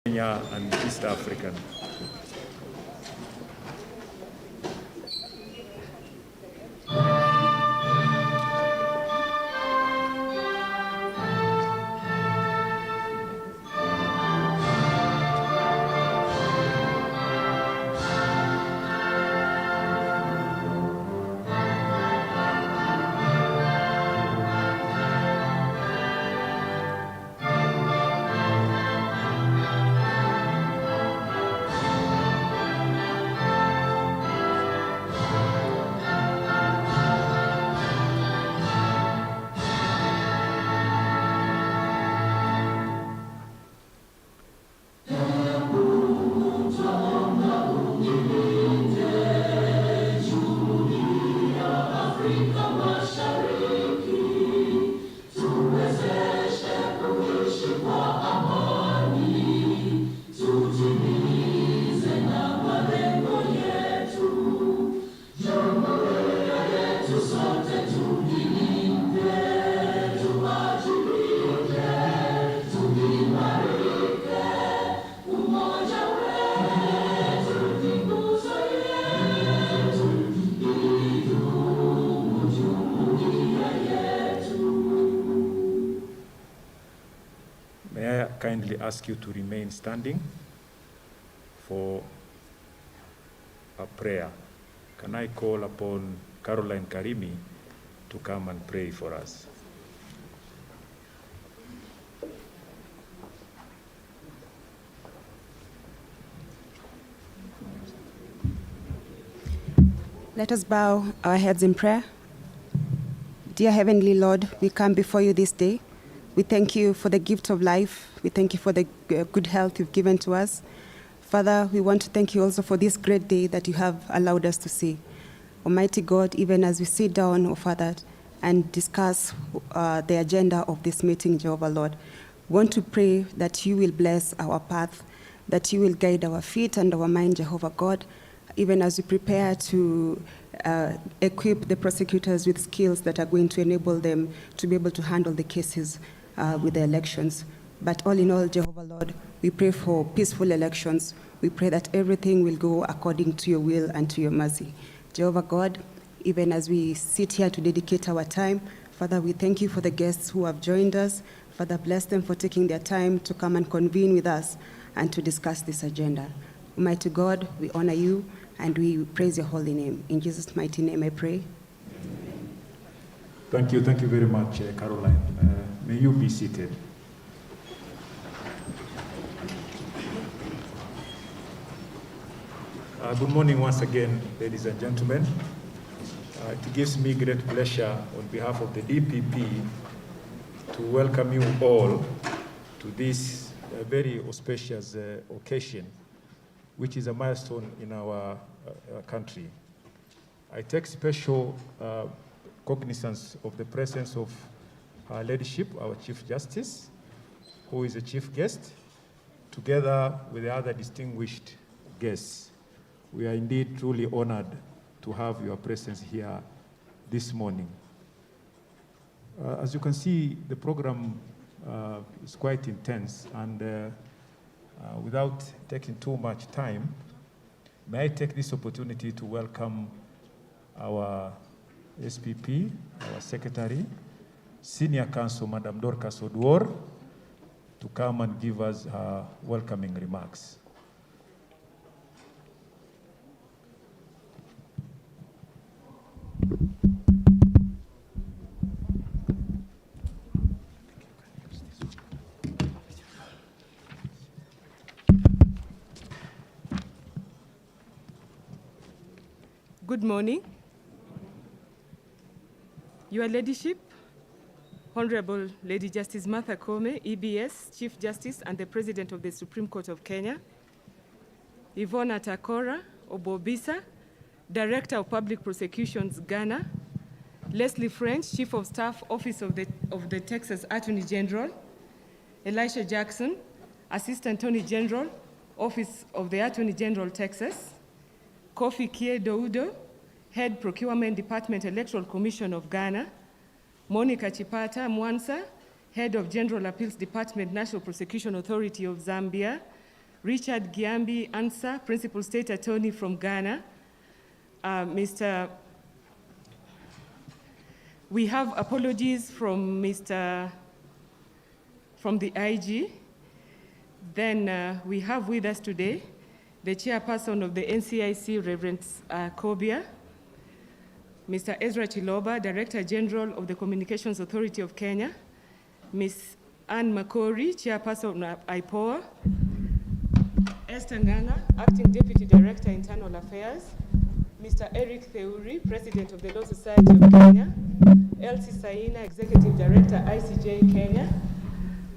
Kenya and East African. May I kindly ask you to remain standing for a prayer. Can I call upon Caroline Karimi to come and pray for us? Let us bow our heads in prayer. Dear Heavenly Lord, we come before you this day. We thank you for the gift of life. We thank you for the good health you've given to us. Father, we want to thank you also for this great day that you have allowed us to see. Almighty God, even as we sit down, oh Father, and discuss the agenda of this meeting, Jehovah Lord, we want to pray that you will bless our path, that you will guide our feet and our mind, Jehovah God, even as we prepare to equip the prosecutors with skills that are going to enable them to be able to handle the cases with the elections. But all in all, Jehovah Lord, we pray for peaceful elections. We pray that everything will go according to your will and to your mercy. Jehovah God, even as we sit here to dedicate our time, Father, we thank you for the guests who have joined us. Father, bless them for taking their time to come and convene with us and to discuss this agenda. Almighty God, we honor you and we praise your holy name. In Jesus' mighty name I pray. Thank you very much, Caroline. May you be seated. Good morning once again, ladies and gentlemen. It gives me great pleasure on behalf of the DPP to welcome you all to this very auspicious occasion, which is a milestone in our country. I take special cognizance of the presence of our leadership, our Chief Justice, who is a chief guest, together with the other distinguished guests. We are indeed truly honored to have your presence here this morning. As you can see, the program is quite intense, and without taking too much time, may I take this opportunity to welcome our SPP, our Secretary, Senior Counsel, Madam Dorcas Oduor, to come and give us her welcoming remarks. Good morning. Your Ladyship, Honorable Lady Justice Martha Koome, EBS, Chief Justice and the President of the Supreme Court of Kenya, Yvonne Atakora Obobisa, Director of Public Prosecutions, Ghana, Leslie French, Chief of Staff, Office of the Texas Attorney General, Elisha Jackson, Assistant Attorney General, Office of the Attorney General, Texas, Kofi Kie Doudo, Head Procurement Department, Electoral Commission of Ghana, Monica Chipata Mwansa, Head of General Appeals Department, National Prosecution Authority of Zambia, Richard Giambi Ansa, Principal State Attorney from Ghana. We have apologies from the IG. Then we have with us today the chairperson of the NCIC, Reverend Kobia, Mr. Ezra Chiloba, Director General of the Communications Authority of Kenya, Ms. Anne Makori, chairperson of IPOA, Esther Nganga, Acting Deputy Director, Internal Affairs, Mr. Eric Theuri, President of the Law Society of Kenya, Elsie Saina, Executive Director, ICJ Kenya,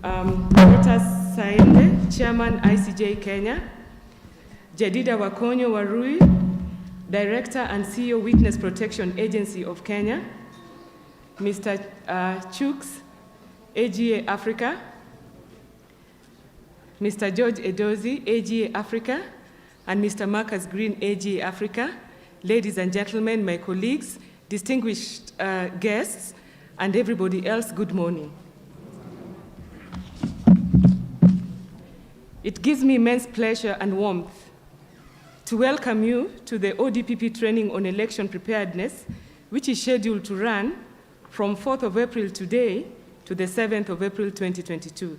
Reuters Sainde, Chairman, ICJ Kenya, Jedida Wakonyo Warui, Director and CEO, Witness Protection Agency of Kenya, Mr. Chooks, AGA Africa, Mr. George Edozi, AGA Africa, and Mr. Marcus Green, AGA Africa. Ladies and gentlemen, my colleagues, distinguished guests, and everybody else, good morning. It gives me immense pleasure and warmth to welcome you to the ODPP training on election preparedness, which is scheduled to run from 4th of April today to the 7th of April 2022.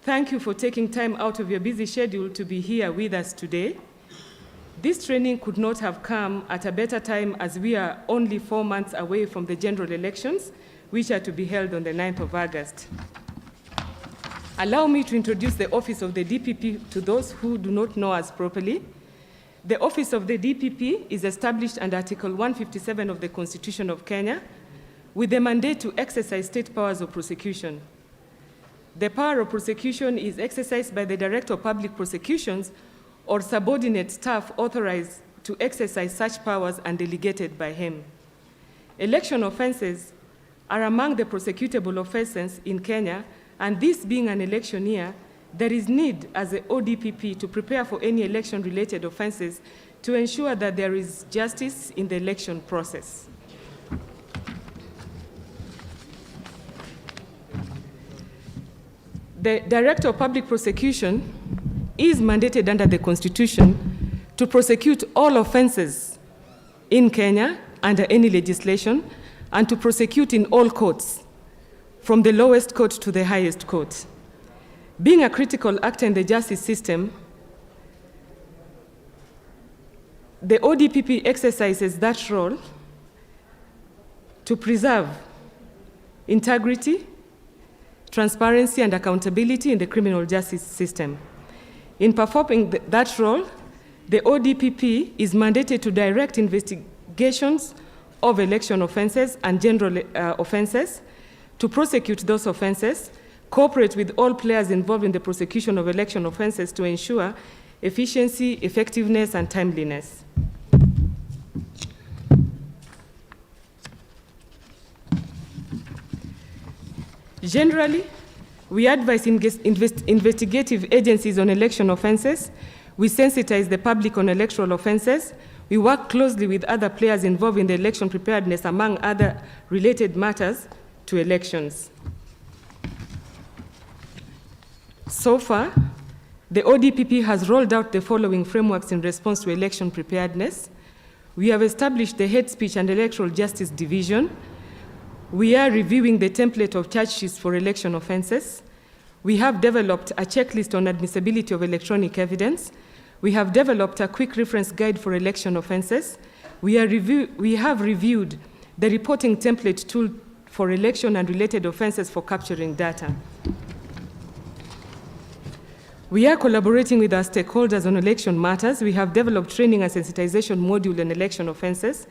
Thank you for taking time out of your busy schedule to be here with us today. This training could not have come at a better time as we are only 4 months away from the general elections, which are to be held on the 9th of August. Allow me to introduce the office of the DPP to those who do not know us properly. The office of the DPP is established under Article 157 of the Constitution of Kenya with the mandate to exercise state powers of prosecution. The power of prosecution is exercised by the Director of Public Prosecutions or subordinate staff authorized to exercise such powers and delegated by him. Election offenses are among the prosecutable offenses in Kenya, and this being an election year, there is need as a ODPP to prepare for any election-related offenses to ensure that there is justice in the election process. The Director of Public Prosecution is mandated under the Constitution to prosecute all offenses in Kenya under any legislation and to prosecute in all courts, from the lowest court to the highest court. Being a critical actor in the justice system, the ODPP exercises that role to preserve integrity, transparency, and accountability in the criminal justice system. In performing that role, the ODPP is mandated to direct investigations of election offenses and general offenses, to prosecute those offenses, cooperate with all players involved in the prosecution of election offenses to ensure efficiency, effectiveness, and timeliness. Generally, we advise investigative agencies on election offenses. We sensitize the public on electoral offenses. We work closely with other players involved in the election preparedness, among other related matters to elections. So far, the ODPP has rolled out the following frameworks in response to election preparedness. We have established the Hate Speech and Electoral Justice Division. We are reviewing the template of charge sheets for election offenses. We have developed a checklist on admissibility of electronic evidence. We have developed a quick reference guide for election offenses. We have reviewed the reporting template tool for election and related offenses for capturing data. We are collaborating with our stakeholders on election matters. We have developed training and sensitization module on election offenses.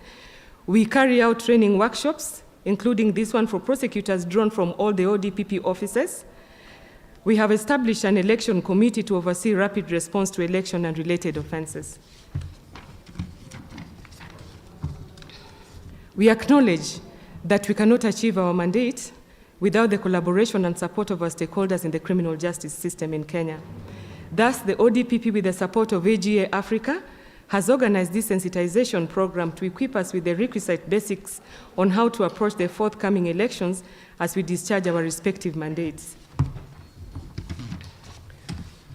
We carry out training workshops, including this one for prosecutors drawn from all the ODPP offices. We have established an election committee to oversee rapid response to election and related offenses. We acknowledge that we cannot achieve our mandate without the collaboration and support of our stakeholders in the criminal justice system in Kenya. Thus, the ODPP, with the support of AGA Africa, has organized this sensitization program to equip us with the requisite basics on how to approach the forthcoming elections as we discharge our respective mandates.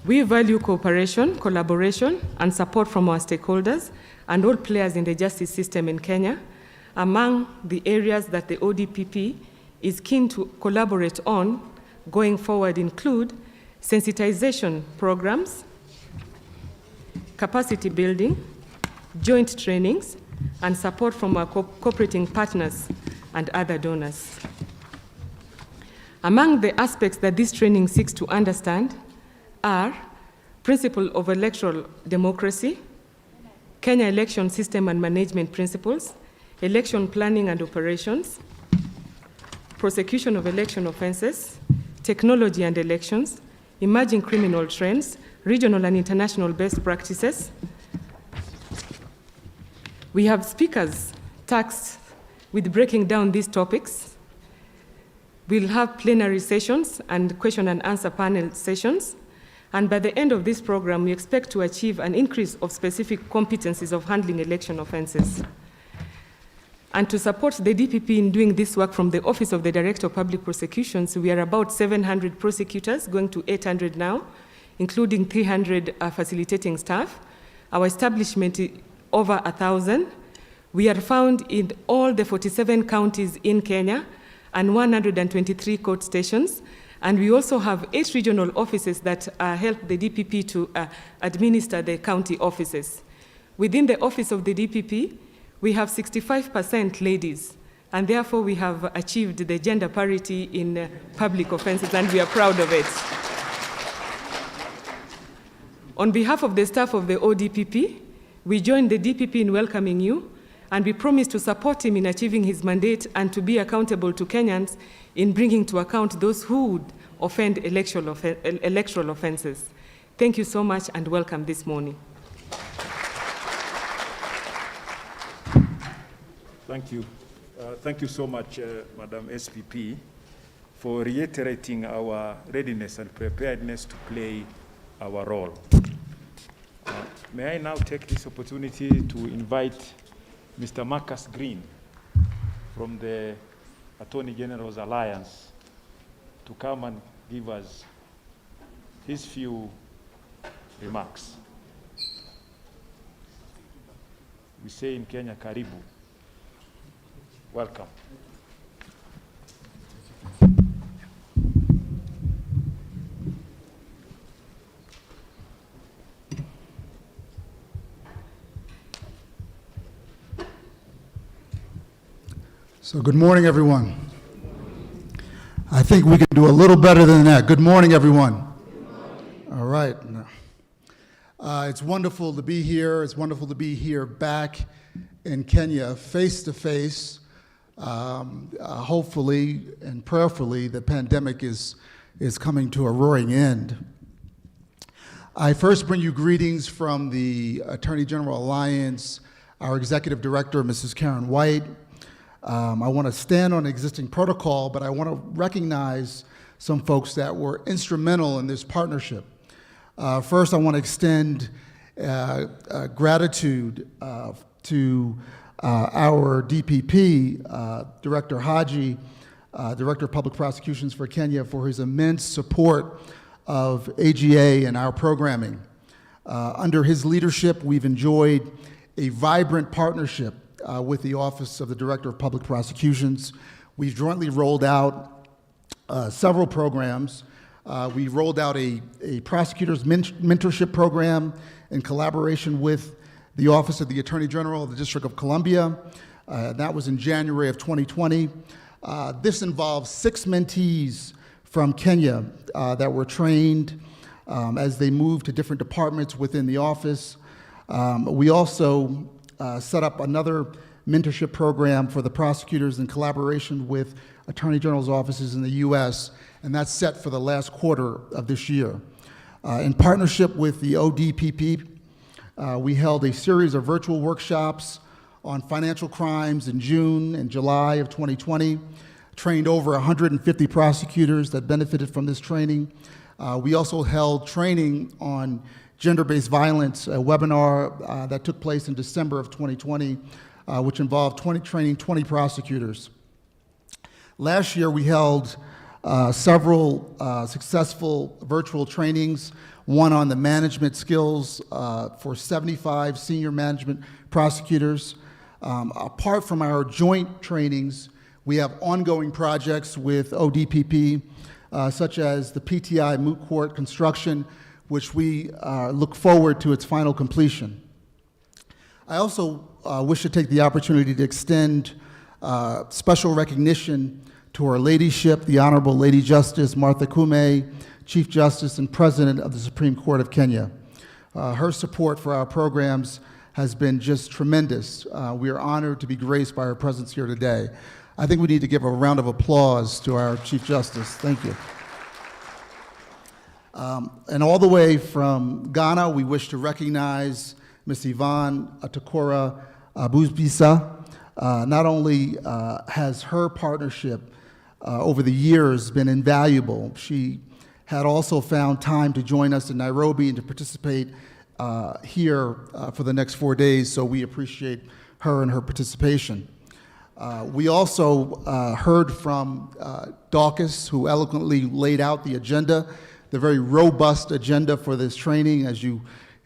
We value cooperation, collaboration, and support from our stakeholders and all players in the justice system in Kenya. Among the areas that the ODPP is keen to collaborate on going forward include sensitization programs, capacity building, joint trainings, and support from our cooperating partners and other donors. Among the aspects that this training seeks to understand are principle of electoral democracy, Kenya election system and management principles, election planning and operations, prosecution of election offenses, technology and elections, emerging criminal trends, regional and international best practices. We have speakers tasked with breaking down these topics. We'll have plenary sessions and question and answer panel sessions. And by the end of this program, we expect to achieve an increase of specific competencies of handling election offenses. And to support the DPP in doing this work from the Office of the Director of Public Prosecutions, we are about 700 prosecutors, going to 800 now, including 300 facilitating staff. Our establishment is over 1,000. We are found in all the 47 counties in Kenya and 123 court stations. And we also have 8 regional offices that help the DPP to administer the county offices. Within the office of the DPP, we have 65% ladies, and therefore we have achieved the gender parity in public offenses, and we are proud of it. On behalf of the staff of the ODPP, we join the DPP in welcoming you, and we promise to support him in achieving his mandate and to be accountable to Kenyans in bringing to account those who would offend electoral offenses. Thank you so much and welcome this morning. Thank you. Thank you so much, Madam SPP, for reiterating our readiness and preparedness to play our role. May I now take this opportunity to invite Mr. Marcus Green from the Attorney General's Alliance to come and give us his few remarks. We say in Kenya, karibu. Welcome. So good morning, everyone. I think we can do a little better than that. Good morning, everyone. All right. It's wonderful to be here. It's wonderful to be here back in Kenya, face to face. Hopefully and prayerfully, the pandemic is coming to a roaring end. I first bring you greetings from the Attorney General Alliance, our Executive Director, Mrs. Karen White. I want to stand on existing protocol, but I want to recognize some folks that were instrumental in this partnership. First, I want to extend gratitude to our DPP, Director Haji, Director of Public Prosecutions for Kenya, for his immense support of AGA and our programming. Under his leadership, we've enjoyed a vibrant partnership with the Office of the Director of Public Prosecutions. We've jointly rolled out several programs. We rolled out a prosecutor's mentorship program in collaboration with the Office of the Attorney General of the District of Columbia. That was in January of 2020. This involves 6 mentees from Kenya that were trained as they moved to different departments within the office. We also set up another mentorship program for the prosecutors in collaboration with Attorney General's offices in the US, and that's set for the last quarter of this year. In partnership with the ODPP, we held a series of virtual workshops on financial crimes in June and July of 2020, trained over 150 prosecutors that benefited from this training. We also held training on gender-based violence, a webinar that took place in December of 2020, which involved training 20 prosecutors. Last year, we held several successful virtual trainings, one on the management skills for 75 senior management prosecutors. Apart from our joint trainings, we have ongoing projects with ODPP, such as the PTI moot court construction, which we look forward to its final completion. I also wish to take the opportunity to extend special recognition to her ladyship, the Honorable Lady Justice Martha Koome, Chief Justice and President of the Supreme Court of Kenya. Her support for our programs has been just tremendous. We are honored to be graced by her presence here today. I think we need to give a round of applause to our Chief Justice. Thank you. And all the way from Ghana, we wish to recognize Ms. Yvonne Atakora Abuzbisa. Not only has her partnership over the years been invaluable, she had also found time to join us in Nairobi and to participate here for the next 4 days, so we appreciate her and her participation. We also heard from Daucus, who eloquently laid out the agenda, the very robust agenda for this training. As you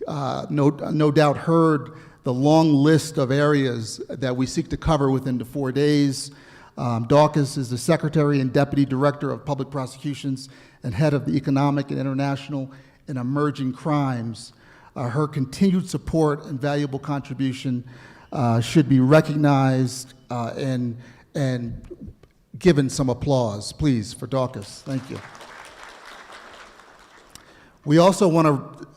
no doubt heard, the long list of areas that we seek to cover within the 4 days. Daucus is the Secretary and Deputy Director of Public Prosecutions and Head of the Economic and International and Emerging Crimes. Her continued support and valuable contribution should be recognized and given some applause, please, for Daucus. Thank you. We also want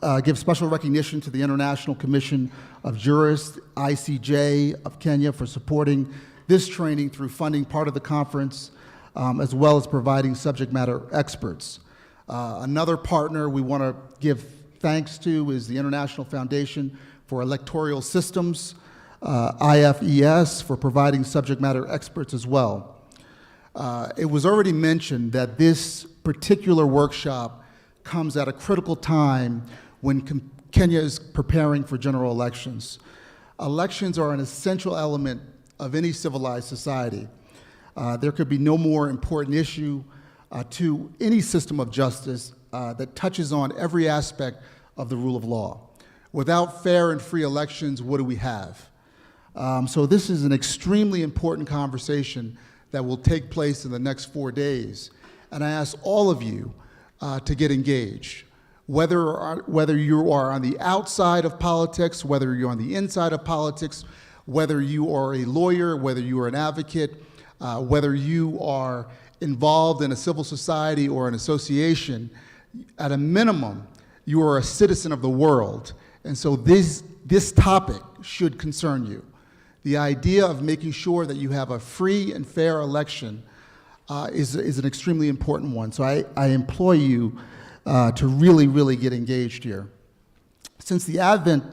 to give special recognition to the International Commission of Jurists, ICJ of Kenya, for supporting this training through funding part of the conference, as well as providing subject matter experts. Another partner we want to give thanks to is the International Foundation for Electoral Systems, IFES, for providing subject matter experts as well. It was already mentioned that this particular workshop comes at a critical time when Kenya is preparing for general elections. Elections are an essential element of any civilized society. There could be no more important issue to any system of justice that touches on every aspect of the rule of law. Without fair and free elections, what do we have? So this is an extremely important conversation that will take place in the next 4 days. And I ask all of you to get engaged. Whether you are on the outside of politics, whether you're on the inside of politics, whether you are a lawyer, whether you are an advocate, whether you are involved in a civil society or an association, at a minimum, you are a citizen of the world. And so this topic should concern you. The idea of making sure that you have a free and fair election is an extremely important one. So I implore you to really get engaged here. Since the advent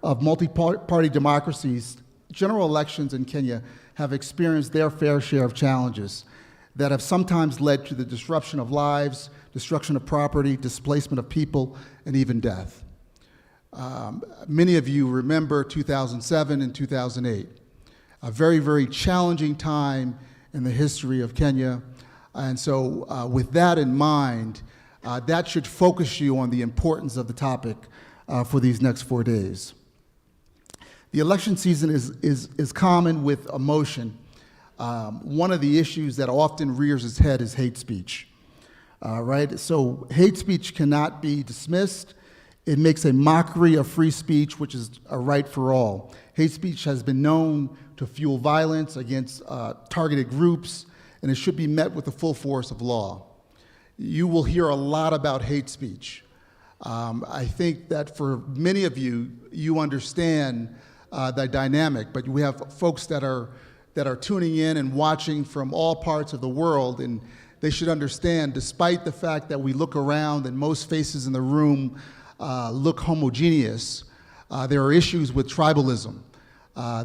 of multi-party democracies, general elections in Kenya have experienced their fair share of challenges that have sometimes led to the disruption of lives, destruction of property, displacement of people, and even death. Many of you remember 2007 and 2008, a very challenging time in the history of Kenya. And so with that in mind, that should focus you on the importance of the topic for these next 4 days. The election season is common with emotion. One of the issues that often rears its head is hate speech, right? So hate speech cannot be dismissed. It makes a mockery of free speech, which is a right for all. Hate speech has been known to fuel violence against targeted groups, and it should be met with the full force of law. You will hear a lot about hate speech. I think that for many of you, you understand the dynamic, but we have folks that are tuning in and watching from all parts of the world, and they should understand, despite the fact that we look around and most faces in the room look homogeneous, there are issues with tribalism.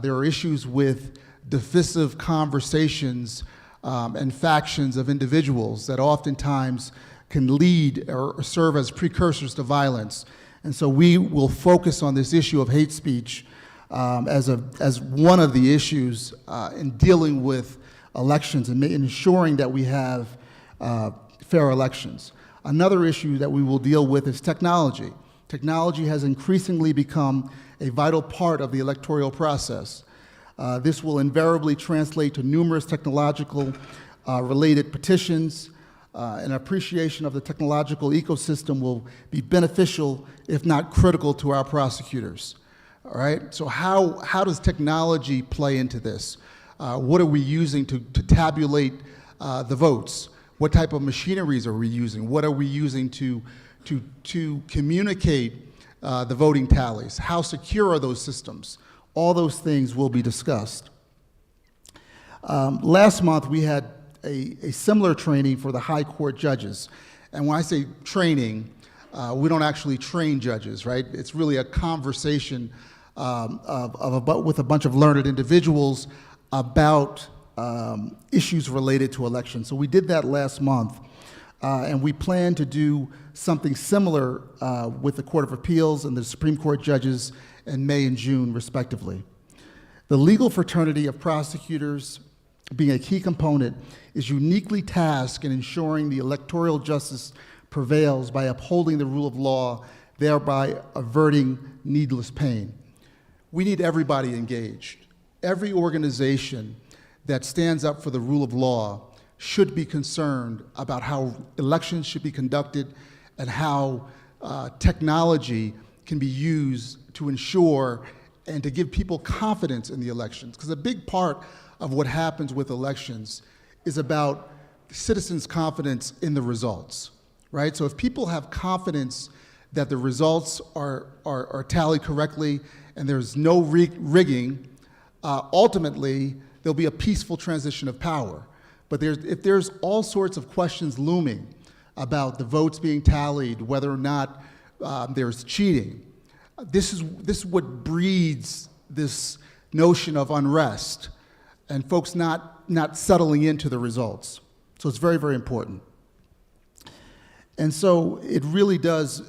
There are issues with divisive conversations and factions of individuals that oftentimes can lead or serve as precursors to violence. And so we will focus on this issue of hate speech as one of the issues in dealing with elections and ensuring that we have fair elections. Another issue that we will deal with is technology. Technology has increasingly become a vital part of the electoral process. This will invariably translate to numerous technological related petitions. An appreciation of the technological ecosystem will be beneficial, if not critical, to our prosecutors. All right, so how does technology play into this? What are we using to tabulate the votes? What type of machineries are we using? What are we using to communicate the voting tallies? How secure are those systems? All those things will be discussed. Last month, we had a similar training for the high court judges. And when I say training, we don't actually train judges, right? It's really a conversation with a bunch of learned individuals about issues related to elections. So we did that last month, and we plan to do something similar with the Court of Appeals and the Supreme Court judges in May and June, respectively. The legal fraternity of prosecutors, being a key component, is uniquely tasked in ensuring the electoral justice prevails by upholding the rule of law, thereby averting needless pain. We need everybody engaged. Every organization that stands up for the rule of law should be concerned about how elections should be conducted and how technology can be used to ensure and to give people confidence in the elections. Because a big part of what happens with elections is about citizens' confidence in the results, right? So if people have confidence that the results are tallied correctly and there's no rigging, ultimately there'll be a peaceful transition of power. But if there's all sorts of questions looming about the votes being tallied, whether or not there's cheating, this is what breeds this notion of unrest and folks not settling into the results. So it's very, very important. And so it really does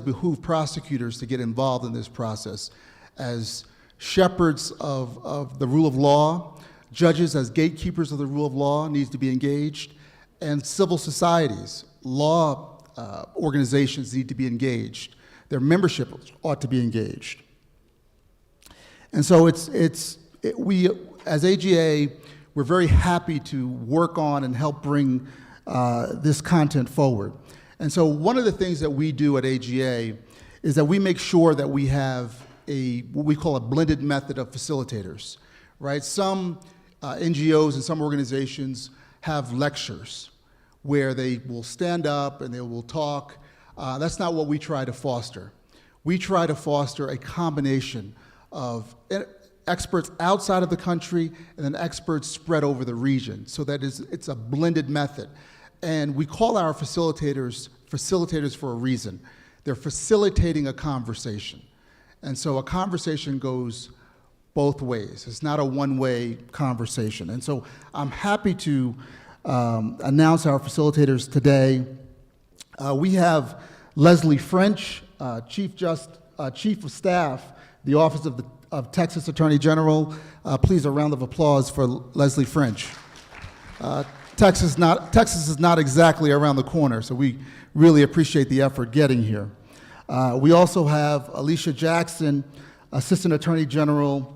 behoove prosecutors to get involved in this process as shepherds of the rule of law, judges as gatekeepers of the rule of law needs to be engaged, and civil societies, law organizations need to be engaged. Their membership ought to be engaged. And so we, as AGA, we're very happy to work on and help bring this content forward. And so one of the things that we do at AGA is that we make sure that we have what we call a blended method of facilitators, right? Some NGOs and some organizations have lectures where they will stand up and they will talk. That's not what we try to foster. We try to foster a combination of experts outside of the country and then experts spread over the region, so that it's a blended method. And we call our facilitators for a reason. They're facilitating a conversation. And so a conversation goes both ways. It's not a one-way conversation. And so I'm happy to announce our facilitators today. We have Leslie French, Chief of Staff, the Office of Texas Attorney General. Please, a round of applause for Leslie French. Texas is not exactly around the corner, so we really appreciate the effort getting here. We also have Alicia Jackson, Assistant Attorney General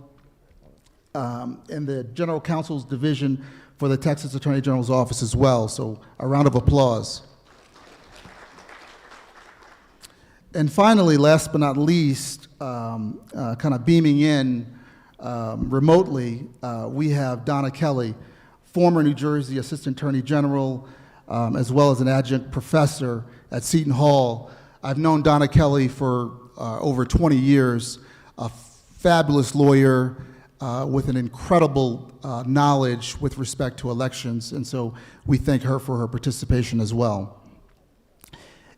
in the General Counsel's Division for the Texas Attorney General's Office as well, so a round of applause. And finally, last but not least, kind of beaming in remotely, we have Donna Kelly, former New Jersey Assistant Attorney General, as well as an adjunct professor at Seton Hall. I've known Donna Kelly for over 20 years, a fabulous lawyer with an incredible knowledge with respect to elections, and so we thank her for her participation as well.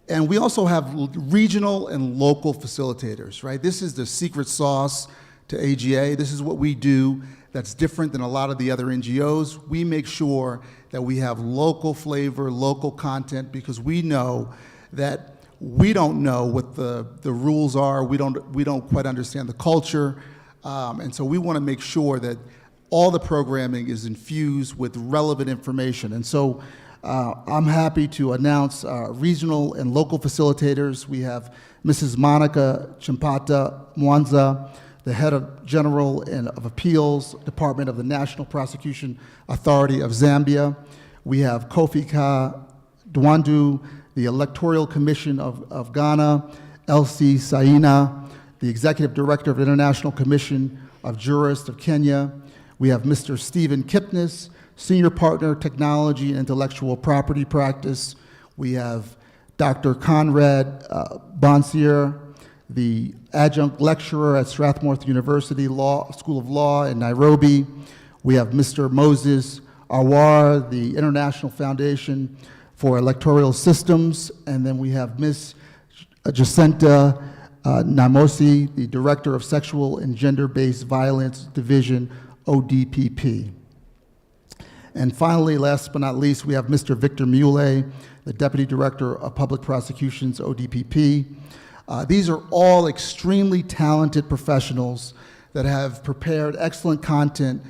And we also have regional and local facilitators, right? This is the secret sauce to AGA. This is what we do that's different than a lot of the other NGOs. We make sure that we have local flavor, local content, because we know that we don't know what the rules are. We don't quite understand the culture. And so we want to make sure that all the programming is infused with relevant information. And so I'm happy to announce regional and local facilitators. We have Mrs. Monica Chimpata Mwanza, the head of General and of Appeals Department of the National Prosecution Authority of Zambia. We have Kofi Ka Dwandu, the Electoral Commission of Ghana, Elsie Saina, the Executive Director of the International Commission of Jurists of Kenya. We have Mr. Stephen Kipnis, Senior Partner, Technology and Intellectual Property Practice. We have Dr. Conrad Bonsier, the Adjunct Lecturer at Strathmore University School of Law in Nairobi. We have Mr. Moses Awar, the International Foundation for Electoral Systems, and then we have Ms. Jacinta Namosi, the Director of Sexual and Gender-Based Violence Division, ODPP. And finally, last but not least, we have Mr. Victor Mule, the Deputy Director of Public Prosecutions, ODPP. These are all extremely talented professionals that have prepared excellent content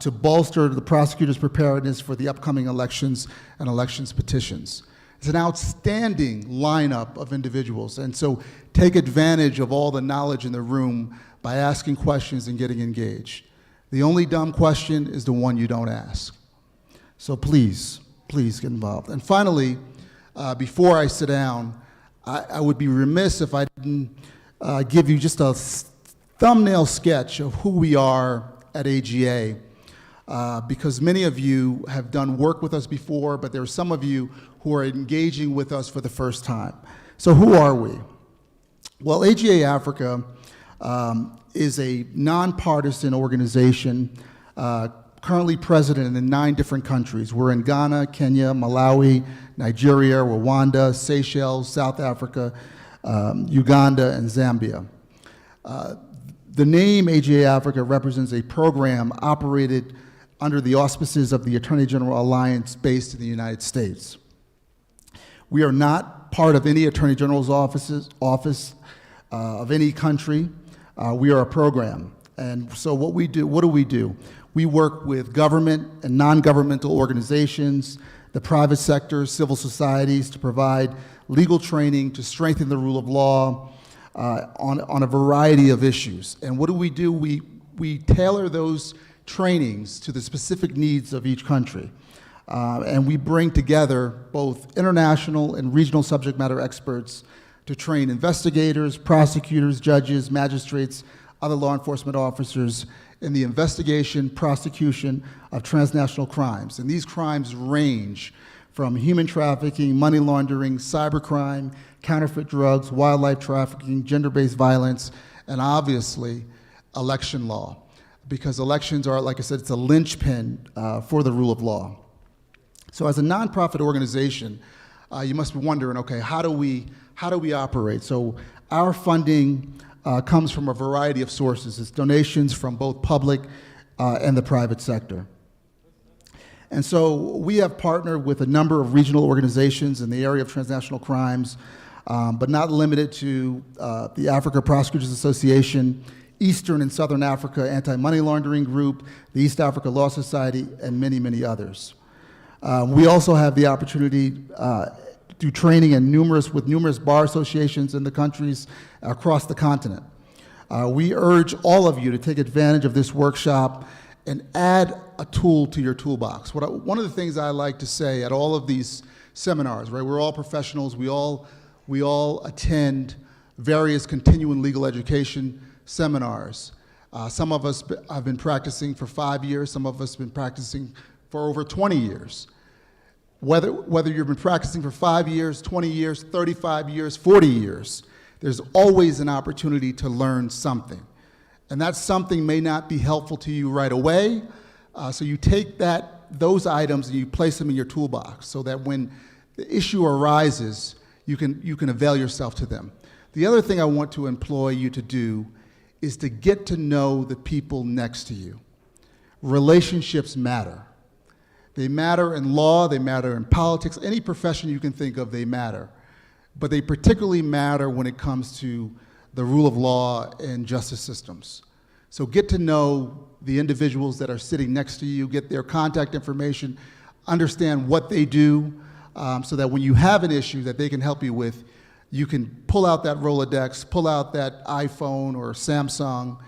to bolster the prosecutors' preparedness for the upcoming elections and elections petitions. It's an outstanding lineup of individuals, and so take advantage of all the knowledge in the room by asking questions and getting engaged. The only dumb question is the one you don't ask. So please, please get involved. And finally, before I sit down, I would be remiss if I didn't give you just a thumbnail sketch of who we are at AGA, because many of you have done work with us before, but there are some of you who are engaging with us for the first time. So who are we? Well, AGA Africa is a nonpartisan organization currently present in 9 different countries. We're in Ghana, Kenya, Malawi, Nigeria, Rwanda, Seychelles, South Africa, Uganda, and Zambia. The name AGA Africa represents a program operated under the auspices of the Attorney General Alliance based in the United States. We are not part of any Attorney General's office of any country. We are a program. And so what do we do? We work with government and non-governmental organizations, the private sector, civil societies, to provide legal training to strengthen the rule of law on a variety of issues. And what do? We tailor those trainings to the specific needs of each country. And we bring together both international and regional subject matter experts to train investigators, prosecutors, judges, magistrates, other law enforcement officers in the investigation, prosecution of transnational crimes. And these crimes range from human trafficking, money laundering, cybercrime, counterfeit drugs, wildlife trafficking, gender-based violence, and obviously election law. Because elections are, like I said, it's a linchpin for the rule of law. So as a nonprofit organization, you must be wondering, okay, how do we operate? So our funding comes from a variety of sources. It's donations from both public and the private sector. And so we have partnered with a number of regional organizations in the area of transnational crimes, but not limited to the Africa Prosecutors Association, Eastern and Southern Africa Anti-Money Laundering Group, the East Africa Law Society, and many, many others. We also have the opportunity to do training with numerous bar associations in the countries across the continent. We urge all of you to take advantage of this workshop and add a tool to your toolbox. One of the things I like to say at all of these seminars, right? We're all professionals. We all attend various continuing legal education seminars. Some of us have been practicing for 5 years. Some of us have been practicing for over 20 years. Whether you've been practicing for 5 years, 20 years, 35 years, 40 years, there's always an opportunity to learn something. And that something may not be helpful to you right away, so you take those items and you place them in your toolbox so that when the issue arises, you can avail yourself to them. The other thing I want to employ you to do is to get to know the people next to you. Relationships matter. They matter in law, they matter in politics, any profession you can think of, they matter. But they particularly matter when it comes to the rule of law and justice systems. So get to know the individuals that are sitting next to you, get their contact information, understand what they do, so that when you have an issue that they can help you with, you can pull out that Rolodex, pull out that iPhone or Samsung,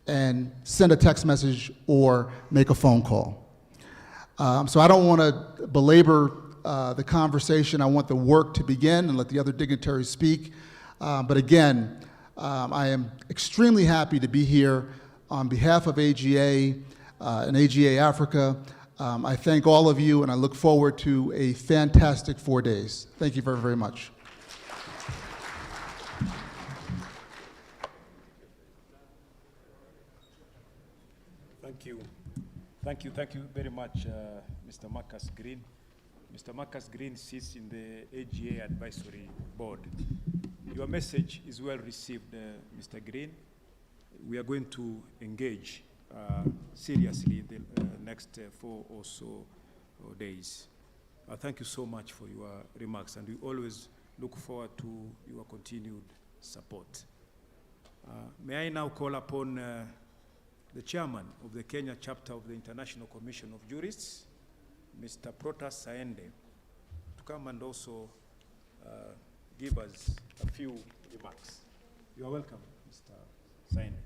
and send a text message or make a phone call. So I don't want to belabor the conversation. I want the work to begin and let the other dignitaries speak. But again, I am extremely happy to be here on behalf of AGA and AGA Africa. I thank all of you, and I look forward to a fantastic 4 days. Thank you very, very much. Thank you very much, Mr. Marcus Green. Mr. Marcus Green sits in the AGA Advisory Board. Your message is well received, Mr. Green. We are going to engage seriously in the next 4 or so days. Thank you so much for your remarks, and we always look forward to your continued support. May I now call upon the chairman of the Kenya chapter of the International Commission of Jurists, Mr. Protas Saende, to come and also give us a few remarks. You are welcome, Mr. Saende.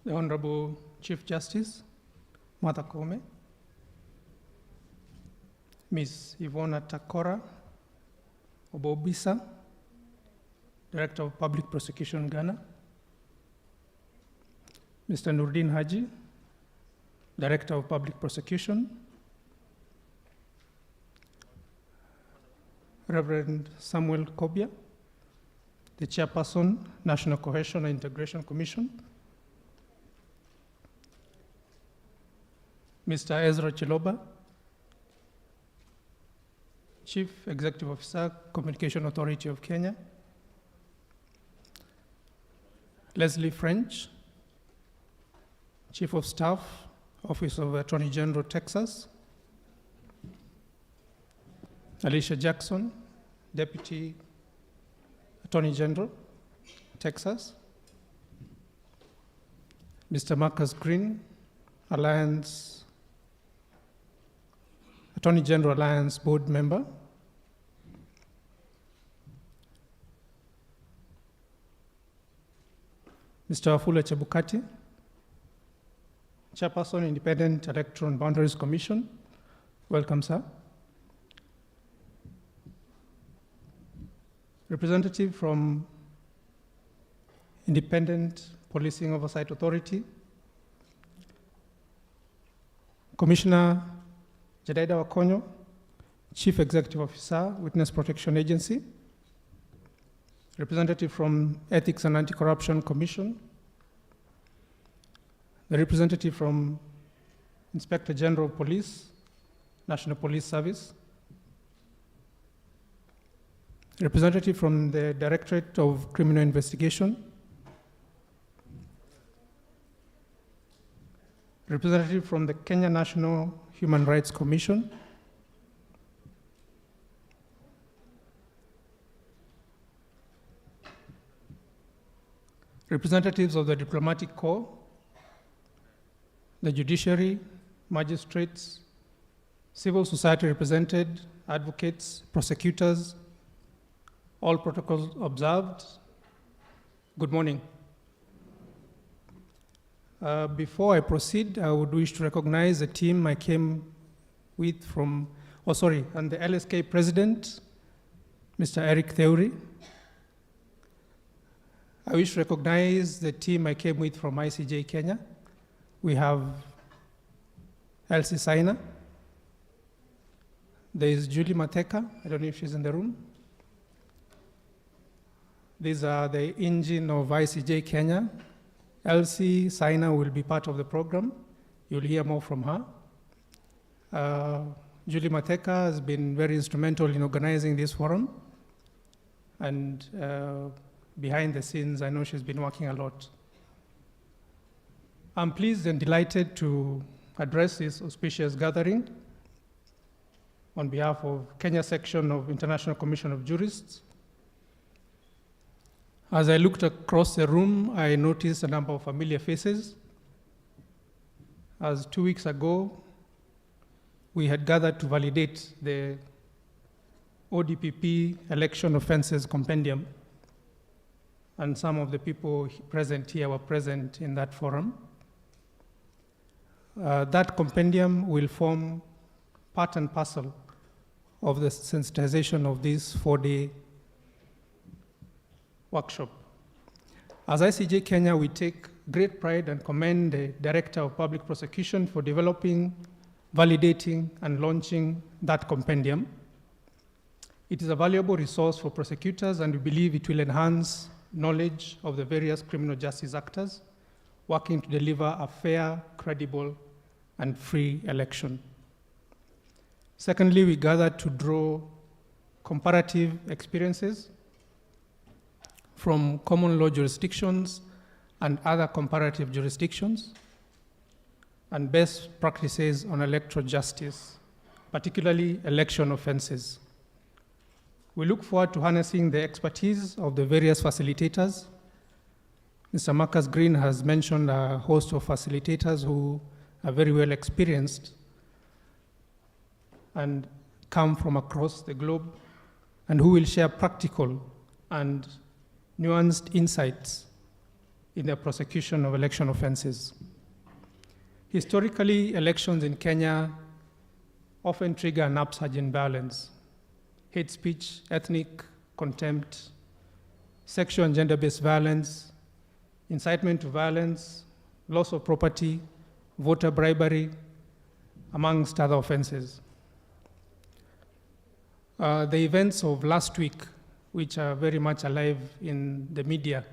The Honorable Chief Justice, Martha Koome, Ms. Ivona Takora Obobisa, Director of Public Prosecution, Ghana, Mr. Nurdin Haji, Director of Public Prosecution, Reverend Samuel Kobia, the Chairperson, National Cohesion and Integration Commission, Mr. Ezra Chiloba, Chief Executive Officer, Communication Authority of Kenya, Leslie French, Chief of Staff, Office of Attorney General, Texas, Alicia Jackson, Deputy Attorney General, Texas, Mr. Marcus Green, Attorney General Alliance Board Member, Mr. Afula Chebukati, Chairperson, Independent Electoral and Boundaries Commission. Welcome, sir. Representative from Independent Policing Oversight Authority, Commissioner Jedaida Wakonyo, Chief Executive Officer, Witness Protection Agency, representative from Ethics and Anti-Corruption Commission, the representative from Inspector General of Police, National Police Service, representative from the Directorate of Criminal Investigation, representative from the Kenya National Human Rights Commission, representatives of the Diplomatic Corps, the judiciary, magistrates, civil society represented, advocates, prosecutors, all protocols observed. Good morning. Before I proceed, I would wish to recognize the team I came with and the LSK President, Mr. Eric Theory. I wish to recognize the team I came with from ICJ Kenya. We have Elsie Saina. There is Julie Mateka. I don't know if she's in the room. These are the engine of ICJ Kenya. Elsie Saina will be part of the program. You'll hear more from her. Julie Mateka has been very instrumental in organizing this forum. And behind the scenes, I know she's been working a lot. I'm pleased and delighted to address this auspicious gathering. on behalf of Kenya section of International Commission of Jurists. As I looked across the room, I noticed a number of familiar faces. As 2 weeks ago, we had gathered to validate the Odpp election offenses compendium, and some of the people present here were present in that forum. That compendium will form part and parcel of the sensitization of this 4-day workshop. As ICJ Kenya, we take great pride and commend the Director of Public Prosecution for developing, validating, and launching that compendium. It is a valuable resource for prosecutors, and we believe it will enhance knowledge of the various criminal justice actors working to deliver a fair, credible, and free election. Secondly, we gathered to draw comparative experiences from common law jurisdictions and other comparative jurisdictions, and best practices on electoral justice, particularly election offenses. We look forward to harnessing the expertise of the various facilitators. Mr. Marcus Green has mentioned a host of facilitators who are very well experienced and come from across the globe, and who will share practical and nuanced insights in the prosecution of election offenses. Historically, elections in Kenya often trigger an upsurge in violence: hate speech, ethnic contempt, sexual and gender-based violence, incitement to violence, loss of property, voter bribery, amongst other offenses. The events of last week, which are very much alive in the media,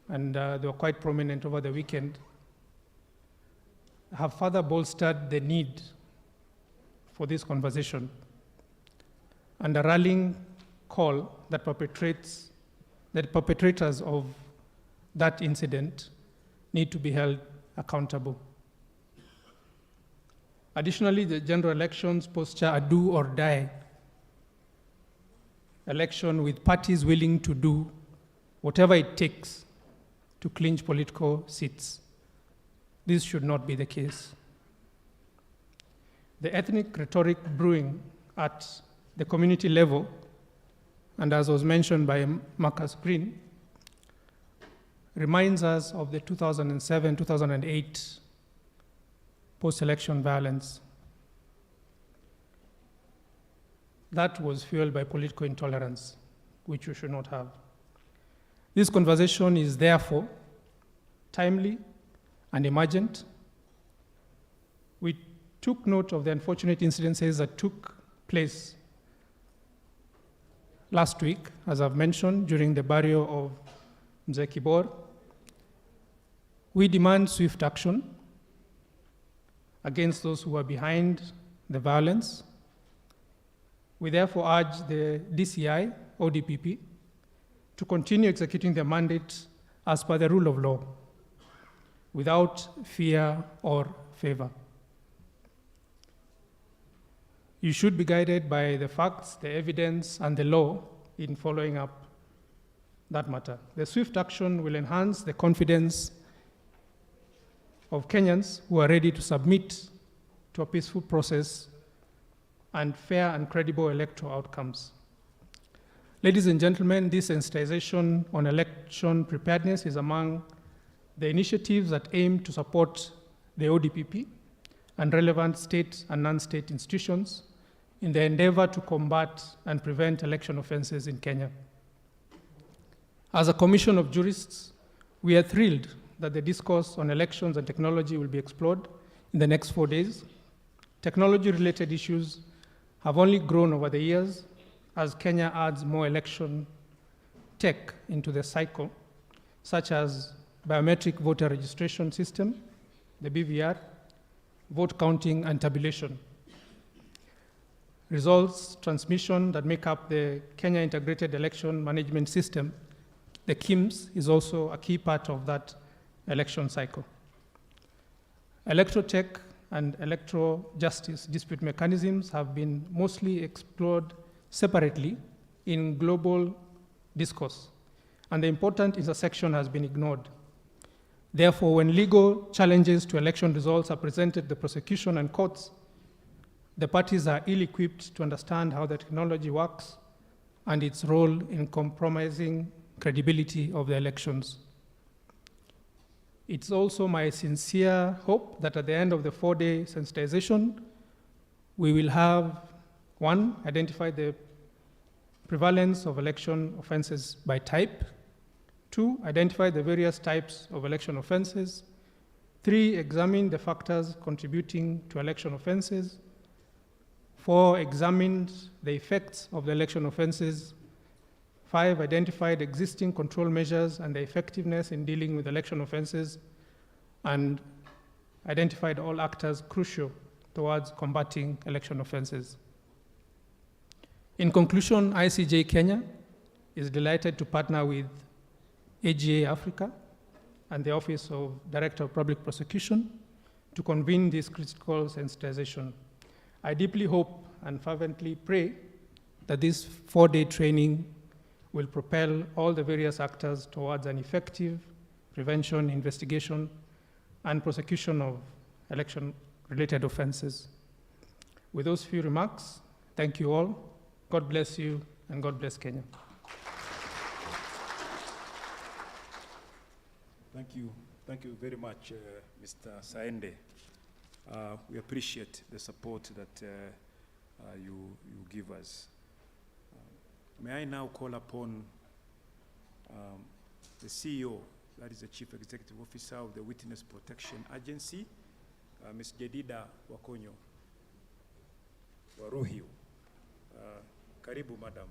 and they were quite prominent over the weekend, have further bolstered the need for this conversation and a rallying call that perpetrators of that incident need to be held accountable. Additionally, the general elections posture a do or die election with parties willing to do whatever it takes to clinch political seats. This should not be the case. The ethnic rhetoric brewing at the community level, and as was mentioned by Marcus Green, reminds us of the 2007-2008 post-election violence. That was fueled by political intolerance, which we should not have. This conversation is therefore timely and emergent. We took note of the unfortunate incidences that took place last week, as I've mentioned, during the burial of Mzee Kibor. We demand swift action against those who are behind the violence. We therefore urge the DCI, Odpp, to continue executing their mandate as per the rule of law, without fear or favor. You should be guided by the facts, the evidence, and the law in following up that matter. The swift action will enhance the confidence of Kenyans who are ready to submit to a peaceful process and fair and credible electoral outcomes. Ladies and gentlemen, this sensitization on election preparedness is among the initiatives that aim to support the ODPP and relevant state and non-state institutions in the endeavor to combat and prevent election offenses in Kenya. As a commission of jurists, we are thrilled that the discourse on elections and technology will be explored in the next 4 days. Technology-related issues have only grown over the years as Kenya adds more election tech into the cycle, such as biometric voter registration system, the BVR, vote counting and tabulation. Results transmission that make up the Kenya Integrated Election Management System, the KIMS, is also a key part of that election cycle. Electro tech and electoral justice dispute mechanisms have been mostly explored separately in global discourse, and the important intersection has been ignored. Therefore, when legal challenges to election results are presented to the prosecution and courts, the parties are ill-equipped to understand how the technology works and its role in compromising credibility of the elections. It's also my sincere hope that at the end of the 4-day sensitization, we will have, one, identify the prevalence of election offenses by type, 2, identify the various types of election offenses, 3, examine the factors contributing to election offenses, 4, examine the effects of the election offenses, 5, identified existing control measures and their effectiveness in dealing with election offenses, and identified all actors crucial towards combating election offenses. In conclusion, ICJ Kenya is delighted to partner with AGA Africa and the Office of Director of Public Prosecution to convene this critical sensitization. I deeply hope and fervently pray that this 4-day training will propel all the various actors towards an effective prevention, investigation, and prosecution of election-related offenses. With those few remarks, thank you all. God bless you, and God bless Kenya. Thank you very much, Mr. Saende. We appreciate the support that you give us. May I now call upon the CEO, that is the Chief Executive Officer of the Witness Protection Agency, Ms. Jedida Wakonyo Waruhiu. Karibu, Madam.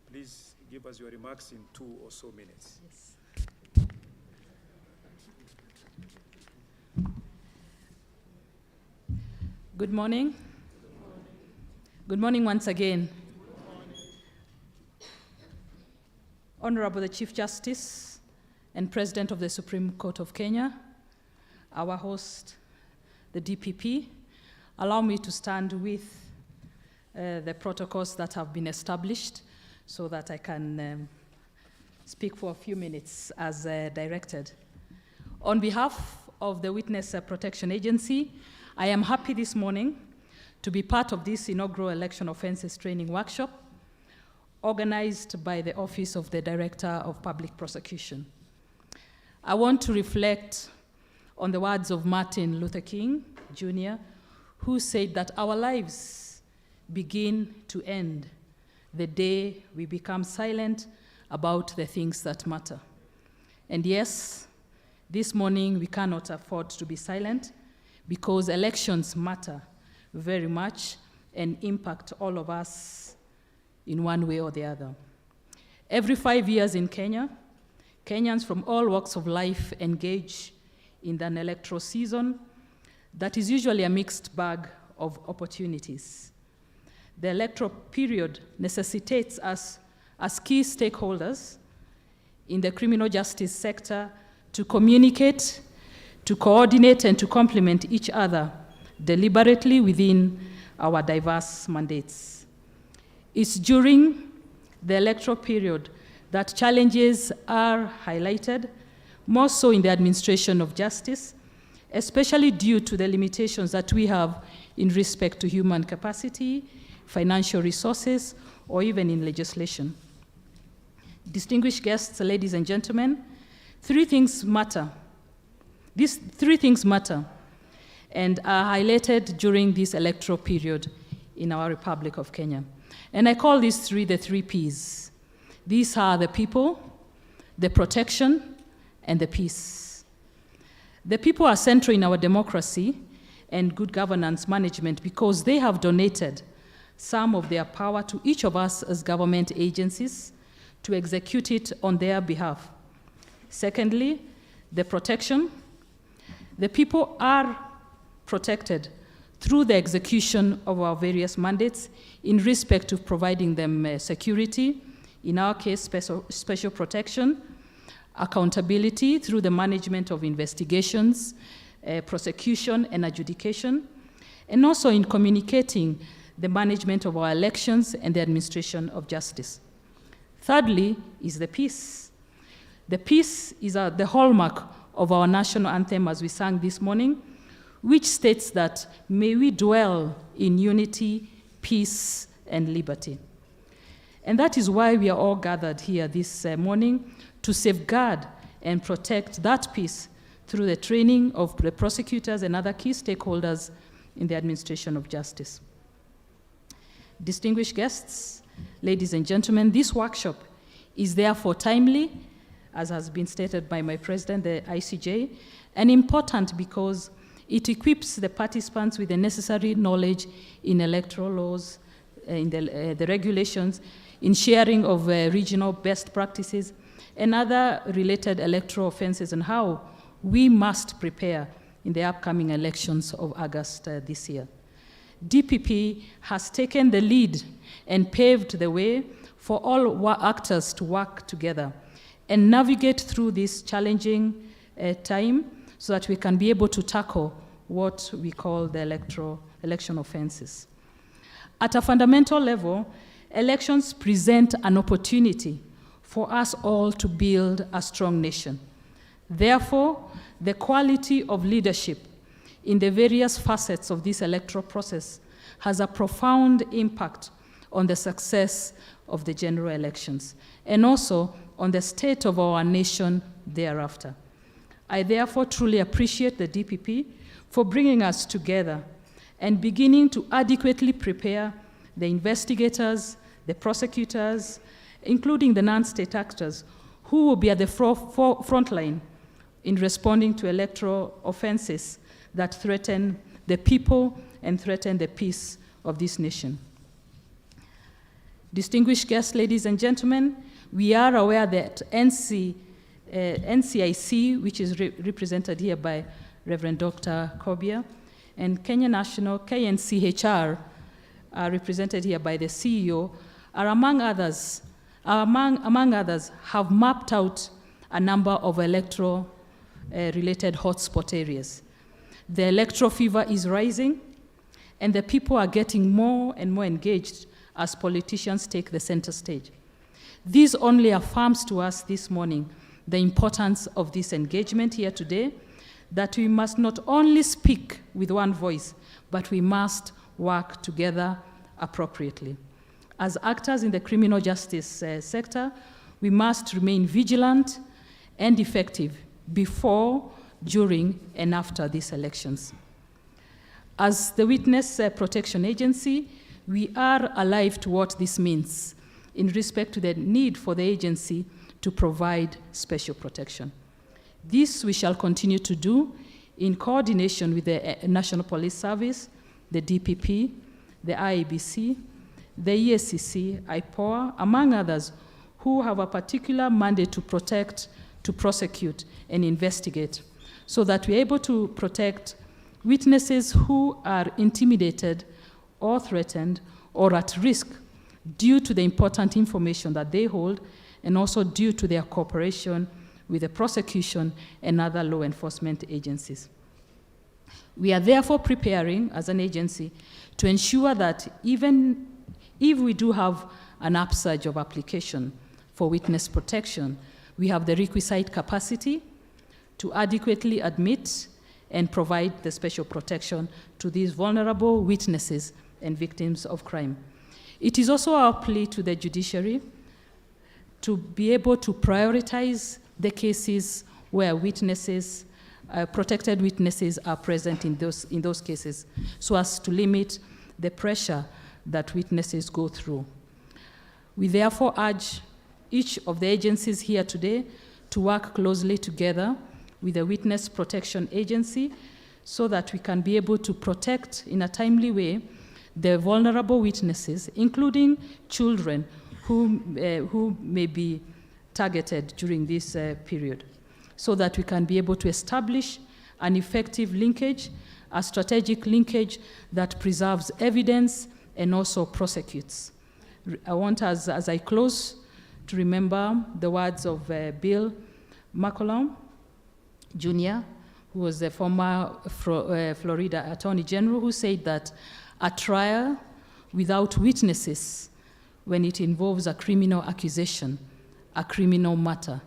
Please give us your remarks in 2 or so minutes. Yes. Good morning. Good morning once again. Honorable the Chief Justice and President of the Supreme Court of Kenya, our host, the DPP, allow me to stand with the protocols that have been established so that I can speak for a few minutes as directed. On behalf of the Witness Protection Agency, I am happy this morning to be part of this inaugural election offenses training workshop organized by the Office of the Director of Public Prosecution. I want to reflect on the words of Martin Luther King, Jr., who said that our lives begin to end the day we become silent about the things that matter. And yes, this morning we cannot afford to be silent because elections matter very much and impact all of us in one way or the other. Every 5 years in Kenya, Kenyans from all walks of life engage in an electoral season that is usually a mixed bag of opportunities. The electoral period necessitates us as key stakeholders in the criminal justice sector to communicate, to coordinate, and to complement each other deliberately within our diverse mandates. It's during the electoral period that challenges are highlighted, more so in the administration of justice, especially due to the limitations that we have in respect to human capacity, financial resources, or even in legislation. Distinguished guests, ladies and gentlemen, 3 things matter. These 3 things matter and are highlighted during this electoral period in our Republic of Kenya. And I call these 3 the 3 Ps. These are the people, the protection, and the peace. The people are central in our democracy and good governance management because they have donated some of their power to each of us as government agencies to execute it on their behalf. Secondly, the protection. The people are protected through the execution of our various mandates in respect of providing them security, in our case, special protection, accountability through the management of investigations prosecution and adjudication, and also in communicating the management of our elections and the administration of justice. Thirdly is the peace. The peace is the hallmark of our national anthem, as we sang this morning, which states that may we dwell in unity, peace, and liberty. And that is why we are all gathered here this morning, to safeguard and protect that peace through the training of the prosecutors and other key stakeholders in the administration of justice. Distinguished guests, ladies and gentlemen, this workshop is therefore timely, as has been stated by my president, the ICJ, and important because it equips the participants with the necessary knowledge in electoral laws, in the regulations, in sharing of regional best practices, and other related electoral offenses, and how we must prepare in the upcoming elections of August this year. DPP has taken the lead and paved the way for all actors to work together and navigate through this challenging time so that we can be able to tackle what we call the election offenses. At a fundamental level, elections present an opportunity for us all to build a strong nation. Therefore, the quality of leadership in the various facets of this electoral process has a profound impact on the success of the general elections and also on the state of our nation thereafter. I therefore truly appreciate the DPP for bringing us together and beginning to adequately prepare the investigators, the prosecutors, including the non-state actors, who will be at the front line in responding to electoral offenses that threaten the people and threaten the peace of this nation. Distinguished guests, ladies and gentlemen, we are aware that NCIC, which is represented here by Reverend Dr. Kobia, and Kenya National, KNCHR, represented here by the CEO, are among others, have mapped out a number of electoral related hotspot areas. The electoral fever is rising, and the people are getting more and more engaged as politicians take the center stage. This only affirms to us this morning the importance of this engagement here today, that we must not only speak with one voice, but we must work together appropriately. As actors in the criminal justice sector, we must remain vigilant and effective before, during, and after these elections. As the Witness Protection Agency, we are alive to what this means in respect to the need for the agency to provide special protection. This we shall continue to do in coordination with the National Police Service, the DPP, the IEBC, the EACC, IPOA, among others, who have a particular mandate to protect, to prosecute, and investigate, so that we're able to protect witnesses who are intimidated or threatened or at risk due to the important information that they hold, and also due to their cooperation with the prosecution and other law enforcement agencies. We are therefore preparing as an agency to ensure that even if we do have an upsurge of application for witness protection, we have the requisite capacity to adequately admit and provide the special protection to these vulnerable witnesses and victims of crime. It is also our plea to the judiciary to be able to prioritize the cases where witnesses, protected witnesses are present in those cases, so as to limit the pressure that witnesses go through. We therefore urge each of the agencies here today to work closely together with the Witness Protection Agency so that we can be able to protect in a timely way the vulnerable witnesses, including children who may be targeted during this period, so that we can be able to establish an effective linkage, a strategic linkage that preserves evidence and also prosecutes. I want, as I close, to remember the words of Bill McCollum Jr., who was the former Florida Attorney General, who said that a trial without witnesses, when it involves a criminal accusation, a criminal matter,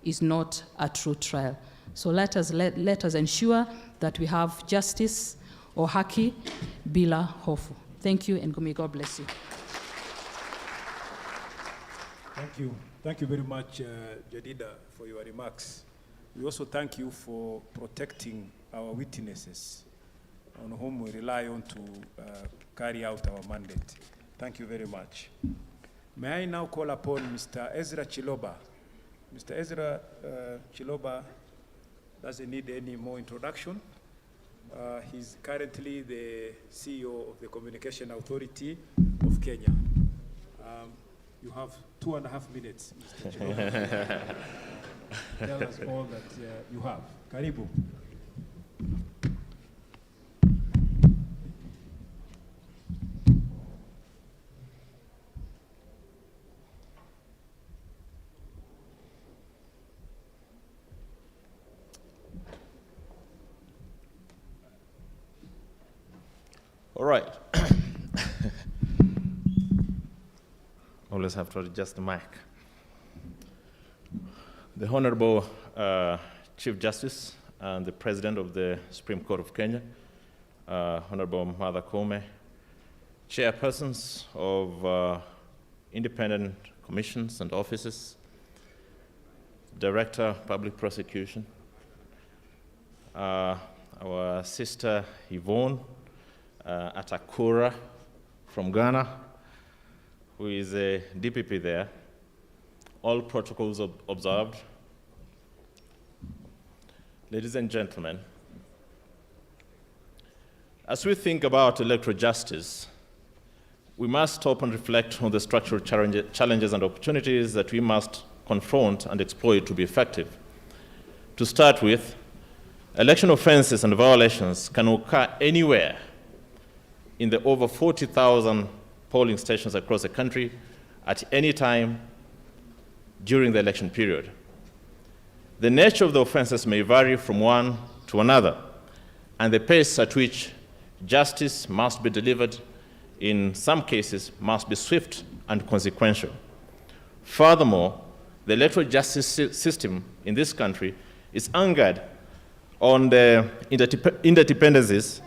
is not a true trial. So let us ensure that we have justice or haki bila hofu. Thank you, and may God bless you. Thank you. Thank you very much, Jadida, for your remarks. We also thank you for protecting our witnesses on whom we rely on to carry out our mandate. Thank you very much. May I now call upon Mr. Ezra Chiloba. Mr. Ezra Chiloba doesn't need any more introduction. He's currently the CEO of the Communication Authority of Kenya. You have 2.5 minutes, Mr. Chiloba. Tell us all that you have. Karibu. All right. Always have to adjust the mic. The Honorable Chief Justice and the President of the Supreme Court of Kenya, Honorable Martha Koome, chairpersons of independent commissions and offices, Director Public Prosecution, our sister Yvonne Atakura from Ghana, who is a DPP there, all protocols observed. Ladies and gentlemen, as we think about electoral justice, we must stop and reflect on the structural challenges and opportunities that we must confront and exploit to be effective. To start with, election offenses and violations can occur anywhere in the over 40,000 polling stations across the country at any time during the election period. The nature of the offenses may vary from one to another, and the pace at which justice must be delivered in some cases must be swift and consequential. Furthermore, the electoral justice system in this country is anchored on the interdependencies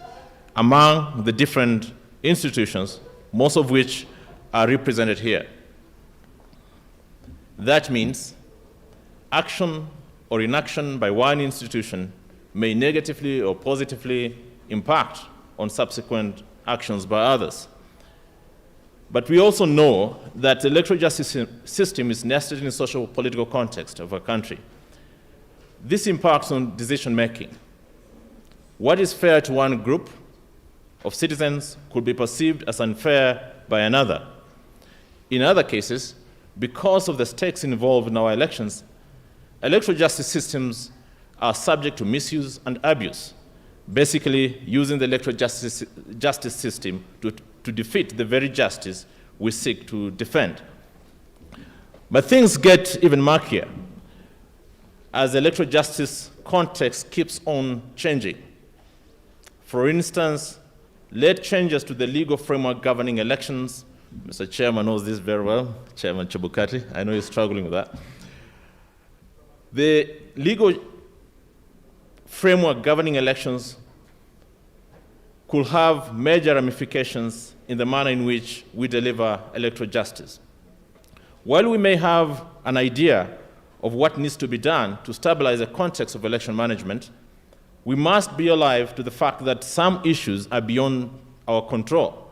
among the different institutions, most of which are represented here. That means action or inaction by one institution may negatively or positively impact on subsequent actions by others. But we also know that the electoral justice system is nested in the social political context of our country. This impacts on decision making. What is fair to one group of citizens could be perceived as unfair by another. In other cases, because of the stakes involved in our elections, electoral justice systems are subject to misuse and abuse, basically using the electoral justice system to defeat the very justice we seek to defend. But things get even murkier as the electoral justice context keeps on changing. For instance, late changes to the legal framework governing elections, Mr. Chairman knows this very well, Chairman Chebukati, I know you're struggling with that. The legal framework governing elections could have major ramifications in the manner in which we deliver electoral justice. While we may have an idea of what needs to be done to stabilize the context of election management, we must be alive to the fact that some issues are beyond our control.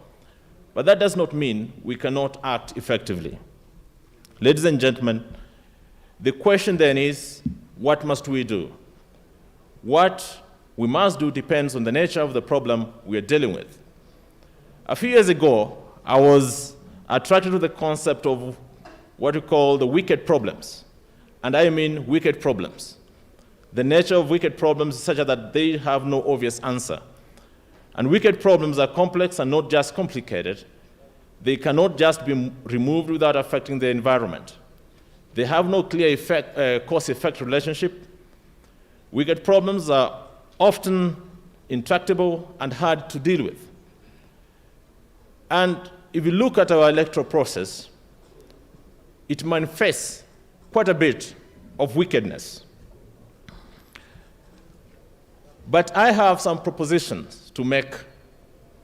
But that does not mean we cannot act effectively. Ladies and gentlemen, the question then is, what must we do? What we must do depends on the nature of the problem we are dealing with. A few years ago, I was attracted to the concept of what we call the wicked problems. And I mean wicked problems. The nature of wicked problems is such that they have no obvious answer. And wicked problems are complex and not just complicated. They cannot just be removed without affecting the environment. They have no clear cause-effect relationship. Wicked problems are often intractable and hard to deal with. And if you look at our electoral process, it manifests quite a bit of wickedness. But I have some propositions to make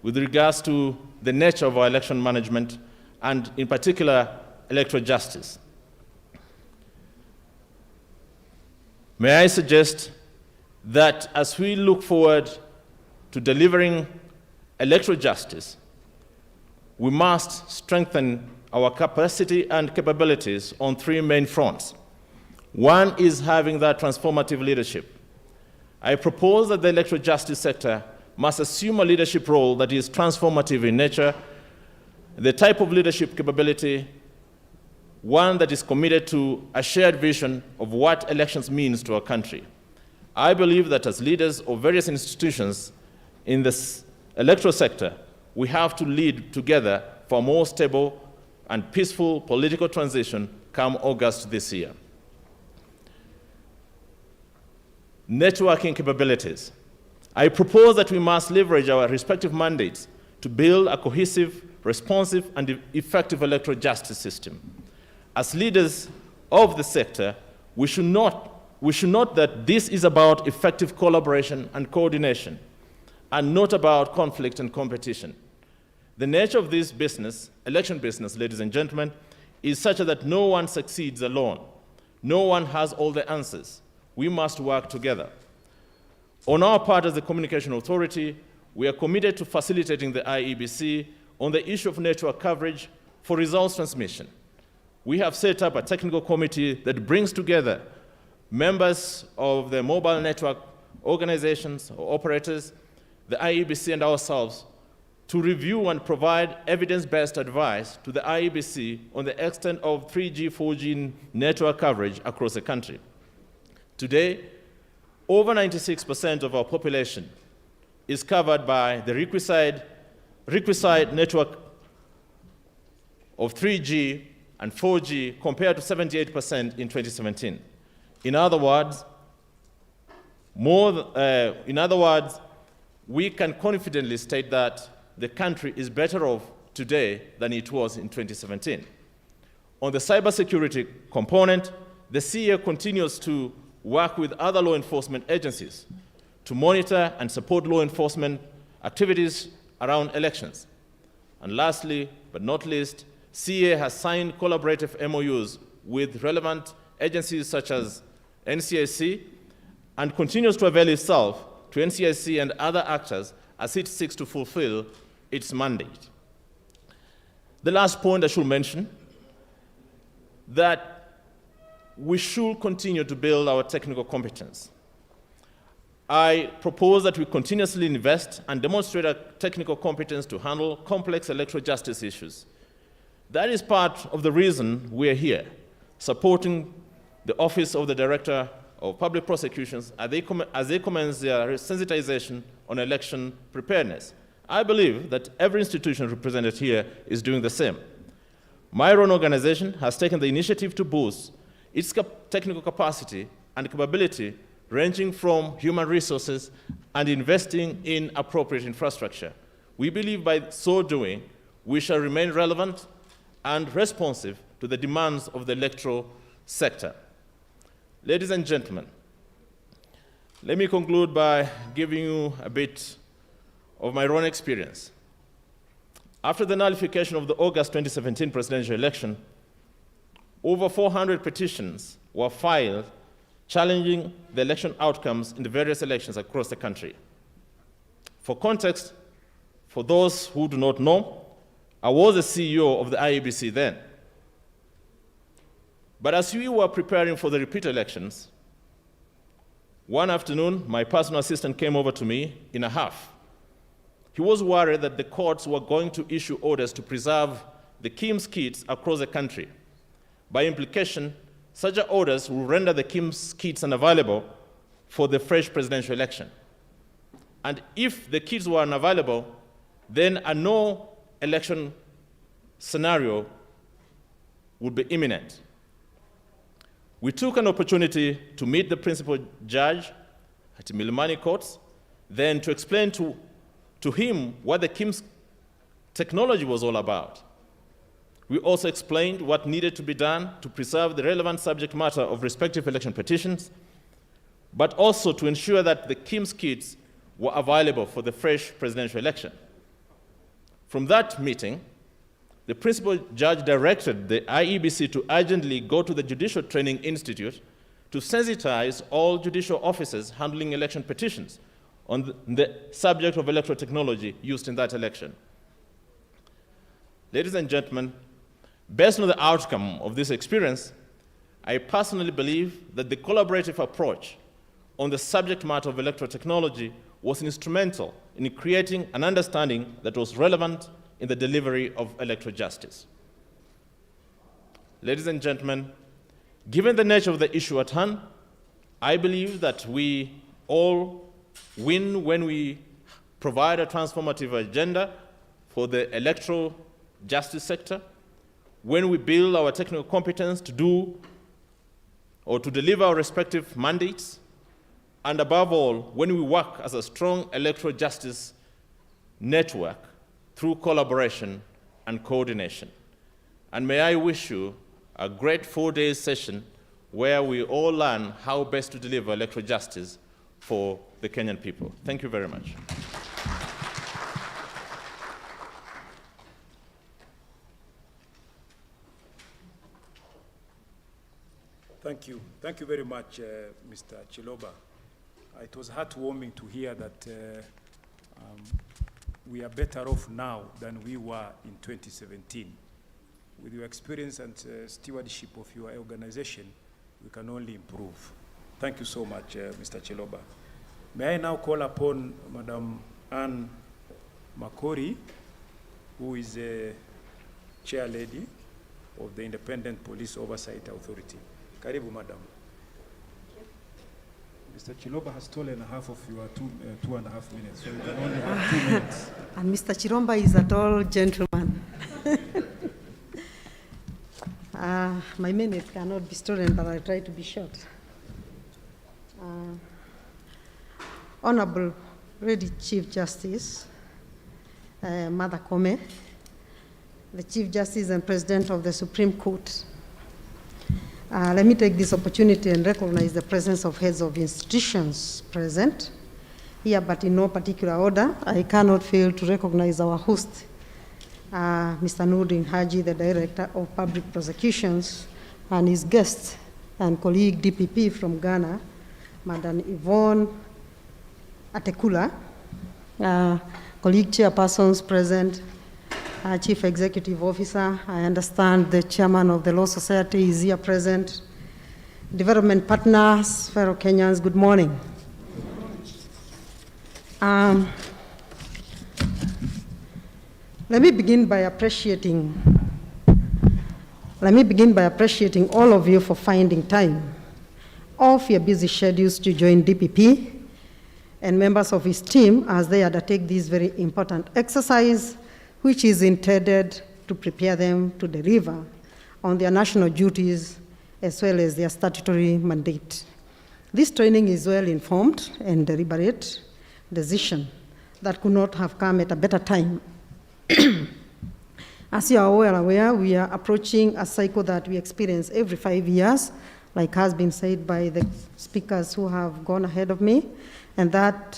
with regards to the nature of our election management and, in particular, electoral justice. May I suggest that as we look forward to delivering electoral justice, we must strengthen our capacity and capabilities on three main fronts. One is having that transformative leadership. I propose that the electoral justice sector must assume a leadership role that is transformative in nature, the type of leadership capability, one that is committed to a shared vision of what elections means to our country. I believe that as leaders of various institutions in this electoral sector, we have to lead together for a more stable and peaceful political transition come August this year. Networking capabilities. I propose that we must leverage our respective mandates to build a cohesive, responsive, and effective electoral justice system. As leaders of the sector, we should note that this is about effective collaboration and coordination, and not about conflict and competition. The nature of this business, election business, ladies and gentlemen, is such that no one succeeds alone. No one has all the answers. We must work together. On our part as the Communication Authority, we are committed to facilitating the IEBC on the issue of network coverage for results transmission. We have set up a technical committee that brings together members of the mobile network organizations or operators, the IEBC and ourselves, to review and provide evidence-based advice to the IEBC on the extent of 3G, 4G network coverage across the country. Today, over 96% of our population is covered by the requisite network of 3G and 4G compared to 78% in 2017. In other words, we can confidently state that the country is better off today than it was in 2017. On the cybersecurity component, the CA continues to work with other law enforcement agencies to monitor and support law enforcement activities around elections. And lastly, but not least, CA has signed collaborative MOUs with relevant agencies such as NCIC and continues to avail itself to NCIC and other actors as it seeks to fulfill its mandate. The last point I should mention, that we should continue to build our technical competence. I propose that we continuously invest and demonstrate our technical competence to handle complex electoral justice issues. That is part of the reason we are here, supporting the Office of the Director of Public Prosecutions as they commence their sensitization on election preparedness. I believe that every institution represented here is doing the same. My own organization has taken the initiative to boost its technical capacity and capability, ranging from human resources and investing in appropriate infrastructure. We believe by so doing, we shall remain relevant and responsive to the demands of the electoral sector. Ladies and gentlemen, let me conclude by giving you a bit of my own experience. After the nullification of the August 2017 presidential election, over 400 petitions were filed challenging the election outcomes in the various elections across the country. For context, for those who do not know, I was the CEO of the IEBC then. But as we were preparing for the repeat elections, one afternoon, my personal assistant came over to me in a huff. He was worried that the courts were going to issue orders to preserve the KIMS kits across the country. By implication, such orders will render the KIMS kits unavailable for the fresh presidential election. And if the kits were unavailable, then a no election scenario would be imminent. We took an opportunity to meet the principal judge at Milimani Courts then to explain to him what the KIMS technology was all about. We also explained what needed to be done to preserve the relevant subject matter of respective election petitions, but also to ensure that the KIMS kits were available for the fresh presidential election. From that meeting, the principal judge directed the IEBC to urgently go to the Judicial Training Institute to sensitize all judicial officers handling election petitions on the subject of electoral technology used in that election. Ladies and gentlemen, based on the outcome of this experience, I personally believe that the collaborative approach on the subject matter of electoral technology was instrumental in creating an understanding that was relevant in the delivery of electoral justice. Ladies and gentlemen, given the nature of the issue at hand, I believe that we all win when we provide a transformative agenda for the electoral justice sector, when we build our technical competence to do or to deliver our respective mandates, and above all, when we work as a strong electoral justice network through collaboration and coordination. And may I wish you a great 4-day session where we all learn how best to deliver electoral justice for the Kenyan people. Thank you very much. Thank you. Thank you very much, Mr. Chiloba. It was heartwarming to hear that we are better off now than we were in 2017. With your experience and stewardship of your organization, we can only improve. Thank you so much, Mr. Chiloba. May I now call upon Madam Anne Makori, who is a chair lady of the Independent Police Oversight Authority. Karibu, Madam. Mr. Chiloba has stolen half of your 2.5 minutes, so you can only have 2 minutes. And Mr. Chiromba is a tall gentleman. My minutes cannot be stolen, but I'll try to be short. Honorable Lady Chief Justice, Martha Koome, the Chief Justice and President of the Supreme Court, let me take this opportunity and recognize the presence of heads of institutions present here, but in no particular order. I cannot fail to recognize our host, Mr. Nuruddin Haji, the Director of Public Prosecutions, and his guest and colleague DPP from Ghana, Madam Yvonne Atekula, colleague chairpersons present, Chief Executive Officer. I understand the Chairman of the Law Society is here present. Development partners, fellow Kenyans, good morning. Let me begin by appreciating all of you for finding time off your busy schedules to join DPP and members of his team as they undertake this very important exercise, which is intended to prepare them to deliver on their national duties as well as their statutory mandate. This training is well-informed and deliberate decision that could not have come at a better time. As you are well aware, we are approaching a cycle that we experience every 5 years, like has been said by the speakers who have gone ahead of me, and that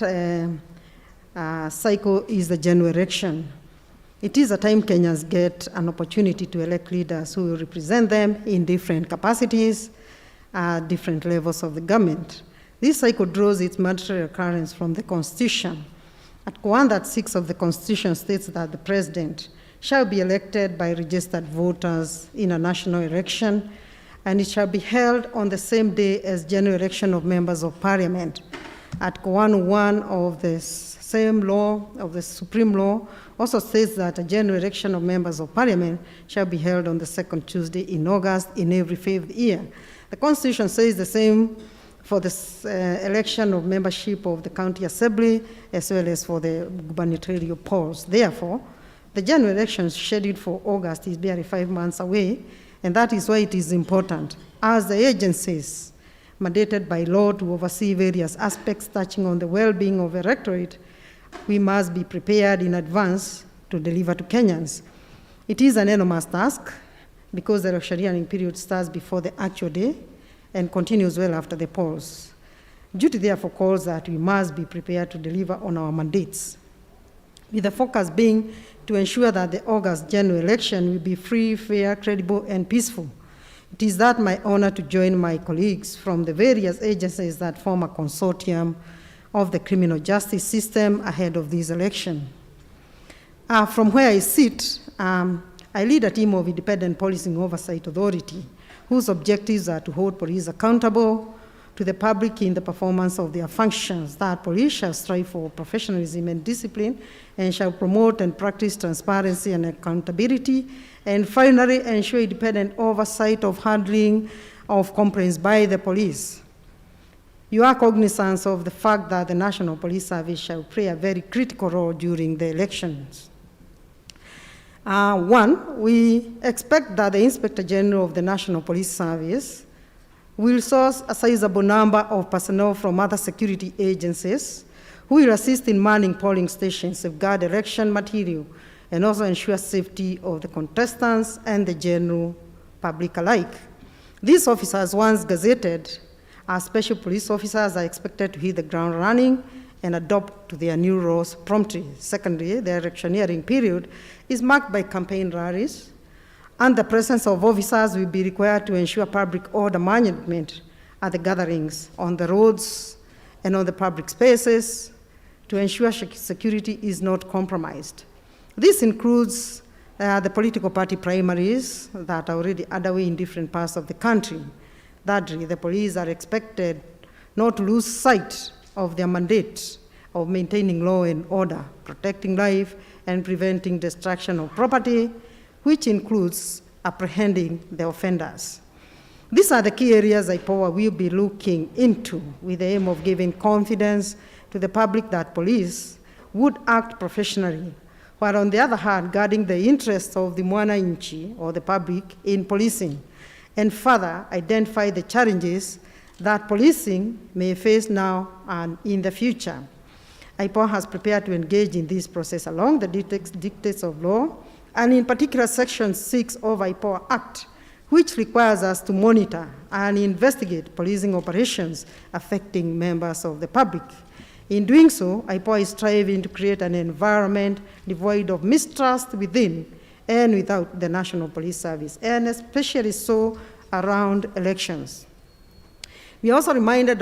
cycle is the general election. It is a time Kenyans get an opportunity to elect leaders who will represent them in different capacities, different levels of the government. This cycle draws its mandatory occurrence from the Constitution. Article 1.6 of the Constitution states that the President shall be elected by registered voters in a national election, and it shall be held on the same day as general election of members of Parliament. Article 1.1 of the same law, of the Supreme Law, also states that a general election of members of Parliament shall be held on the second Tuesday in August in every 5th year. The Constitution says the same for the election of membership of the County Assembly, as well as for the gubernatorial polls. Therefore, the general election scheduled for August is barely 5 months away, and that is why it is important, as the agencies mandated by law to oversee various aspects touching on the well-being of the electorate, we must be prepared in advance to deliver to Kenyans. It is an enormous task because the electioneering period starts before the actual day and continues well after the polls. Duty therefore calls that we must be prepared to deliver on our mandates, with the focus being to ensure that the August general election will be free, fair, credible, and peaceful. It is that my honor to join my colleagues from the various agencies that form a consortium of the criminal justice system ahead of this election. From where I sit, I lead a team of independent policing oversight authority whose objectives are to hold police accountable to the public in the performance of their functions, that police shall strive for professionalism and discipline and shall promote and practice transparency and accountability, and finally ensure independent oversight of handling of complaints by the police. You are cognizant of the fact that the National Police Service shall play a very critical role during the elections. One, we expect that the Inspector General of the National Police Service will source a sizable number of personnel from other security agencies who will assist in manning polling stations, safeguard election material, and also ensure safety of the contestants and the general public alike. These officers, once gazetted as special police officers, are expected to hit the ground running and adopt to their new roles promptly. Secondly, the electioneering period is marked by campaign rallies, and the presence of officers will be required to ensure public order management at the gatherings, on the roads, and on the public spaces to ensure security is not compromised. This includes the political party primaries that are already underway in different parts of the country. Thirdly, the police are expected not to lose sight of their mandate of maintaining law and order, protecting life, and preventing destruction of property, which includes apprehending the offenders. These are the key areas IPOA will be looking into with the aim of giving confidence to the public that police would act professionally, while on the other hand, guarding the interests of the mwananchi or the public in policing, and further identify the challenges that policing may face now and in the future. IPOA has prepared to engage in this process along the dictates of law, and in particular Section 6 of IPOA Act, which requires us to monitor and investigate policing operations affecting members of the public. In doing so, IPOA is striving to create an environment devoid of mistrust within and without the National Police Service, and especially so around elections. We are also reminded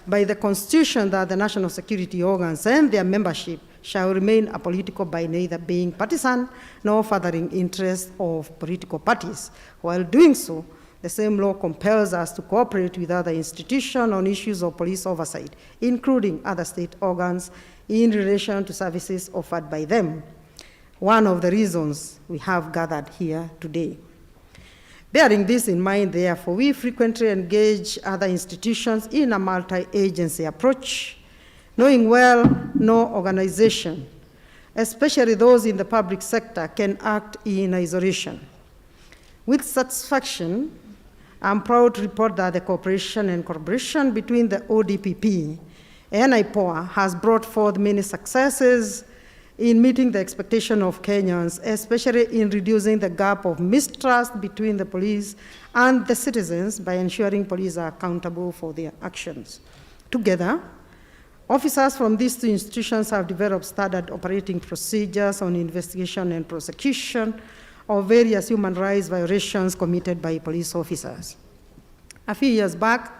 by the Constitution that the national security organs and their membership shall remain apolitical by neither being partisan nor furthering interests of political parties. While doing so, the same law compels us to cooperate with other institutions on issues of police oversight, including other state organs in relation to services offered by them. One of the reasons we have gathered here today. Bearing this in mind, therefore, we frequently engage other institutions in a multi-agency approach, knowing well no organization, especially those in the public sector, can act in isolation. With satisfaction, I'm proud to report that the cooperation and collaboration between the Odpp and IPOA has brought forth many successes in meeting the expectation of Kenyans, especially in reducing the gap of mistrust between the police and the citizens by ensuring police are accountable for their actions. Together, officers from these two institutions have developed standard operating procedures on investigation and prosecution of various human rights violations committed by police officers. A few years back,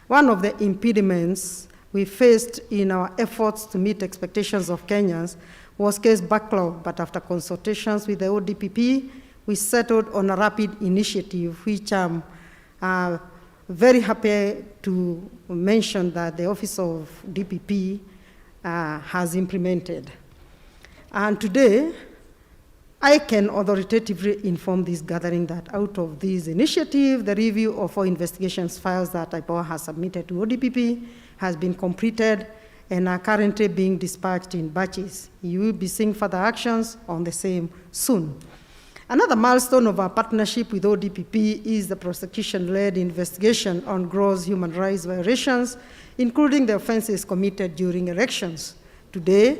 one of the impediments we faced in our efforts to meet expectations of Kenyans was case backlog, but after consultations with the Odpp, we settled on a rapid initiative, which I'm very happy to mention that the Office of DPP has implemented. And today, I can authoritatively inform this gathering that out of this initiative, the review of all investigations files that IPOA has submitted to Odpp has been completed and are currently being dispatched in batches. You will be seeing further actions on the same soon. Another milestone of our partnership with ODPP is the prosecution-led investigation on gross human rights violations, including the offenses committed during elections. Today,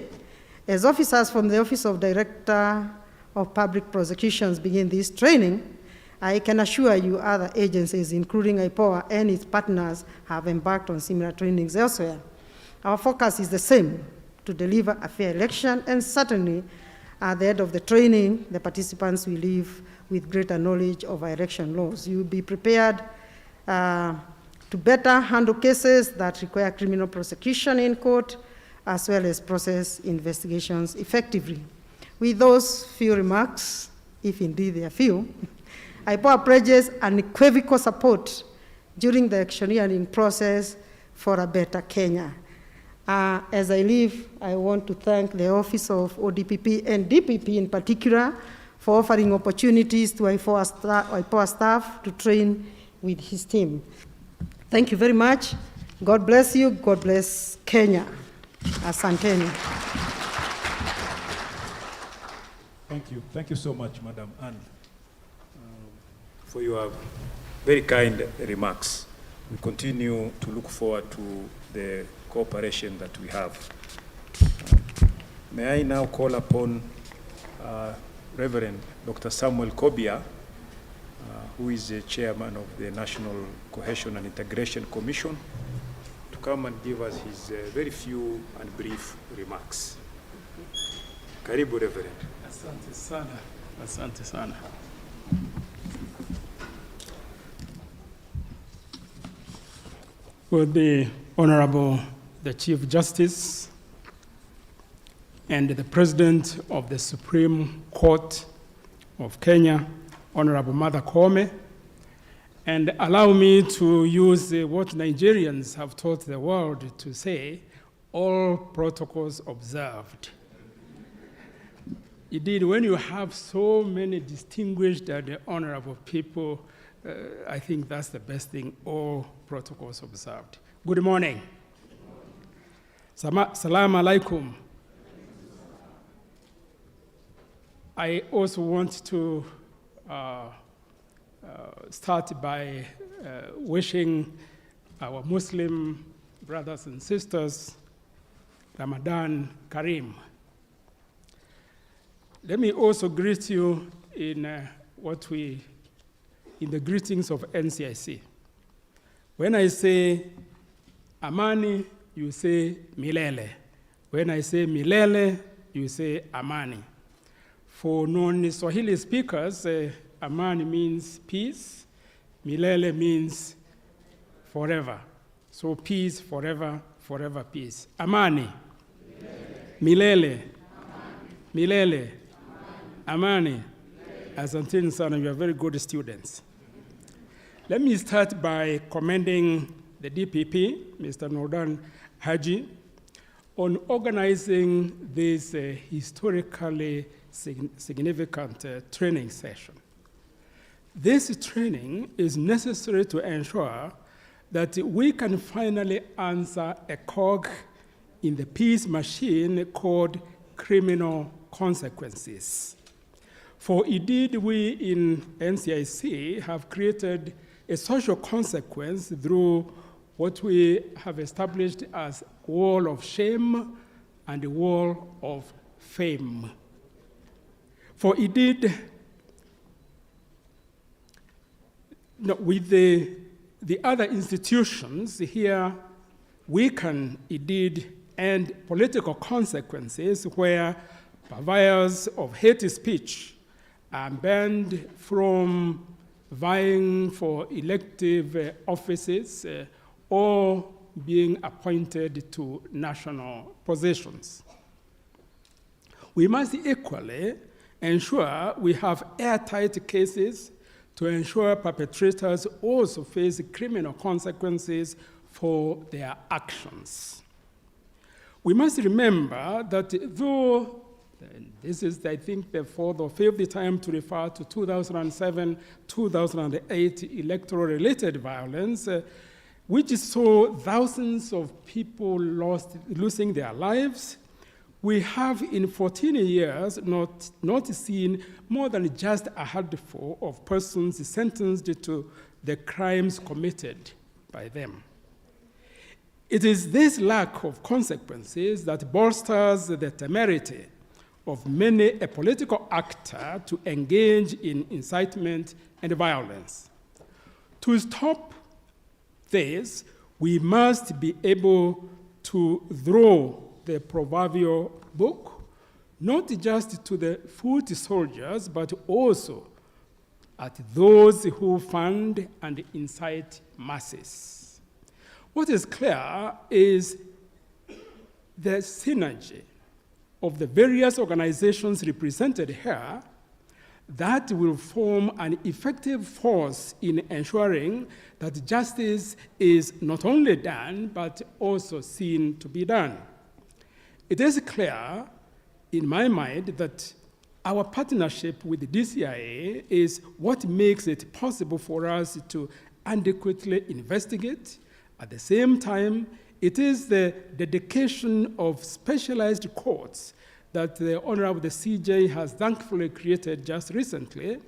as officers from the Office of Director of Public Prosecutions begin this training, I can assure you other agencies, including IPOA and its partners, have embarked on similar trainings elsewhere. Our focus is the same, to deliver a fair election, and certainly at the end of the training, the participants will leave with greater knowledge of our election laws. You will be prepared to better handle cases that require criminal prosecution in court, as well as process investigations effectively. With those few remarks, if indeed they are few, IPOA pledges unequivocal support during the electioneering process for a better Kenya. As I leave, I want to thank the Office of ODPP and DPP in particular for offering opportunities to IPOA staff to train with his team. Thank you very much. God bless you. God bless Kenya. Asanteni. Thank you. Thank you so much, Madam Anne, for your very kind remarks. We continue to look forward to the cooperation that we have. May I now call upon Reverend Dr. Samuel Kobia, who is the chairman of the National Cohesion and Integration Commission, to come and give us his very few and brief remarks. Karibu, Reverend. Asante sana. Asante sana. With the Honorable the Chief Justice and the President of the Supreme Court of Kenya, Honorable Martha Koome, and allow me to use what Nigerians have taught the world to say, all protocols observed. Indeed, when you have so many distinguished and honorable people, I think that's the best thing, all protocols observed. Good morning. Salam alaikum. I also want to start by wishing our Muslim brothers and sisters Ramadan Kareem. Let me also greet you in the greetings of NCIC. When I say Amani, you say Milele. When I say Milele, you say Amani. For non-Swahili speakers, Amani means peace, Milele means forever. So peace, forever, forever peace. Amani, Milele, Milele, Amani. Asanteni sana, you are very good students. Let me start by commending the DPP, Mr. Nordan Haji, on organizing this historically significant training session. This training is necessary to ensure that we can finally answer a cog in the peace machine called criminal consequences. For indeed, we in NCIC have created a social consequence through what we have established as wall of shame and a wall of fame. For indeed, with the other institutions here, we can indeed end political consequences where purveyors of hate speech are banned from vying for elective offices or being appointed to national positions. We must equally ensure we have airtight cases to ensure perpetrators also face criminal consequences for their actions. We must remember that though, and this is, I think, the fourth or fifth time to refer to 2007-2008 electoral-related violence, which saw thousands of people losing their lives, we have in 14 years not seen more than just a handful of persons sentenced to the crimes committed by them. It is this lack of consequences that bolsters the temerity of many a political actor to engage in incitement and violence. To stop this, we must be able to throw the proverbial book, not just to the foot soldiers, but also at those who fund and incite masses. What is clear is the synergy of the various organizations represented here that will form an effective force in ensuring that justice is not only done, but also seen to be done. It is clear, in my mind, that our partnership with the DCIA is what makes it possible for us to adequately investigate. At the same time, it is the dedication of specialized courts that the Honorable CJ has thankfully created just recently,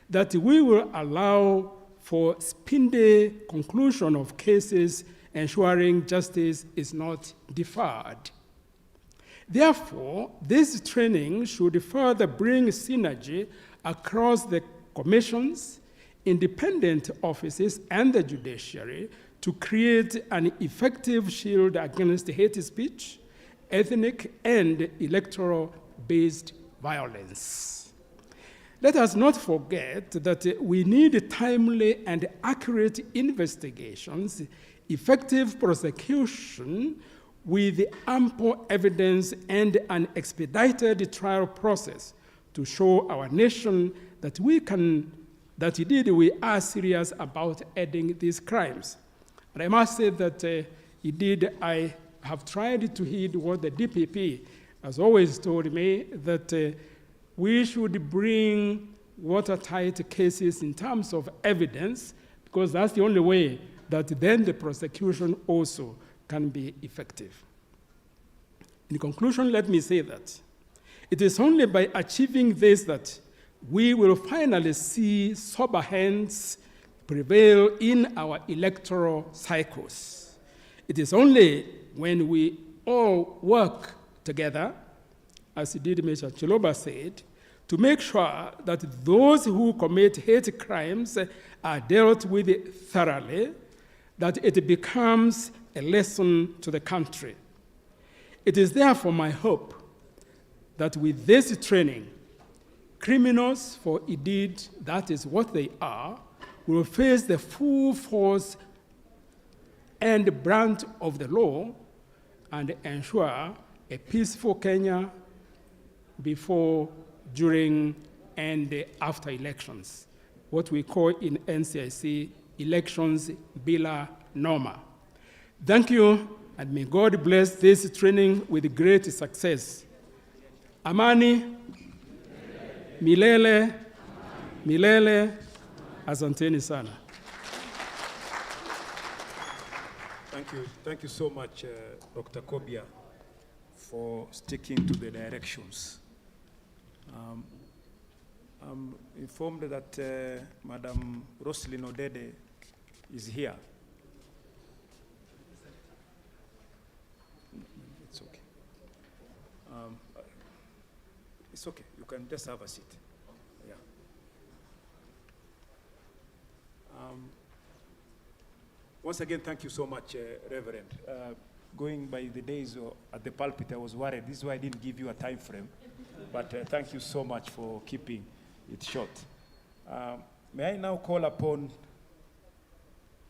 that we will allow for speedy conclusion of cases, ensuring justice is not deferred. Therefore, this training should further bring synergy across the commissions, independent offices, and the judiciary to create an effective shield against hate speech, ethnic and electoral-based violence. Let us not forget that we need timely and accurate investigations, effective prosecution with ample evidence, and an expedited trial process to show our nation that indeed we are serious about ending these crimes. And I must say that indeed I have tried to heed what the DPP has always told me, that we should bring watertight cases in terms of evidence, because that's the only way that then the prosecution also can be effective. In conclusion, let me say that it is only by achieving this that we will finally see sober hands prevail in our electoral cycles. It is only when we all work together, as did Mr. Chiloba said, to make sure that those who commit hate crimes are dealt with thoroughly, that it becomes a lesson to the country. It is therefore my hope that with this training, criminals, for indeed that is what they are, will face the full force and brunt of the law and ensure a peaceful Kenya before, during, and after elections, what we call in NCIC elections bila norma. Thank you, and may God bless this training with great success. Amani, milele, milele, asanteni sana. Thank you so much, Dr. Kobia, for sticking to the directions. I'm informed that Madam Roslyn Odede is here. It's okay. It's okay. You can just have a seat. Yeah. Once again, thank you so much, Reverend. Going by the days at the pulpit, I was worried. This is why I didn't give you a time frame. But thank you so much for keeping it short. May I now call upon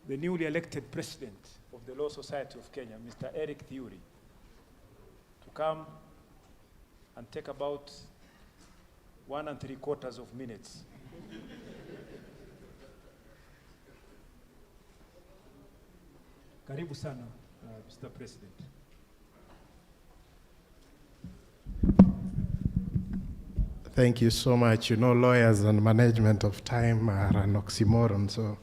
the newly elected president of the Law Society of Kenya, Mr. Eric Thiuri, to come and take about 1 3/4 minutes. Karibu sana, Mr. President. Thank you so much. You know, lawyers and management of time are an oxymoron, so.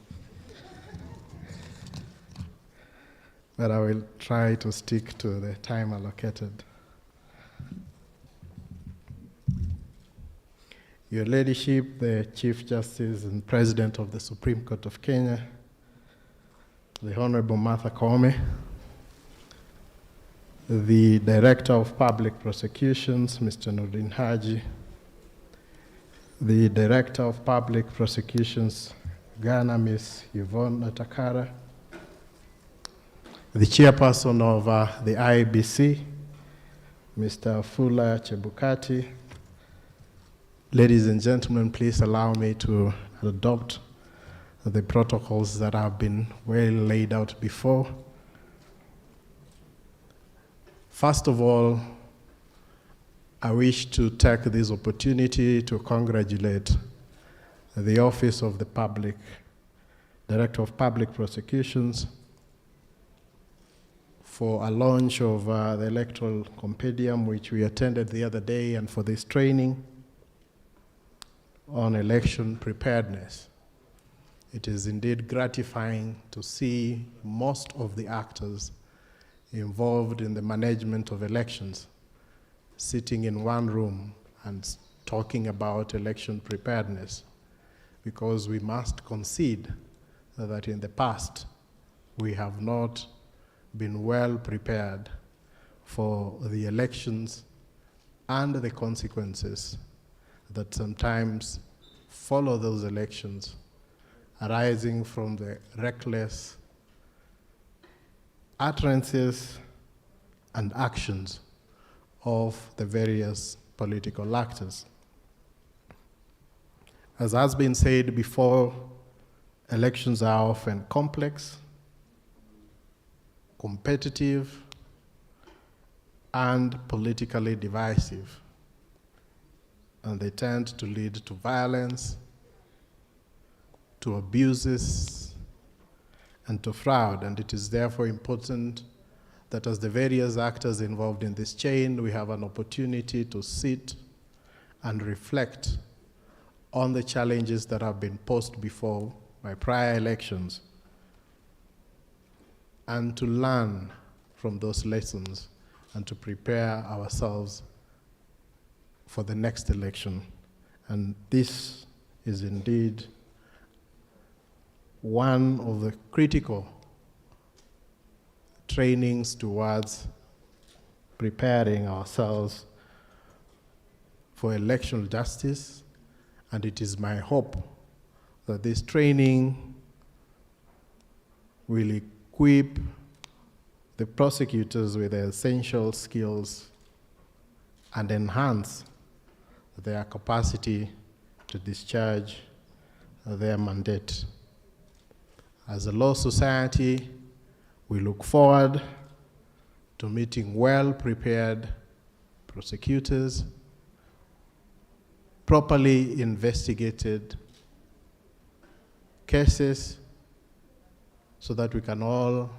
But I will try to stick to the time allocated. Your Ladyship, the Chief Justice and President of the Supreme Court of Kenya, the Honorable Martha Koome, the Director of Public Prosecutions, Mr. Nordin Haji, the Director of Public Prosecutions, Ghana, Ms. Yvonne Natakara, the Chairperson of the IEBC, Mr. Fula Chebukati. Ladies and gentlemen, please allow me to adopt the protocols that have been well laid out before. First of all, I wish to take this opportunity to congratulate the Office of the Director of Public Prosecutions for a launch of the Electoral Compendium, which we attended the other day, and for this training on election preparedness. It is indeed gratifying to see most of the actors involved in the management of elections sitting in one room and talking about election preparedness, because we must concede that in the past we have not been well prepared for the elections and the consequences that sometimes follow those elections, arising from the reckless utterances and actions of the various political actors. As has been said before, elections are often complex, competitive, and politically divisive, and they tend to lead to violence, to abuses, and to fraud. And it is therefore important that as the various actors involved in this chain, we have an opportunity to sit and reflect on the challenges that have been posed before by prior elections, and to learn from those lessons and to prepare ourselves for the next election. And this is indeed one of the critical trainings towards preparing ourselves for electoral justice. And it is my hope that this training will equip the prosecutors with the essential skills and enhance their capacity to discharge their mandate. As a law society, we look forward to meeting well-prepared prosecutors, properly investigated cases, so that we can all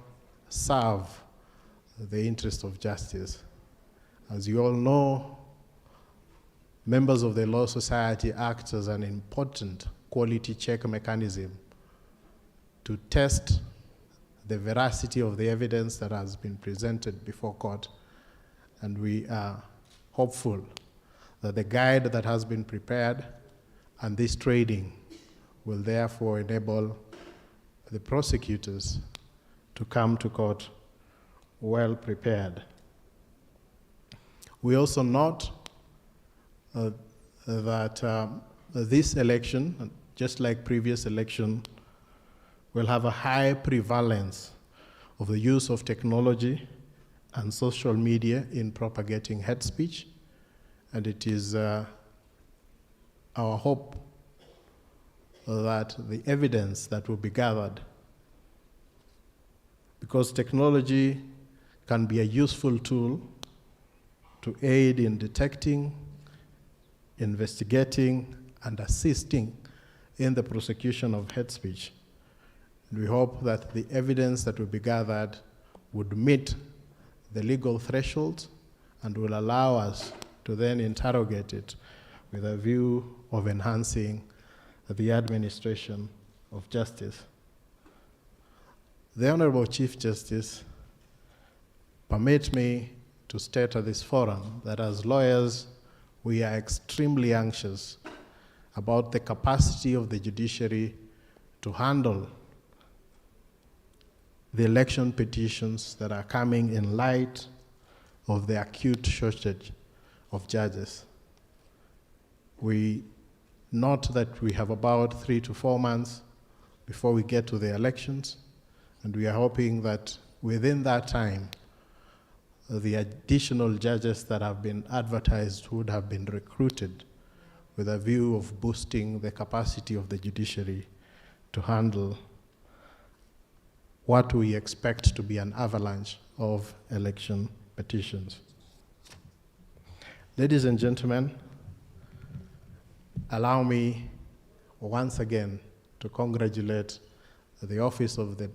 serve the interest of justice. As you all know, members of the law society act as an important quality check mechanism to test the veracity of the evidence that has been presented before court. And we are hopeful that the guide that has been prepared and this training will therefore enable the prosecutors to come to court well prepared. We also note that this election, just like previous election, will have a high prevalence of the use of technology and social media in propagating hate speech. And it is our hope that the evidence that will be gathered, because technology can be a useful tool to aid in detecting, investigating, and assisting in the prosecution of hate speech. And we hope that the evidence that will be gathered would meet the legal threshold and will allow us to then interrogate it with a view of enhancing the administration of justice. The Honorable Chief Justice, permit me to state at this forum that as lawyers, we are extremely anxious about the capacity of the judiciary to handle the election petitions that are coming in light of the acute shortage of judges. We note that we have about 3 to 4 months before we get to the elections, and we are hoping that within that time, the additional judges that have been advertised would have been recruited with a view of boosting the capacity of the judiciary to handle what we expect to be an avalanche of election petitions. Ladies and gentlemen, allow me once again to congratulate the Office of the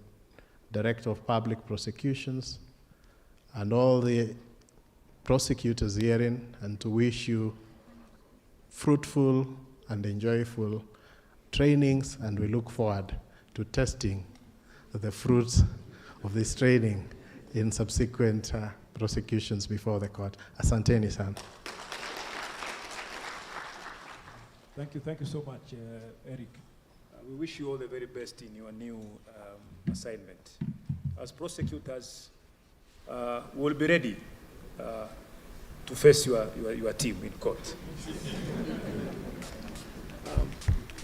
Director of Public Prosecutions and all the prosecutors herein, and to wish you fruitful and enjoyable trainings, and we look forward to testing the fruits of this training in subsequent prosecutions before the court. Asanteni sana. Thank you so much, Eric. We wish you all the very best in your new assignment. As prosecutors, we'll be ready to face your team in court.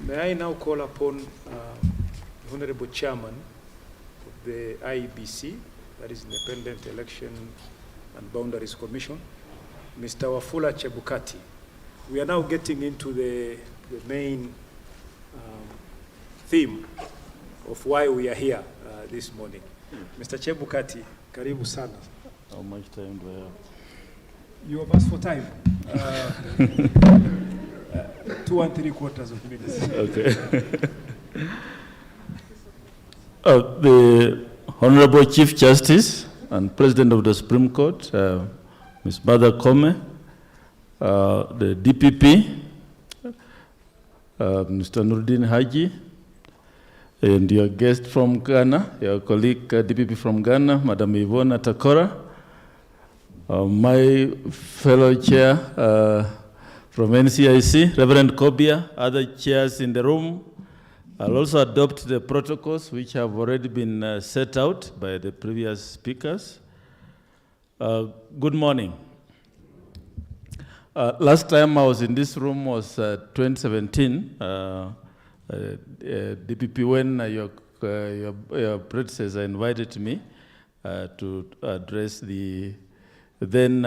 May I now call upon the Honorable Chairman of the IEBC, that is Independent Election and Boundaries Commission, Mr. Wafula Chebukati. We are now getting into the main theme of why we are here this morning. Mr. Chebukati, karibu sana. How much time do I have? You have asked for time. 2 3/4 minutes. Okay. The Honorable Chief Justice and President of the Supreme Court, Ms. Martha Koome, the DPP, Mr. Nurdin Haji, and your guest from Ghana, your colleague DPP from Ghana, Madam Ivona Takora, my fellow chair from NCIC, Reverend Kobia, other chairs in the room. I'll also adopt the protocols which have already been set out by the previous speakers. Good morning. Last time I was in this room was 2017, DPP, when your predecessor invited me to address the then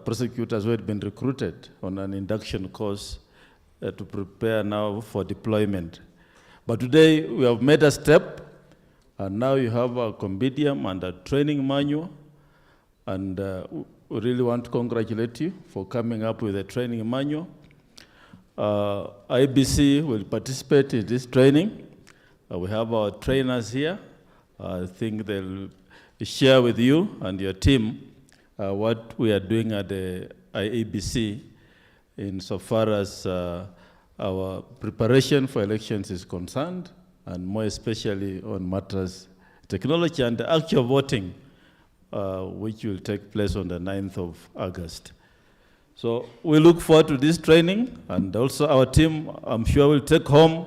prosecutors who had been recruited on an induction course to prepare now for deployment. But today we have made a step, and now you have a compendium and a training manual, and we really want to congratulate you for coming up with a training manual. IEBC will participate in this training. We have our trainers here. I think they'll share with you and your team what we are doing at the IEBC insofar as our preparation for elections is concerned, and more especially on matters technology and the actual voting, which will take place on the 9th of August. So we look forward to this training, and also our team, I'm sure, will take home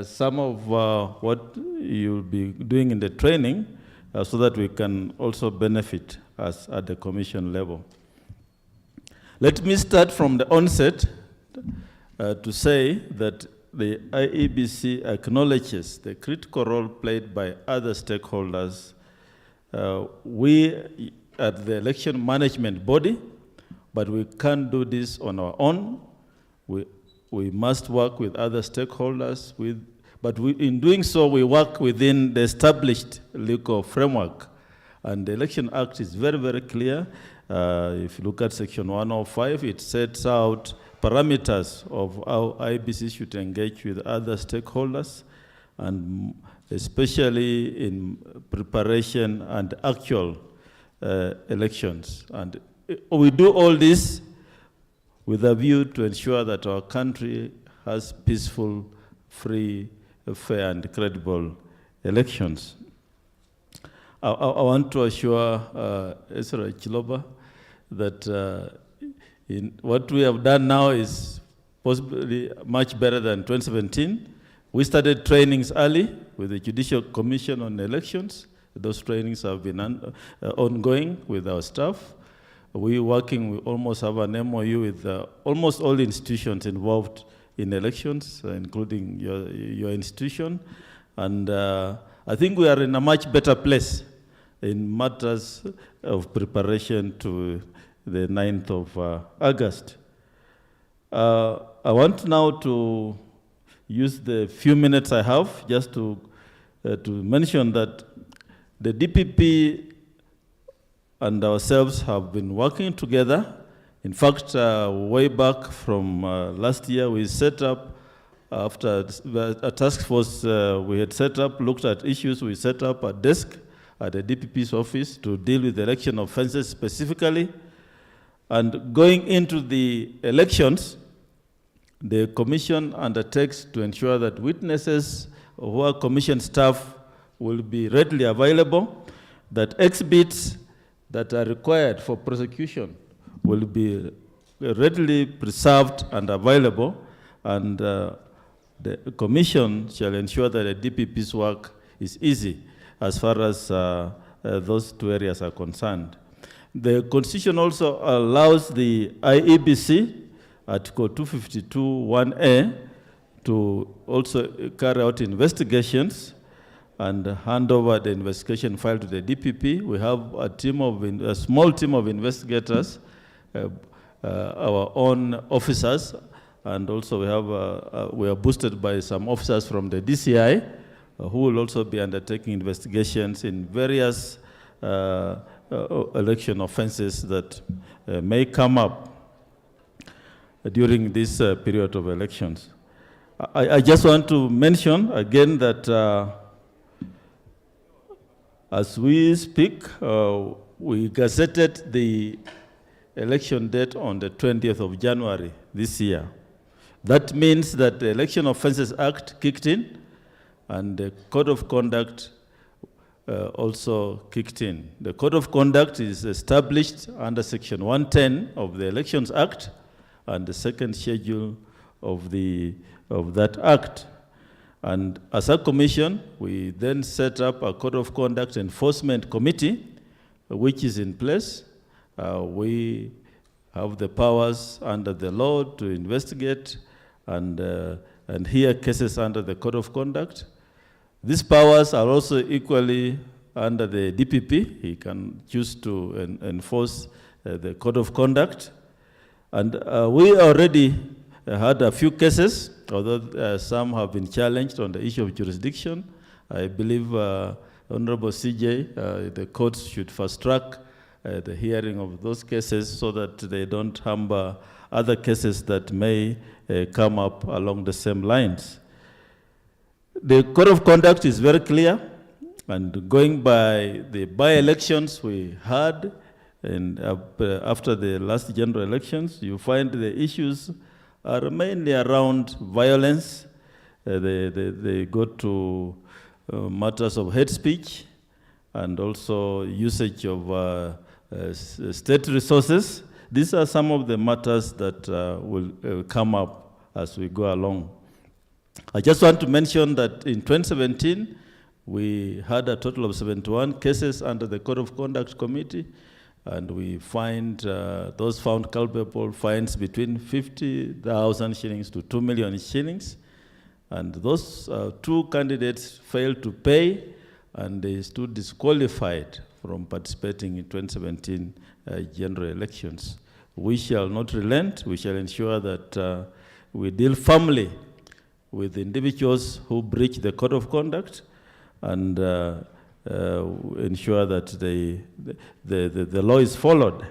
some of what you'll be doing in the training so that we can also benefit us at the commission level. Let me start from the onset to say that the IEBC acknowledges the critical role played by other stakeholders. We at the election management body, but we can't do this on our own. We must work with other stakeholders, but in doing so, we work within the established legal framework. And the Election Act is very, very clear. If you look at Section 105, it sets out parameters of how IEBC should engage with other stakeholders, and especially in preparation and actual elections. And we do all this with a view to ensure that our country has peaceful, free, fair, and credible elections. I want to assure Ezra Chiloba that what we have done now is possibly much better than 2017. We started trainings early with the Judicial Commission on Elections. Those trainings have been ongoing with our staff. We almost have an MOU with almost all institutions involved in elections, including your institution. And I think we are in a much better place in matters of preparation to the 9th of August. I want now to use the few minutes I have just to mention that the DPP and ourselves have been working together. In fact, way back from last year, we set up, after a task force we had set up, looked at issues, we set up a desk at the DPP's office to deal with election offenses specifically. And going into the elections, the commission undertakes to ensure that witnesses who are commission staff will be readily available, that exhibits that are required for prosecution will be readily preserved and available, and the commission shall ensure that the DPP's work is easy as far as those two areas are concerned. The Constitution also allows the IEBC, Article 252(1)(a), to also carry out investigations and hand over the investigation file to the DPP. We have a small team of investigators, our own officers, and also we are boosted by some officers from the DCI who will also be undertaking investigations in various election offenses that may come up during this period of elections. I just want to mention again that as we speak, we gazetted the election date on the 20th of January this year. That means that the Election Offences Act kicked in, and the Code of Conduct also kicked in. The Code of Conduct is established under Section 110 of the Elections Act and the second schedule of that Act. And as a commission, we then set up a Code of Conduct Enforcement Committee, which is in place. We have the powers under the law to investigate and hear cases under the Code of Conduct. These powers are also equally under the DPP. He can choose to enforce the Code of Conduct. And we already had a few cases, although some have been challenged on the issue of jurisdiction. I believe, Honorable CJ, the courts should fast track the hearing of those cases so that they don't hamper other cases that may come up along the same lines. The Code of Conduct is very clear, and going by the by-elections we had, and after the last general elections, you find the issues are mainly around violence. They go to matters of hate speech and also usage of state resources. These are some of the matters that will come up as we go along. I just want to mention that in 2017, we had a total of 71 cases under the Code of Conduct Committee, and we find those found culpable fines between 50,000 shillings to 2 million shillings. And those two candidates failed to pay, and they stood disqualified from participating in 2017 general elections. We shall not relent. We shall ensure that we deal firmly with individuals who breach the Code of Conduct and ensure that the law is followed.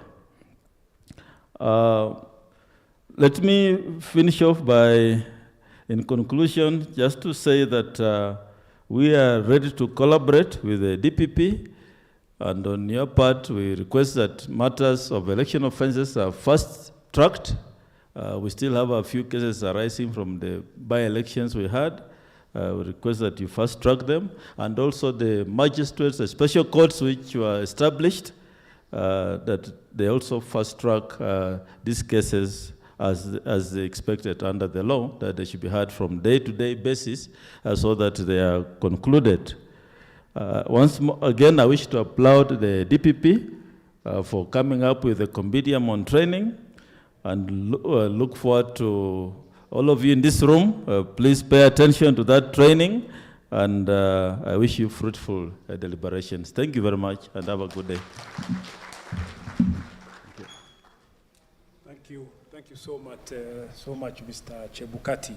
Let me finish off by, in conclusion, just to say that we are ready to collaborate with the DPP, and on your part, we request that matters of election offenses are fast-tracked. We still have a few cases arising from the by-elections we had. We request that you fast-track them, and also the magistrates, the special courts which were established, that they also fast-track these cases as expected under the law, that they should be heard from day-to-day basis so that they are concluded. Once more, again, I wish to applaud the DPP for coming up with a compendium on training, and look forward to all of you in this room. Please pay attention to that training, and I wish you fruitful deliberations. Thank you very much, and have a good day. Thank you so much, Mr. Chebukati.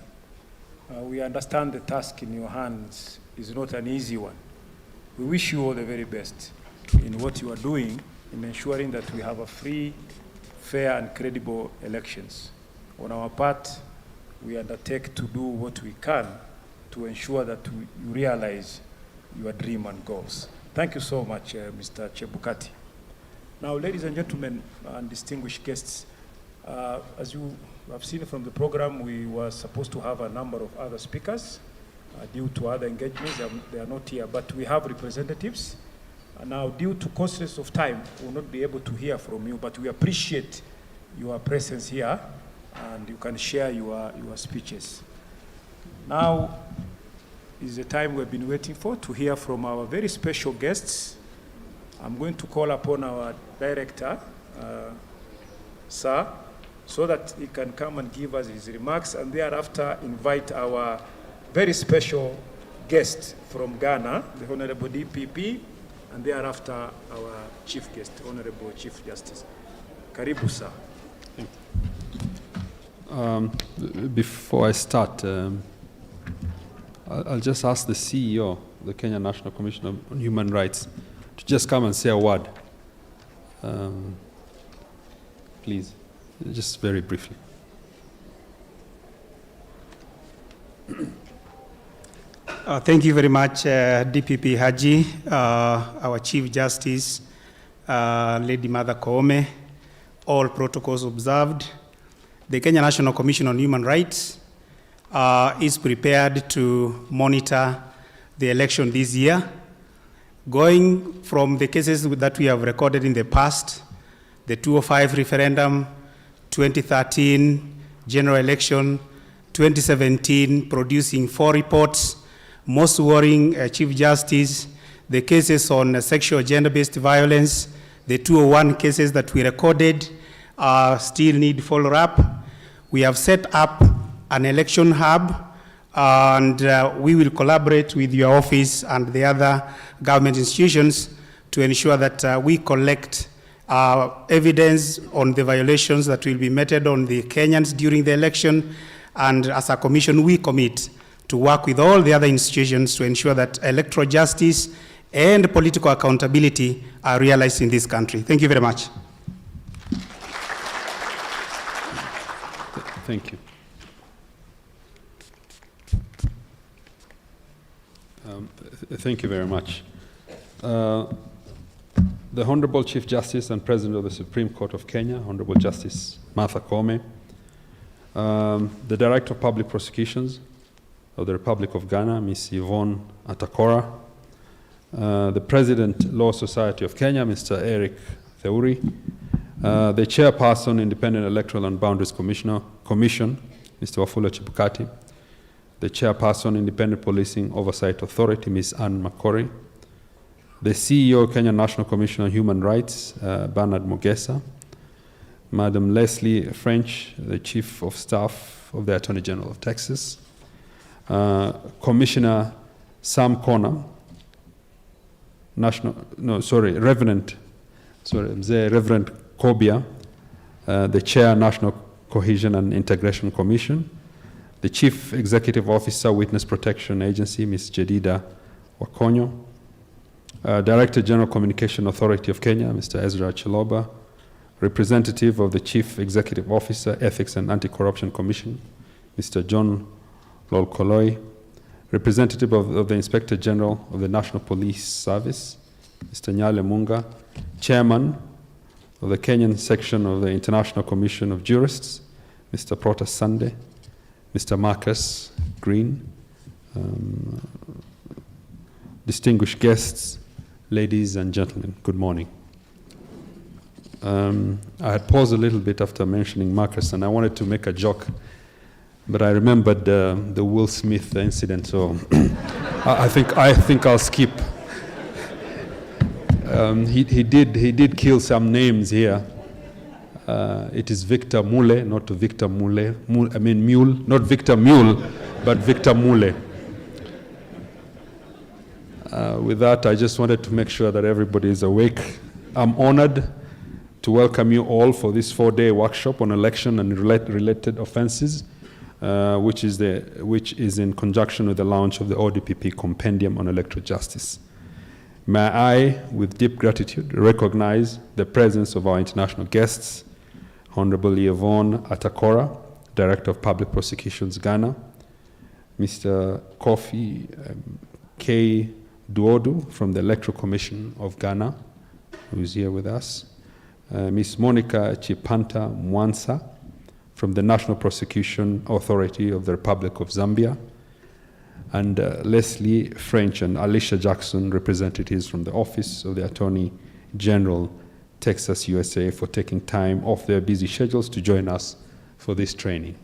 We understand the task in your hands is not an easy one. We wish you all the very best in what you are doing in ensuring that we have a free, fair, and credible elections. On our part, we undertake to do what we can to ensure that you realize your dream and goals. Thank you so much, Mr. Chebukati. Now, ladies and gentlemen, and distinguished guests, as you have seen from the program, we were supposed to have a number of other speakers. Due to other engagements, they are not here, but we have representatives. Now, due to constraints of time, we will not be able to hear from you, but we appreciate your presence here, and you can share your speeches. Now is the time we've been waiting for to hear from our very special guests. I'm going to call upon our director, sir, so that he can come and give us his remarks, and thereafter invite our very special guest from Ghana, the Honorable DPP, and thereafter our chief guest, Honorable Chief Justice. Karibu, sir. Before I start, I'll just ask the CEO, the Kenya National Commission on Human Rights, to just come and say a word. Please, just very briefly. Thank you very much, DPP Haji, our Chief Justice, Lady Martha Koome, all protocols observed. The Kenya National Commission on Human Rights is prepared to monitor the election this year. Going from the cases that we have recorded in the past, the 2005 referendum, 2013 general election, 2017 producing 4 reports, most worrying, Chief Justice, the cases on sexual gender-based violence, the 201 cases that we recorded still need follow-up. We have set up an election hub, and we will collaborate with your office and the other government institutions to ensure that we collect evidence on the violations that will be meted on the Kenyans during the election. And as a commission, we commit to work with all the other institutions to ensure that electoral justice and political accountability are realized in this country. Thank you very much. Thank you. Thank you very much. The Honorable Chief Justice and President of the Supreme Court of Kenya, Honorable Justice Martha Koome, the Director of Public Prosecutions of the Republic of Ghana, Ms. Yvonne Atakora, the President, Law Society of Kenya, Mr. Eric Theuri, the Chairperson, Independent Electoral and Boundaries Commission, Mr. Wafula Chebukati, the Chairperson, Independent Policing Oversight Authority, Ms. Anne Makori, the CEO, Kenya National Commission on Human Rights, Bernard Mogesa, Madam Leslie French, the Chief of Staff of the Attorney General of Texas, Commissioner Sam Kona, Reverend Kobia, the Chair, National Cohesion and Integration Commission, the Chief Executive Officer, Witness Protection Agency, Ms. Jedida Wakonyo, Director General Communication Authority of Kenya, Mr. Ezra Chiloba, Representative of the Chief Executive Officer, Ethics and Anti-Corruption Commission, Mr. John Lolkoloi, Representative of the Inspector General of the National Police Service, Mr. Nyale Munga, Chairman of the Kenyan section of the International Commission of Jurists, Mr. Prota Sande, Mr. Marcus Green, distinguished guests, ladies and gentlemen, good morning. I had paused a little bit after mentioning Marcus, and I wanted to make a joke, but I remembered the Will Smith incident, so I think I'll skip. He did kill some names here. It is Victor Mule, not Victor Mule. Mule, not Victor Mule, but Victor Mule. With that, I just wanted to make sure that everybody is awake. I'm honored to welcome you all for this 4-day workshop on election and related offenses, which is in conjunction with the launch of the Odpp Compendium on Electoral Justice. May I, with deep gratitude, recognize the presence of our international guests, Honorable Yvonne Atakora, Director of Public Prosecutions, Ghana, Mr. Kofi K. Duodu from the Electoral Commission of Ghana, who is here with us, Ms. Monica Chipanta Mwansa from the National Prosecution Authority of the Republic of Zambia, and Leslie French and Alicia Jackson, representatives from the Office of the Attorney General, Texas, USA, for taking time off their busy schedules to join us for this training.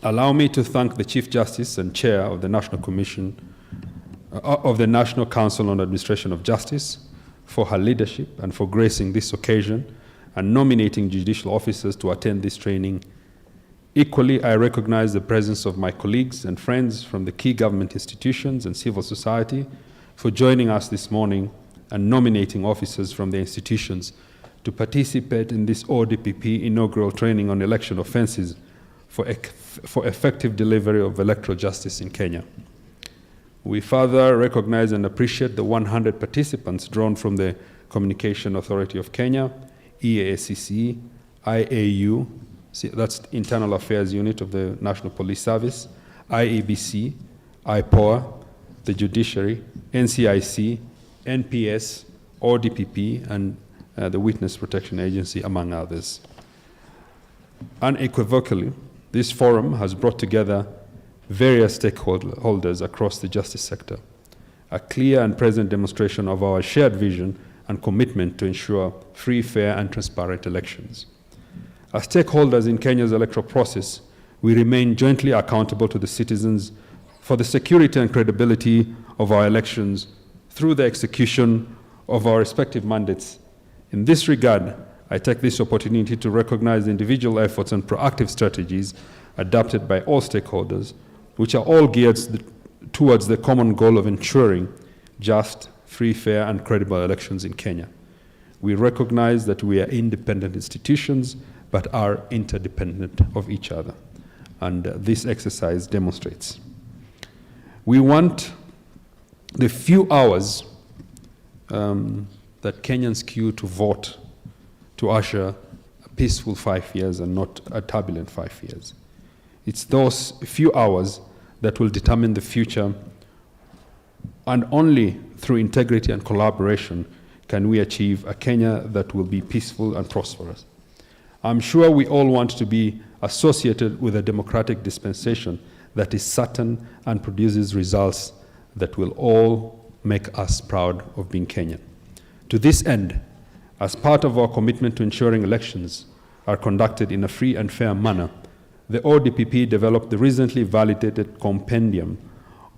Allow me to thank the Chief Justice and Chair of the National Commission of the National Council on Administration of Justice for her leadership and for gracing this occasion and nominating judicial officers to attend this training. Equally, I recognize the presence of my colleagues and friends from the key government institutions and civil society for joining us this morning and nominating officers from the institutions to participate in this ODPP inaugural training on election offenses for effective delivery of electoral justice in Kenya. We further recognize and appreciate the 100 participants drawn from the Communication Authority of Kenya, EACC, IAU, that's the Internal Affairs Unit of the National Police Service, IEBC, IPOA, the Judiciary, NCIC, NPS, ODPP, and the Witness Protection Agency, among others. Unequivocally, this forum has brought together various stakeholders across the justice sector, a clear and present demonstration of our shared vision and commitment to ensure free, fair, and transparent elections. As stakeholders in Kenya's electoral process, we remain jointly accountable to the citizens for the security and credibility of our elections through the execution of our respective mandates. In this regard, I take this opportunity to recognize the individual efforts and proactive strategies adopted by all stakeholders, which are all geared towards the common goal of ensuring just, free, fair, and credible elections in Kenya. We recognize that we are independent institutions, but are interdependent of each other. And this exercise demonstrates. We want the few hours that Kenyans queue to vote to usher a peaceful 5 years and not a turbulent 5 years. It's those few hours that will determine the future, and only through integrity and collaboration can we achieve a Kenya that will be peaceful and prosperous. I'm sure we all want to be associated with a democratic dispensation that is certain and produces results that will all make us proud of being Kenyan. To this end, as part of our commitment to ensuring elections are conducted in a free and fair manner, the ODPP developed the recently validated Compendium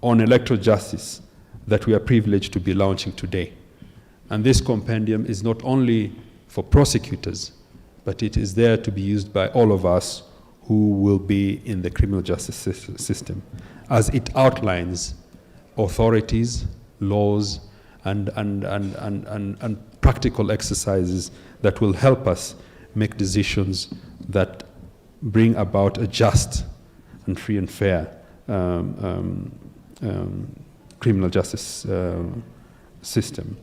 on electoral justice that we are privileged to be launching today. And this compendium is not only for prosecutors, but it is there to be used by all of us who will be in the criminal justice system, as it outlines authorities, laws, and practical exercises that will help us make decisions that bring about a just and free and fair criminal justice system.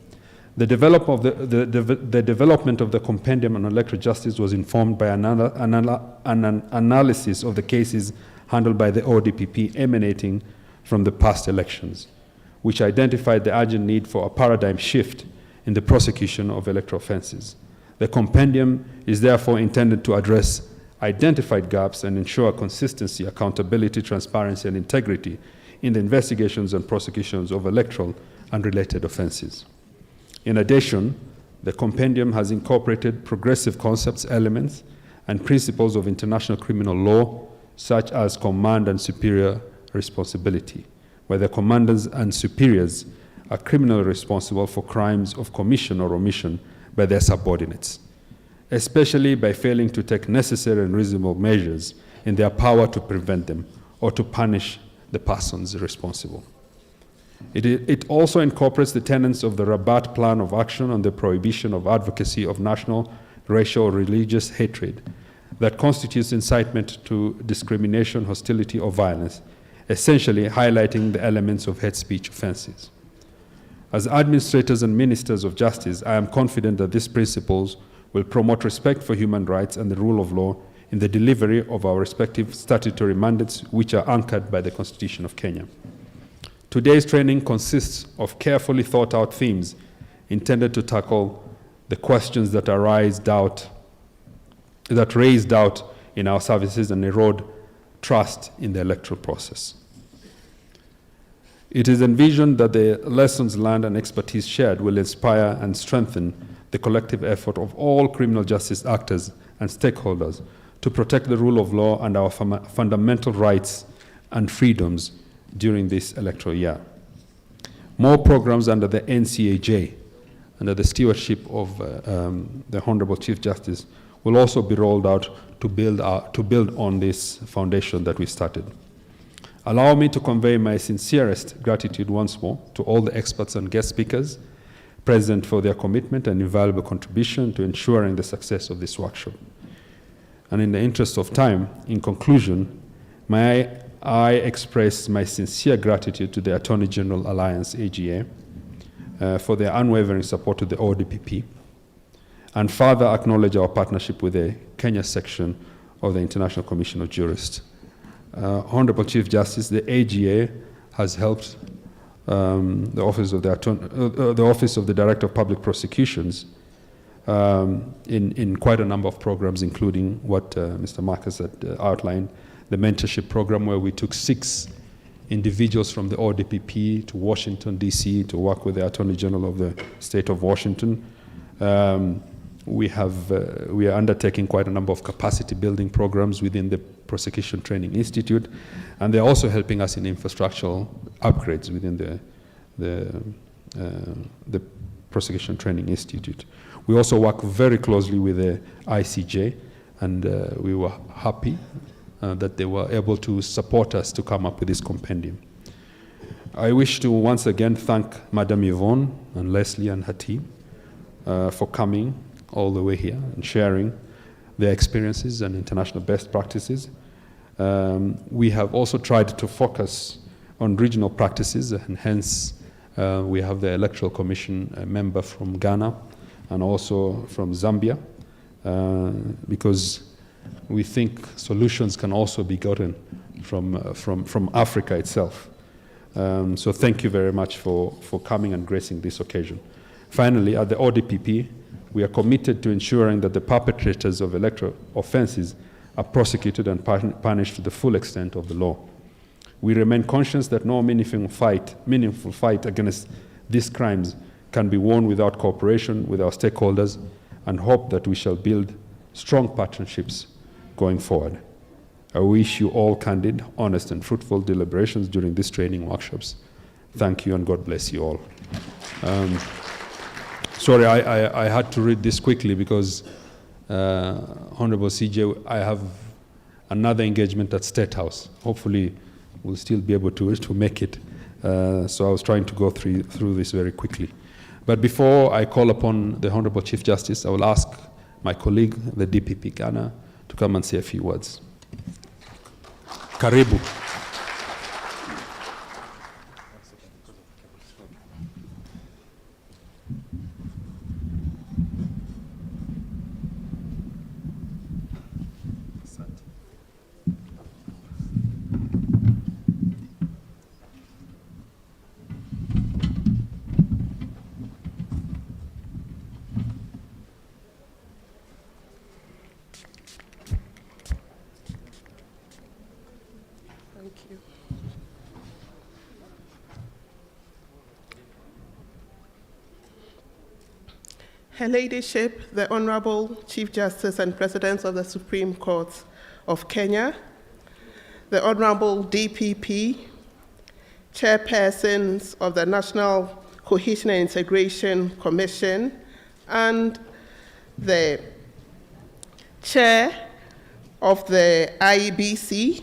The development of the Compendium on Electoral Justice was informed by an analysis of the cases handled by the ODPP emanating from the past elections, which identified the urgent need for a paradigm shift in the prosecution of electoral offenses. The Compendium is therefore intended to address identified gaps and ensure consistency, accountability, transparency, and integrity in the investigations and prosecutions of electoral and related offenses. In addition, The Compendium has incorporated progressive concepts, elements, and principles of international criminal law, such as command and superior responsibility, where the commanders and superiors are criminally responsible for crimes of commission or omission by their subordinates, especially by failing to take necessary and reasonable measures in their power to prevent them or to punish the persons responsible. It also incorporates the tenets of the Rabat Plan of Action on the prohibition of advocacy of national, racial, or religious hatred that constitutes incitement to discrimination, hostility, or violence, essentially highlighting the elements of hate speech offenses. As administrators and ministers of justice, I am confident that these principles will promote respect for human rights and the rule of law in the delivery of our respective statutory mandates, which are anchored by the Constitution of Kenya. Today's training consists of carefully thought out themes intended to tackle the questions that raise doubt in our services and erode trust in the electoral process. It is envisioned that the lessons learned and expertise shared will inspire and strengthen the collective effort of all criminal justice actors and stakeholders to protect the rule of law and our fundamental rights and freedoms during this electoral year. More programs under the NCIJ, under the stewardship of the Honorable Chief Justice, will also be rolled out to build on this foundation that we started. Allow me to convey my sincerest gratitude once more to all the experts and guest speakers present for their commitment and invaluable contribution to ensuring the success of this workshop. And in the interest of time, in conclusion, may I express my sincere gratitude to the Attorney General Alliance, AGA, for their unwavering support to the ODPP, and further acknowledge our partnership with the Kenya section of the International Commission of Jurists. Honorable Chief Justice, the AGA has helped the Office of the Director of Public Prosecutions in quite a number of programs, including what Mr. Marcus had outlined, the mentorship program where we took 6 individuals from the ODPP to Washington, D.C. to work with the Attorney General of the State of Washington. We are undertaking quite a number of capacity building programs within the Prosecution Training Institute, and they're also helping us in infrastructural upgrades within the Prosecution Training Institute. We also work very closely with the ICJ, and we were happy that they were able to support us to come up with this compendium. I wish to once again thank Madam Yvonne and Leslie and her team for coming all the way here and sharing their experiences and international best practices. We have also tried to focus on regional practices, and hence we have the Electoral Commission member from Ghana and also from Zambia, because we think solutions can also be gotten from Africa itself. So thank you very much for coming and gracing this occasion. Finally, at the ODPP, we are committed to ensuring that the perpetrators of electoral offenses are prosecuted and punished to the full extent of the law. We remain conscious that no meaningful fight against these crimes can be won without cooperation with our stakeholders, and hope that we shall build strong partnerships going forward. I wish you all candid, honest, and fruitful deliberations during these training workshops. Thank you, and God bless you all. Sorry, I had to read this quickly because, Honorable CJ, I have another engagement at State House. Hopefully, we'll still be able to make it. So I was trying to go through this very quickly. But before I call upon the Honorable Chief Justice, I will ask my colleague, the DPP Ghana, to come and say a few words. Karibu. Her Ladyship, the Honorable Chief Justice and President of the Supreme Court of Kenya, the Honorable DPP, Chairpersons of the National Cohesion and Integration Commission, and the Chair of the IEBC,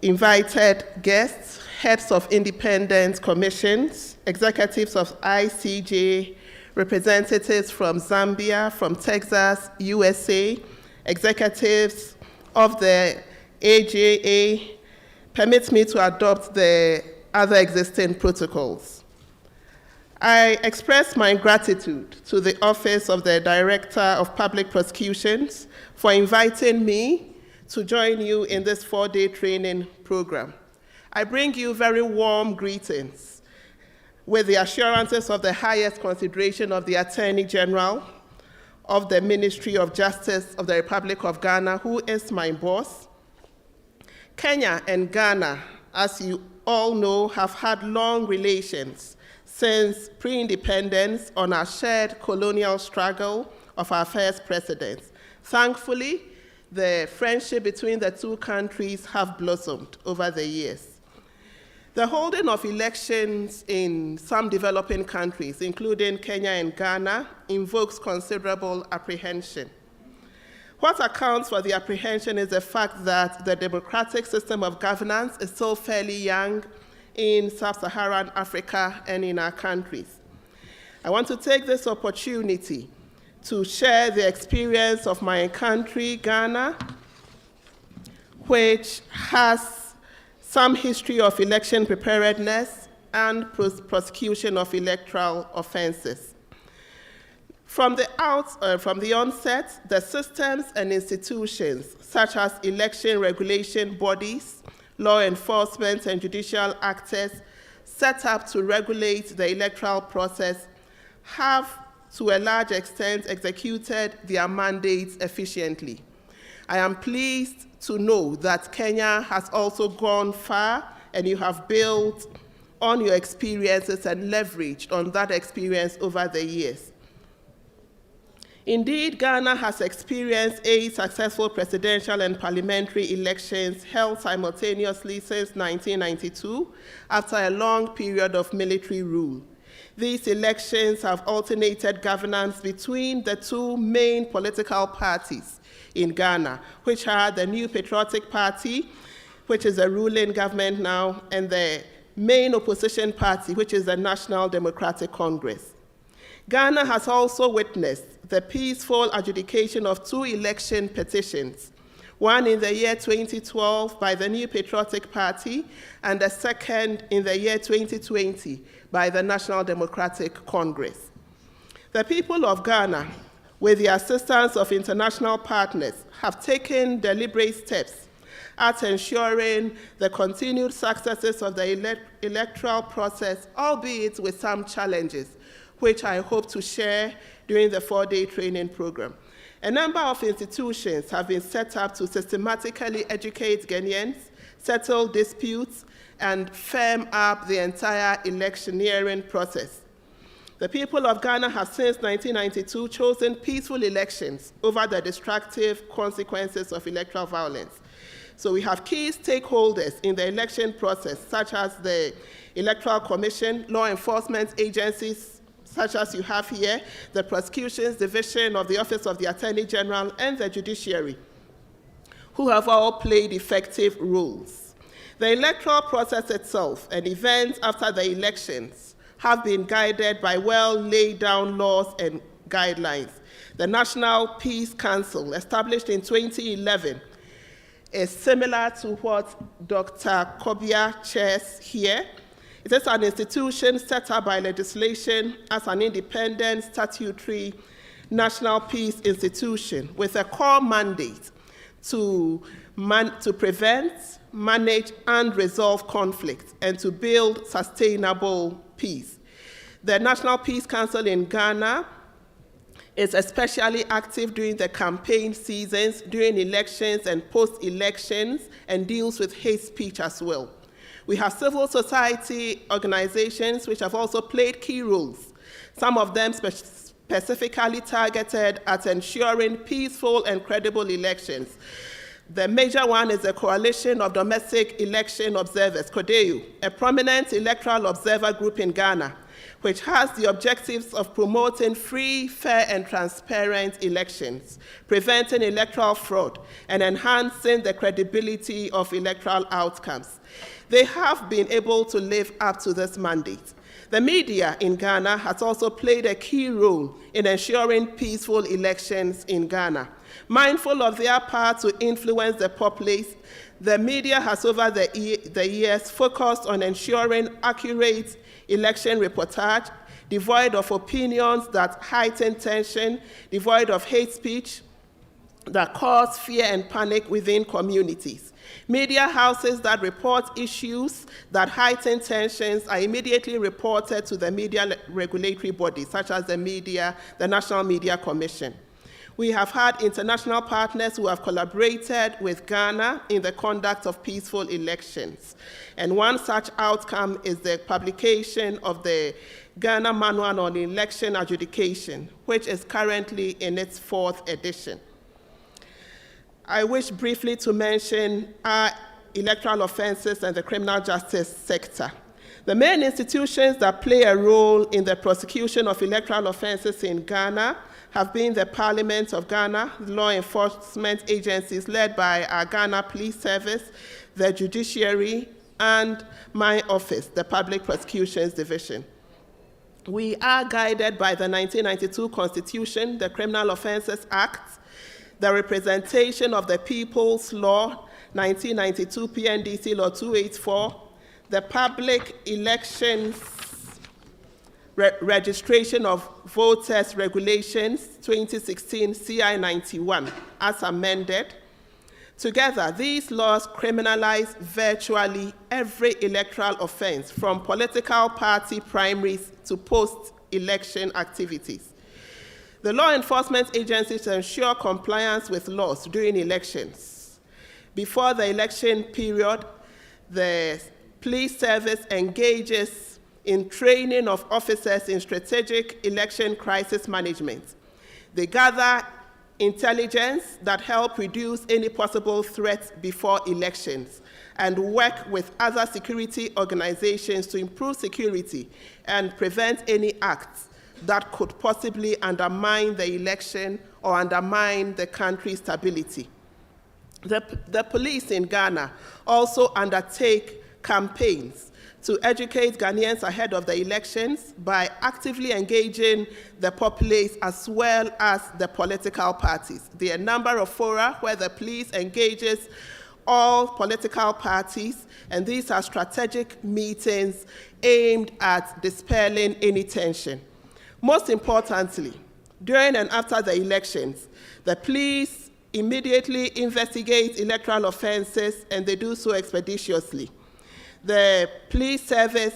invited guests, heads of independent commissions, executives of ICJ, representatives from Zambia, from Texas, USA, executives of the AJA, permit me to adopt the other existing protocols. I express my gratitude to the Office of the Director of Public Prosecutions for inviting me to join you in this 4-day training program. I bring you very warm greetings with the assurances of the highest consideration of the Attorney General of the Ministry of Justice of the Republic of Ghana, who is my boss. Kenya and Ghana, as you all know, have had long relations since pre-independence on our shared colonial struggle of our first presidents. Thankfully, the friendship between the two countries have blossomed over the years. The holding of elections in some developing countries, including Kenya and Ghana, invokes considerable apprehension. What accounts for the apprehension is the fact that the democratic system of governance is still fairly young in sub-Saharan Africa and in our countries. I want to take this opportunity to share the experience of my country, Ghana, which has some history of election preparedness and prosecution of electoral offenses. From the onset, the systems and institutions, such as election regulation bodies, law enforcement, and judicial actors set up to regulate the electoral process, have, to a large extent, executed their mandates efficiently. I am pleased to know that Kenya has also gone far, and you have built on your experiences and leveraged on that experience over the years. Indeed, Ghana has experienced 8 successful presidential and parliamentary elections held simultaneously since 1992, after a long period of military rule. These elections have alternated governance between the two main political parties in Ghana, which are the New Patriotic Party, which is a ruling government now, and the main opposition party, which is the National Democratic Congress. Ghana has also witnessed the peaceful adjudication of 2 election petitions, one in the year 2012 by the New Patriotic Party, and the second in the year 2020 by the National Democratic Congress. The people of Ghana, with the assistance of international partners, have taken deliberate steps at ensuring the continued successes of the electoral process, albeit with some challenges, which I hope to share during the 4-day training program. A number of institutions have been set up to systematically educate Ghanaians, settle disputes, and firm up the entire electioneering process. The people of Ghana have since 1992 chosen peaceful elections over the destructive consequences of electoral violence. So we have key stakeholders in the election process, such as the Electoral Commission, law enforcement agencies, such as you have here, the Prosecutions Division of the Office of the Attorney General, and the judiciary, who have all played effective roles. The electoral process itself and events after the elections have been guided by well-laid-down laws and guidelines. The National Peace Council, established in 2011, is similar to what Dr. Kobia chairs here. It is an institution set up by legislation as an independent statutory national peace institution with a core mandate to prevent, manage, and resolve conflict, and to build sustainable peace. The National Peace Council in Ghana is especially active during the campaign seasons, during elections and post-elections, and deals with hate speech as well. We have civil society organizations which have also played key roles, some of them specifically targeted at ensuring peaceful and credible elections. The major one is the Coalition of Domestic Election Observers, CODEU, a prominent electoral observer group in Ghana, which has the objectives of promoting free, fair, and transparent elections, preventing electoral fraud, and enhancing the credibility of electoral outcomes. They have been able to live up to this mandate. The media in Ghana has also played a key role in ensuring peaceful elections in Ghana. Mindful of their power to influence the populace, the media has over the years focused on ensuring accurate election reportage, devoid of opinions that heighten tension, devoid of hate speech that cause fear and panic within communities. Media houses that report issues that heighten tensions are immediately reported to the media regulatory bodies, such as the National Media Commission. We have had international partners who have collaborated with Ghana in the conduct of peaceful elections. And one such outcome is the publication of the Ghana Manual on Election Adjudication, which is currently in its 4th edition. I wish briefly to mention our electoral offenses and the criminal justice sector. The main institutions that play a role in the prosecution of electoral offenses in Ghana have been the Parliament of Ghana, law enforcement agencies led by our Ghana Police Service, the judiciary, and my office, the Public Prosecutions Division. We are guided by the 1992 Constitution, the Criminal Offences Act, the Representation of the People's Law, 1992 PNDC Law 284, the Public Elections Registration of Voters Regulations, 2016 CI 91, as amended. Together, these laws criminalize virtually every electoral offense, from political party primaries to post-election activities. The law enforcement agencies ensure compliance with laws during elections. Before the election period, the police service engages in training of officers in strategic election crisis management. They gather intelligence that help reduce any possible threats before elections and work with other security organizations to improve security and prevent any acts that could possibly undermine the election or undermine the country's stability. The police in Ghana also undertake campaigns to educate Ghanaians ahead of the elections by actively engaging the populace as well as the political parties. There are a number of fora where the police engages all political parties, and these are strategic meetings aimed at dispelling any tension. Most importantly, during and after the elections, the police immediately investigate electoral offenses, and they do so expeditiously. The police service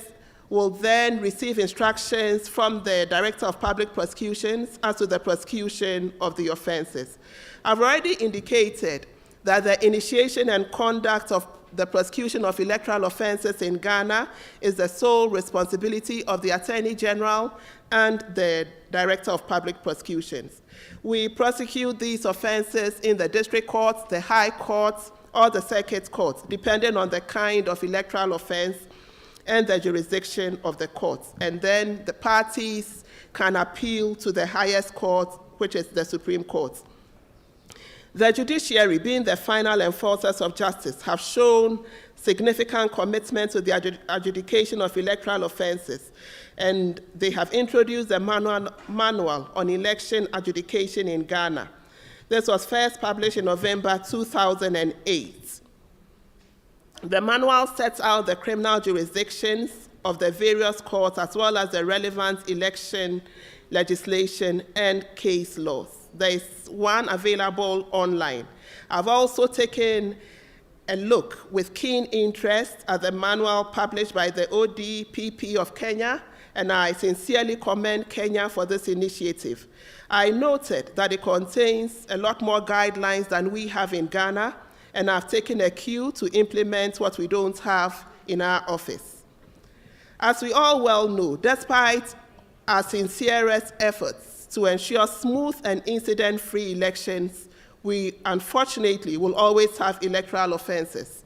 will then receive instructions from the Director of Public Prosecutions as to the prosecution of the offenses. I've already indicated that the initiation and conduct of the prosecution of electoral offenses in Ghana is the sole responsibility of the Attorney General and the Director of Public Prosecutions. We prosecute these offenses in the district courts, the high courts, or the circuit courts, depending on the kind of electoral offense and the jurisdiction of the courts. And then the parties can appeal to the highest court, which is the Supreme Court. The judiciary, being the final enforcers of justice, have shown significant commitment to the adjudication of electoral offenses, and they have introduced a manual on election adjudication in Ghana. This was first published in November 2008. The manual sets out the criminal jurisdictions of the various courts as well as the relevant election legislation and case laws. There is one available online. I've also taken a look with keen interest at the manual published by the Odpp of Kenya, and I sincerely commend Kenya for this initiative. I noted that it contains a lot more guidelines than we have in Ghana, and I've taken a cue to implement what we don't have in our office. As we all well know, despite our sincerest efforts to ensure smooth and incident-free elections, we unfortunately will always have electoral offenses.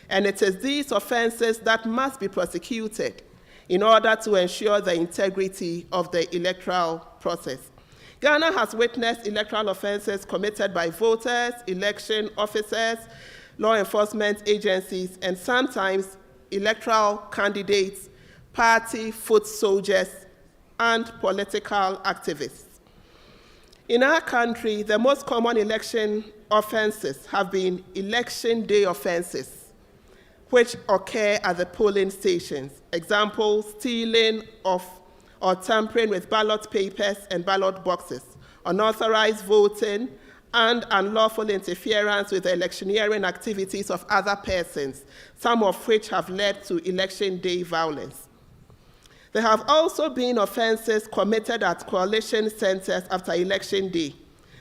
And it is these offenses that must be prosecuted in order to ensure the integrity of the electoral process. Ghana has witnessed electoral offenses committed by voters, election officers, law enforcement agencies, and sometimes electoral candidates, party foot soldiers, and political activists. In our country, the most common election offenses have been election day offenses, which occur at the polling stations. Example, stealing of or tampering with ballot papers and ballot boxes, unauthorized voting, and unlawful interference with the electioneering activities of other persons, some of which have led to election day violence. There have also been offenses committed at coalition centers after election day.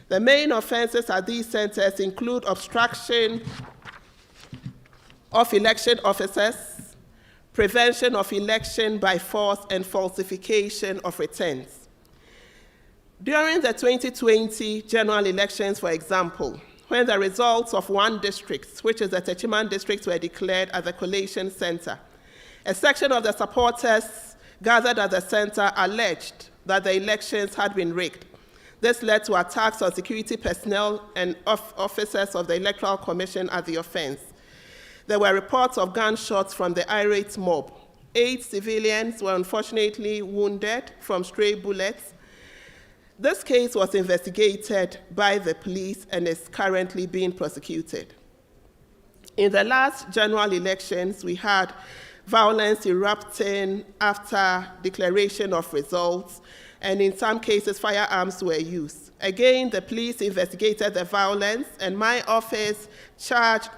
The main offenses at these centers include obstruction of election officers, prevention of election by force, and falsification of returns. During the 2020 general elections, for example, when the results of one district, which is the Techiman district, were declared at the collation center, a section of the supporters gathered at the center alleged that the elections had been rigged. This led to attacks on security personnel and officers of the Electoral Commission at the offense. There were reports of gunshots from the irate mob. 8 civilians were unfortunately wounded from stray bullets. This case was investigated by the police and is currently being prosecuted. In the last general elections, we had violence erupting after declaration of results, and in some cases, firearms were used. Again, the police investigated the violence, and my office charged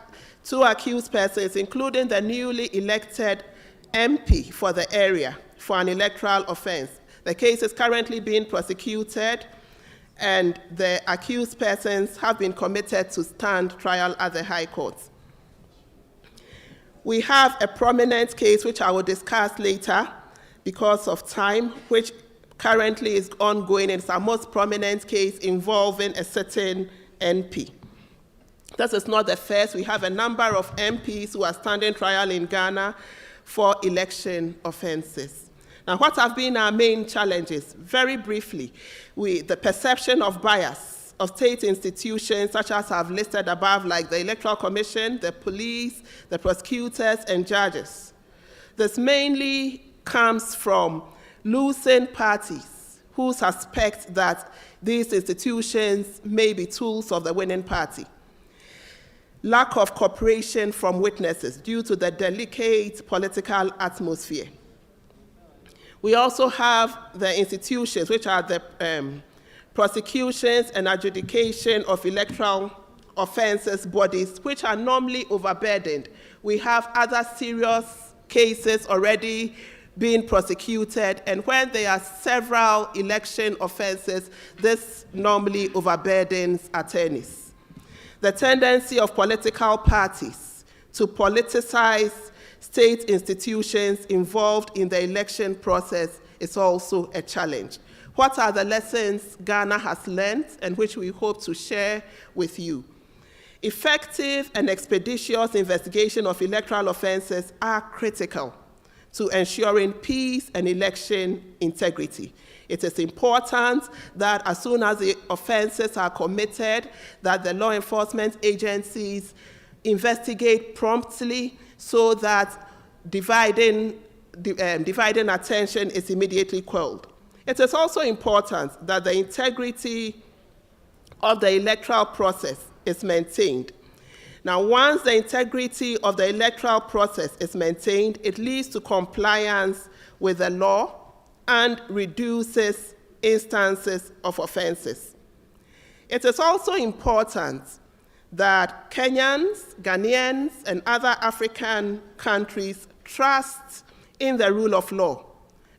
2 accused persons, including the newly elected MP for the area, for an electoral offense. The case is currently being prosecuted, and the accused persons have been committed to stand trial at the High Court. We have a prominent case, which I will discuss later because of time, which currently is ongoing. It's our most prominent case involving a certain MP. This is not the first. We have a number of MPs who are standing trial in Ghana for election offenses. Now, what have been our main challenges? Very briefly, the perception of bias of state institutions, such as I've listed above, like the Electoral Commission, the police, the prosecutors, and judges. This mainly comes from losing parties who suspect that these institutions may be tools of the winning party. Lack of cooperation from witnesses due to the delicate political atmosphere. We also have the institutions, which are the prosecutions and adjudication of electoral offenses bodies, which are normally overburdened. We have other serious cases already being prosecuted, and when there are several election offenses, this normally overburdens attorneys. The tendency of political parties to politicize state institutions involved in the election process is also a challenge. What are the lessons Ghana has learned and which we hope to share with you? Effective and expeditious investigation of electoral offenses are critical to ensuring peace and election integrity. It is important that as soon as the offenses are committed, that the law enforcement agencies investigate promptly so that dividing attention is immediately quelled. It is also important that the integrity of the electoral process is maintained. Now, once the integrity of the electoral process is maintained, it leads to compliance with the law and reduces instances of offenses. It is also important that Kenyans, Ghanaians, and other African countries trust in the rule of law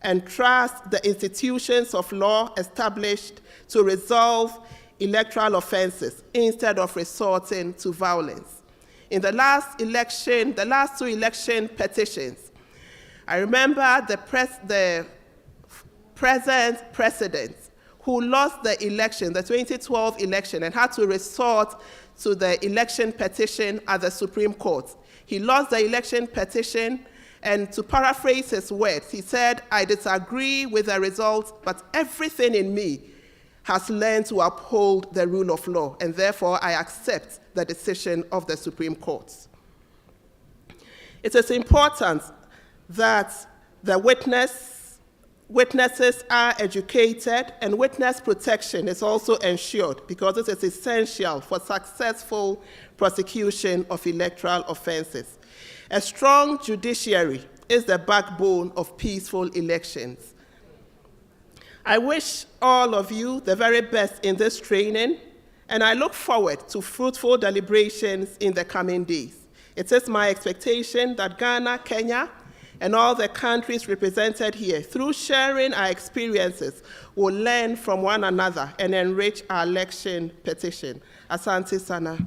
and trust the institutions of law established to resolve electoral offenses instead of resorting to violence. In the last election, the last 2 election petitions, I remember the present president who lost the election, the 2012 election, and had to resort to the election petition at the Supreme Court. He lost the election petition, and to paraphrase his words, he said, "I disagree with the results, but everything in me has learned to uphold the rule of law, and therefore I accept the decision of the Supreme Court." It is important that the witnesses are educated, and witness protection is also ensured because it is essential for successful prosecution of electoral offenses. A strong judiciary is the backbone of peaceful elections. I wish all of you the very best in this training, and I look forward to fruitful deliberations in the coming days. It is my expectation that Ghana, Kenya, and all the countries represented here, through sharing our experiences, will learn from one another and enrich our election petition. Asante sana.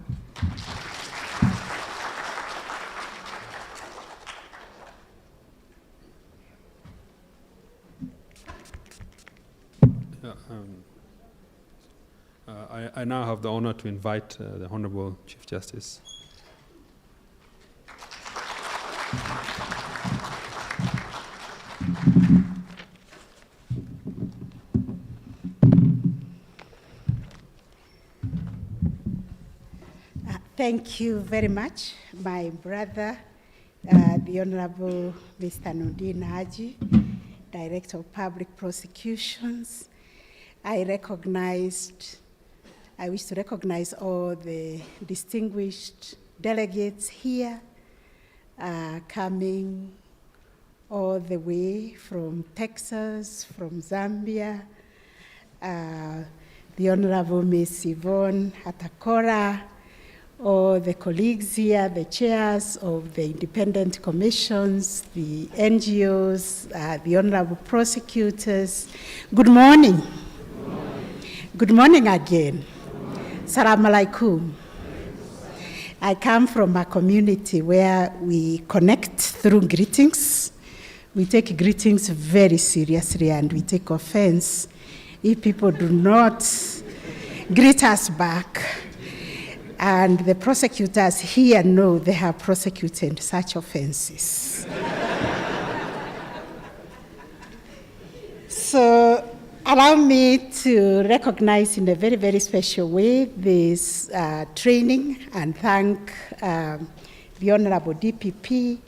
I now have the honor to invite the Honorable Chief Justice. Thank you very much, my brother, the Honorable Mr. Nordin Haji, Director of Public Prosecutions. I wish to recognize all the distinguished delegates here, coming all the way from Texas, from Zambia, the Honorable Ms. Yvonne Atakora, all the colleagues here, the chairs of the independent commissions, the NGOs, the honorable prosecutors. Good morning. Good morning, Good morning again. Salam alaikum. I come from a community where we connect through greetings. We take greetings very seriously, and we take offense if people do not greet us back. And the prosecutors here know they have prosecuted such offenses. So allow me to recognize in a very, very special way this training and thank the Honorable DPP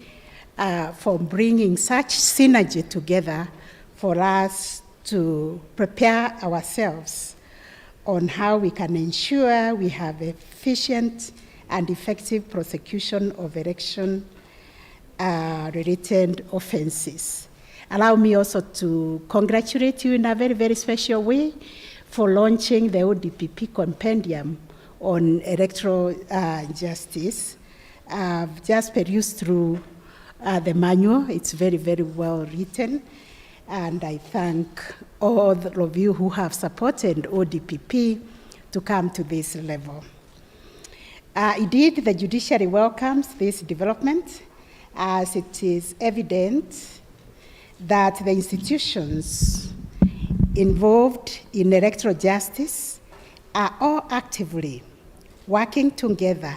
for bringing such synergy together for us to prepare ourselves on how we can ensure we have efficient and effective prosecution of election-related offenses. Allow me also to congratulate you in a very, very special way for launching the Odpp Compendium on electoral justice. I've just perused through the manual. It's very, very well written. And I thank all of you who have supported ODPP to come to this level. Indeed, the judiciary welcomes this development, as it is evident that the institutions involved in electoral justice are all actively working together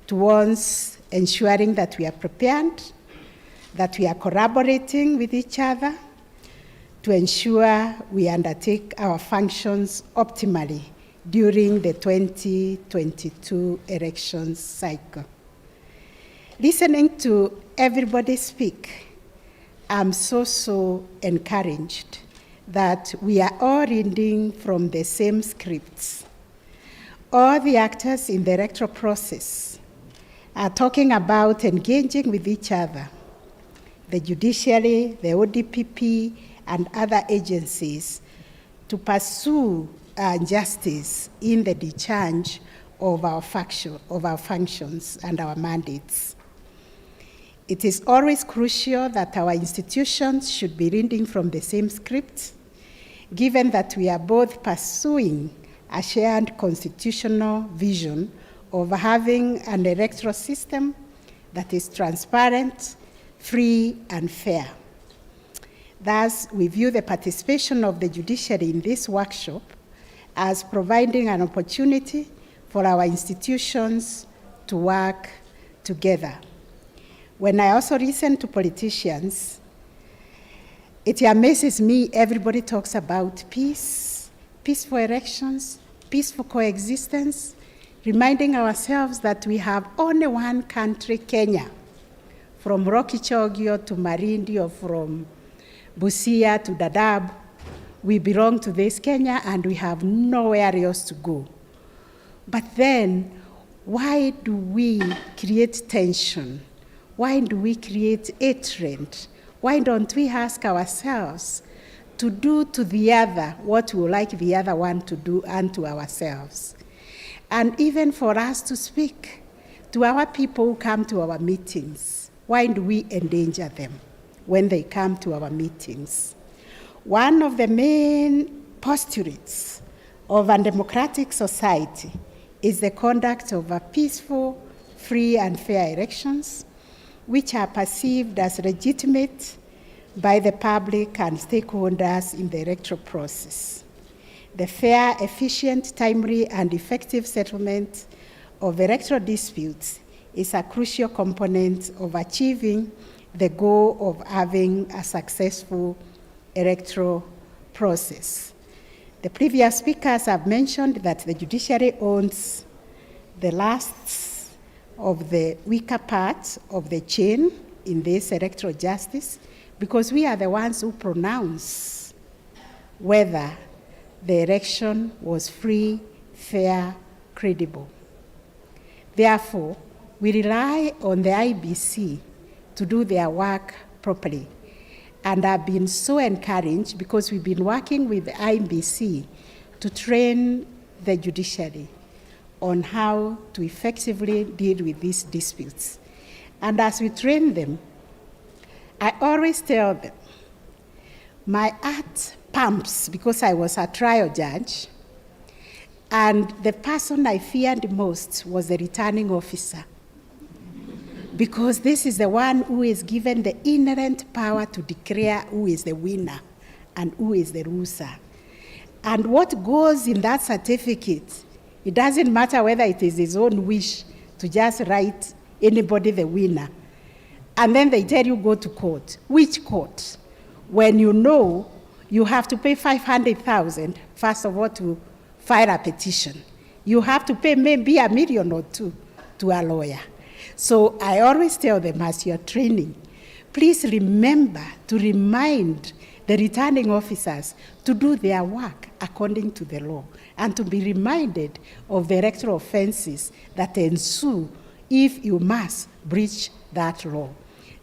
towards ensuring that we are prepared, that we are collaborating with each other, to ensure we undertake our functions optimally during the 2022 election cycle. Listening to everybody speak, I'm so encouraged that we are all reading from the same scripts. All the actors in the electoral process are talking about engaging with each other. The judiciary, the ODPP, and other agencies to pursue justice in the discharge of our functions and our mandates. It is always crucial that our institutions should be reading from the same script, given that we are both pursuing a shared constitutional vision of having an electoral system that is transparent, free, and fair. Thus, we view the participation of the judiciary in this workshop as providing an opportunity for our institutions to work together. When I also listen to politicians, it amazes me, everybody talks about peace, peaceful elections, peaceful coexistence, reminding ourselves that we have only one country, Kenya, from Rocky Chogio to Marindi, or from Busia to Dadaab. We belong to this Kenya and we have nowhere else to go. But then, why do we create tension? Why do we create hatred? Why don't we ask ourselves to do to the other what we would like the other one to do unto ourselves? And even for us to speak to our people who come to our meetings, why do we endanger them when they come to our meetings? One of the main postulates of a democratic society is the conduct of a peaceful, free, and fair elections, which are perceived as legitimate by the public and stakeholders in the electoral process. The fair, efficient, timely, and effective settlement of electoral disputes is a crucial component of achieving the goal of having a successful electoral process. The previous speakers have mentioned that the judiciary owns the last of the weaker parts of the chain in this electoral justice, because we are the ones who pronounce whether the election was free, fair, credible. Therefore, we rely on the IEBC to do their work properly, and have been so encouraged because we've been working with the IEBC to train the judiciary on how to effectively deal with these disputes. And as we train them, I always tell them, my heart pumps because I was a trial judge, and the person I feared most was the returning officer, because this is the one who is given the inherent power to declare who is the winner and who is the loser. And what goes in that certificate, it doesn't matter whether it is his own wish to just write anybody the winner. And then they tell you go to court. Which court? When you know you have to pay 500,000, first of all, to file a petition. You have to pay maybe $1 million or $2 million to a lawyer. So I always tell them, as you're training, please remember to remind the returning officers to do their work according to the law, and to be reminded of the electoral offenses that ensue if you must breach that law.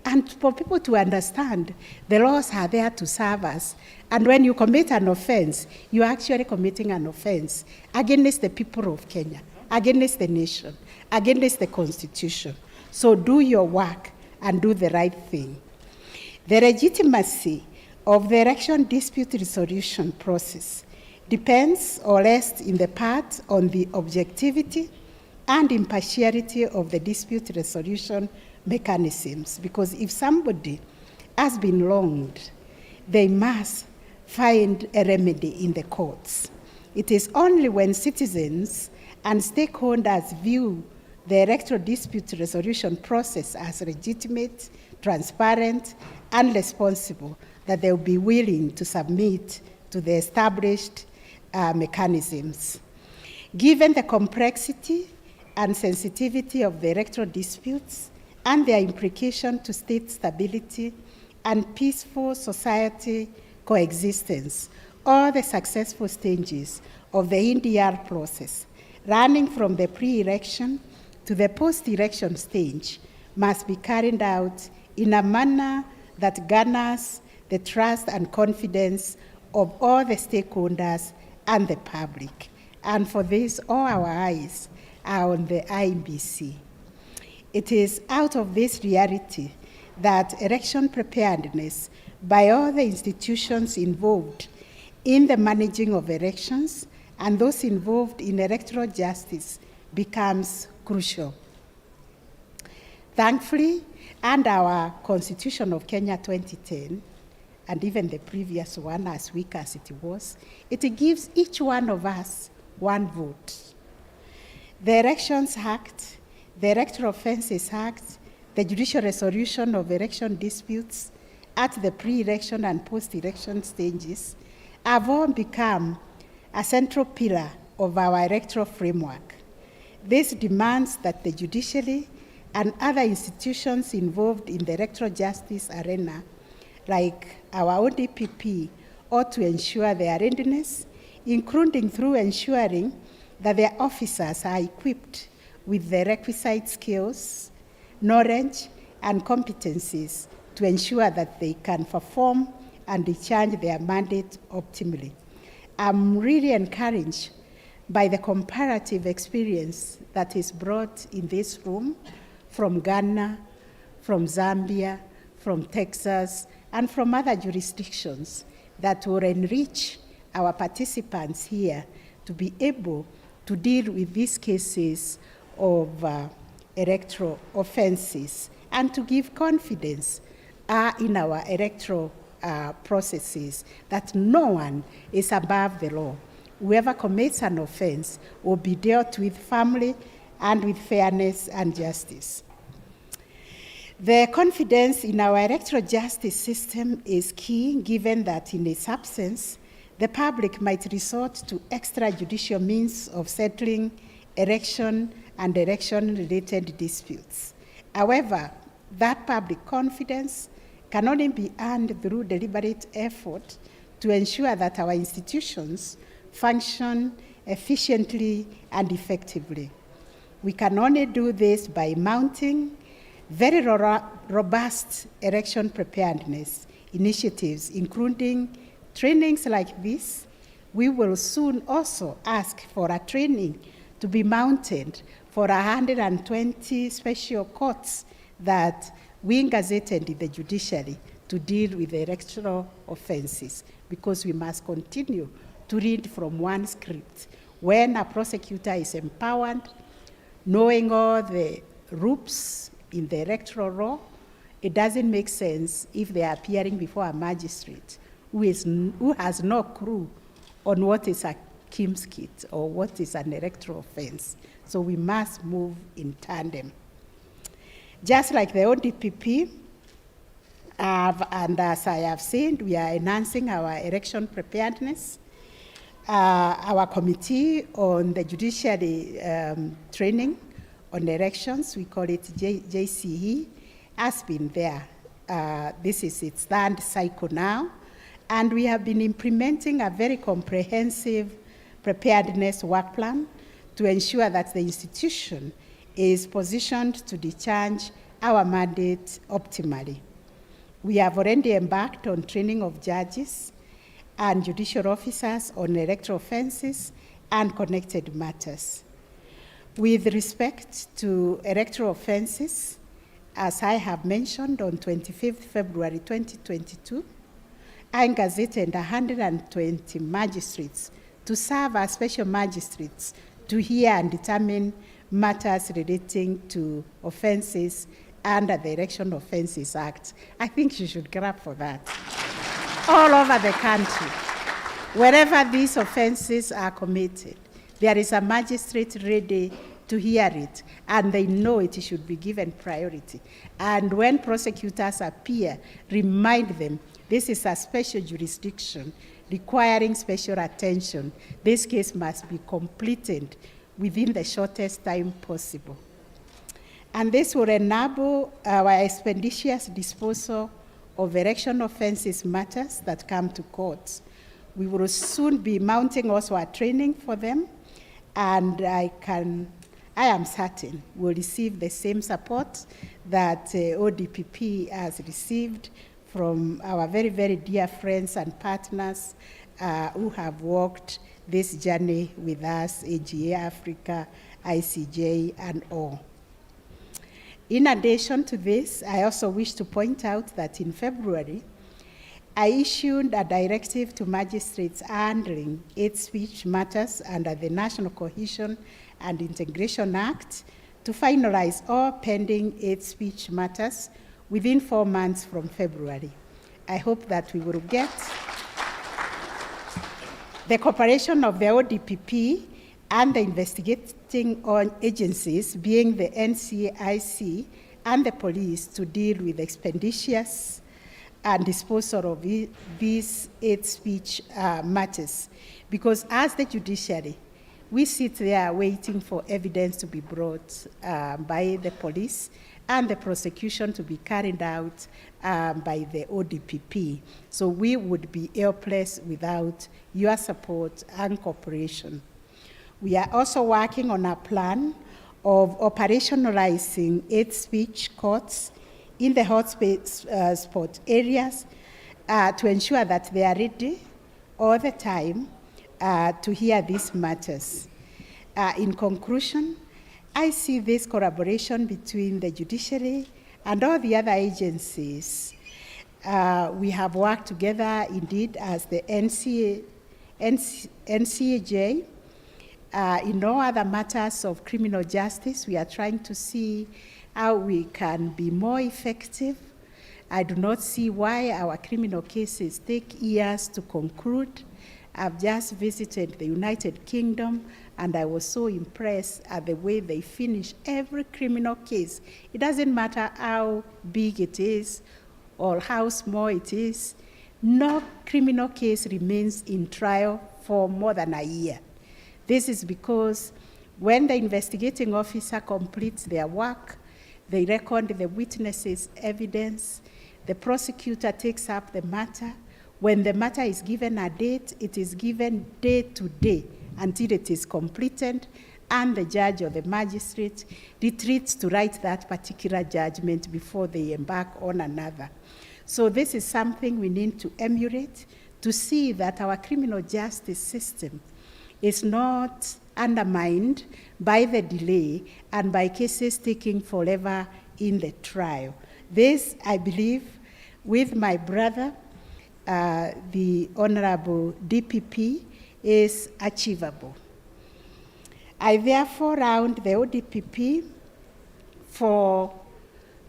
And for people to understand, the laws are there to serve us. And when you commit an offense, you're actually committing an offense against the people of Kenya, against the nation, against the Constitution. So do your work and do the right thing. The legitimacy of the election dispute resolution process depends or rests in the part on the objectivity and impartiality of the dispute resolution mechanisms, because if somebody has been wronged, they must find a remedy in the courts. It is only when citizens and stakeholders view the electoral dispute resolution process as legitimate, transparent, and responsible that they will be willing to submit to the established mechanisms. Given the complexity and sensitivity of the electoral disputes and their implication to state stability and peaceful society coexistence, all the successful stages of the NDR process, running from the pre-election to the post-election stage, must be carried out in a manner that garners the trust and confidence of all the stakeholders and the public. And for this, all our eyes are on the IEBC. It is out of this reality that election preparedness by all the institutions involved in the managing of elections and those involved in electoral justice becomes crucial. Thankfully, under our Constitution of Kenya 2010, and even the previous one, as weak as it was, it gives each one of us one vote. The Elections Act, the Electoral Offences Act, the judicial resolution of election disputes at the pre-election and post-election stages have all become a central pillar of our electoral framework. This demands that the judiciary and other institutions involved in the electoral justice arena, like our Odpp, ought to ensure their readiness, including through ensuring that their officers are equipped with the requisite skills, knowledge, and competencies to ensure that they can perform and discharge their mandate optimally. I'm really encouraged by the comparative experience that is brought in this room from Ghana, from Zambia, from Texas, and from other jurisdictions that will enrich our participants here to be able to deal with these cases of electoral offenses and to give confidence in our electoral processes that no one is above the law. Whoever commits an offense will be dealt with firmly and with fairness and justice. The confidence in our electoral justice system is key, given that in its absence, the public might resort to extrajudicial means of settling election and election-related disputes. However, that public confidence can only be earned through deliberate effort to ensure that our institutions function efficiently and effectively. We can only do this by mounting very robust election preparedness initiatives, including trainings like this. We will soon also ask for a training to be mounted for 120 special courts that we gazetted in the judiciary to deal with electoral offenses, because we must continue to read from one script. When a prosecutor is empowered, knowing all the rules in the electoral law, it doesn't make sense if they are appearing before a magistrate who has no clue on what is a kimskit or what is an electoral offense. So we must move in tandem. Just like the Odpp, and as I have said, we are enhancing our election preparedness. Our committee on the judiciary training on elections, we call it JCE, has been there. This is its third cycle now, and we have been implementing a very comprehensive preparedness work plan to ensure that the institution is positioned to discharge our mandate optimally. We have already embarked on training of judges and judicial officers on electoral offenses and connected matters. With respect to electoral offenses, as I have mentioned, on 25th February 2022, I gazetted 120 magistrates to serve as special magistrates to hear and determine matters relating to offenses under the Election Offences Act. I think you should clap for that. All over the country, wherever these offenses are committed, there is a magistrate ready to hear it, and they know it should be given priority. And when prosecutors appear, remind them this is a special jurisdiction requiring special attention. This case must be completed within the shortest time possible. And this will enable our expeditious disposal of election offenses matters that come to courts. We will soon be mounting also a training for them, and I am certain we'll receive the same support that Odpp has received from our very, very dear friends and partners who have walked this journey with us, AGA Africa, ICJ, and all. In addition to this, I also wish to point out that in February, I issued a directive to magistrates handling hate speech matters under the National Cohesion and Integration Act to finalize all pending hate speech matters within 4 months from February. I hope that we will get the cooperation of the ODPP and the investigating agencies, being the NCIC and the police, to deal with expeditious and disposal of these hate speech matters. Because as the judiciary, we sit there waiting for evidence to be brought by the police and the prosecution to be carried out by the ODPP. So we would be helpless without your support and cooperation. We are also working on a plan of operationalizing hate speech courts in the hotspot areas to ensure that they are ready all the time to hear these matters. In conclusion, I see this collaboration between the judiciary and all the other agencies. We have worked together indeed as the NCIJ. In all other matters of criminal justice, we are trying to see how we can be more effective. I do not see why our criminal cases take years to conclude. I've just visited the United Kingdom, and I was so impressed at the way they finish every criminal case. It doesn't matter how big it is or how small it is. No criminal case remains in trial for more than a year. This is because when the investigating officer completes their work, they record the witnesses' evidence, the prosecutor takes up the matter. When the matter is given a date, it is given day to day until it is completed, and the judge or the magistrate retreats to write that particular judgment before they embark on another. So this is something we need to emulate to see that our criminal justice system is not undermined by the delay and by cases taking forever in the trial. This, I believe, with my brother, the Honorable DPP, is achievable. I therefore round the ODPP for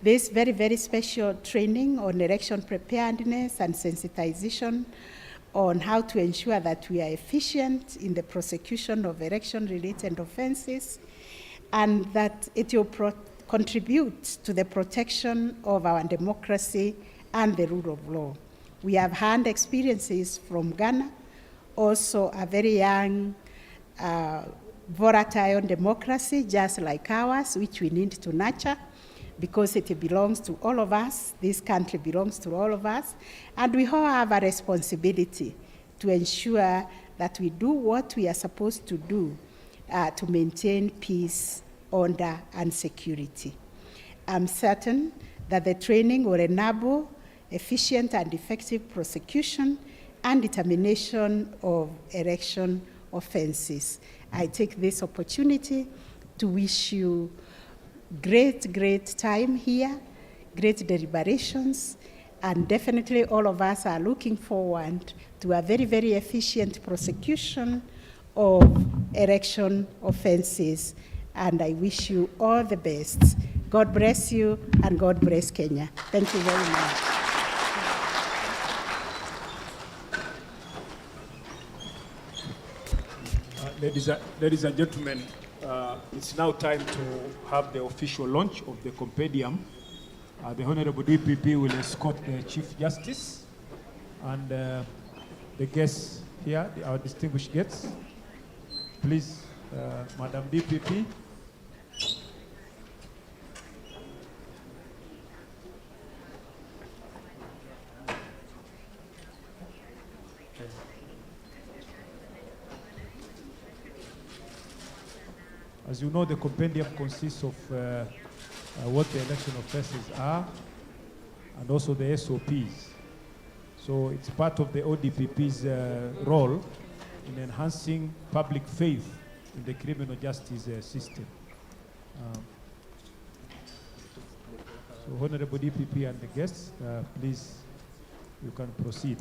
this very, very special training on election preparedness and sensitization on how to ensure that we are efficient in the prosecution of election-related offenses, and that it will contribute to the protection of our democracy and the rule of law. We have had experiences from Ghana, also a very young, volatile democracy, just like ours, which we need to nurture, because it belongs to all of us. This country belongs to all of us. And we all have a responsibility to ensure that we do what we are supposed to do to maintain peace, order, and security. I'm certain that the training will enable efficient and effective prosecution and determination of election offenses. I take this opportunity to wish you great time here, great deliberations, and definitely all of us are looking forward to a very, very efficient prosecution of election offenses. And I wish you all the best. God bless you, and God bless Kenya. Thank you very much. Ladies and gentlemen, it's now time to have the official launch of the Compendium. The Honorable DPP will escort the Chief Justice and the guests here, our distinguished guests. Please, Madam DPP. As you know, the Compendium consists of what the election offenses are and also the SOPs. So it's part of the ODPP's role in enhancing public faith in the criminal justice system. So Honorable DPP and the guests, please, you can proceed.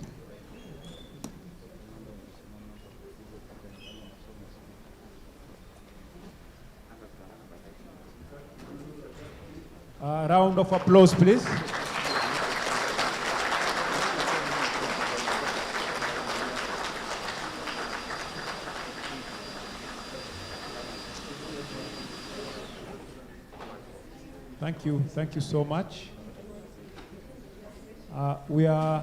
A round of applause, please. Thank you so much. We are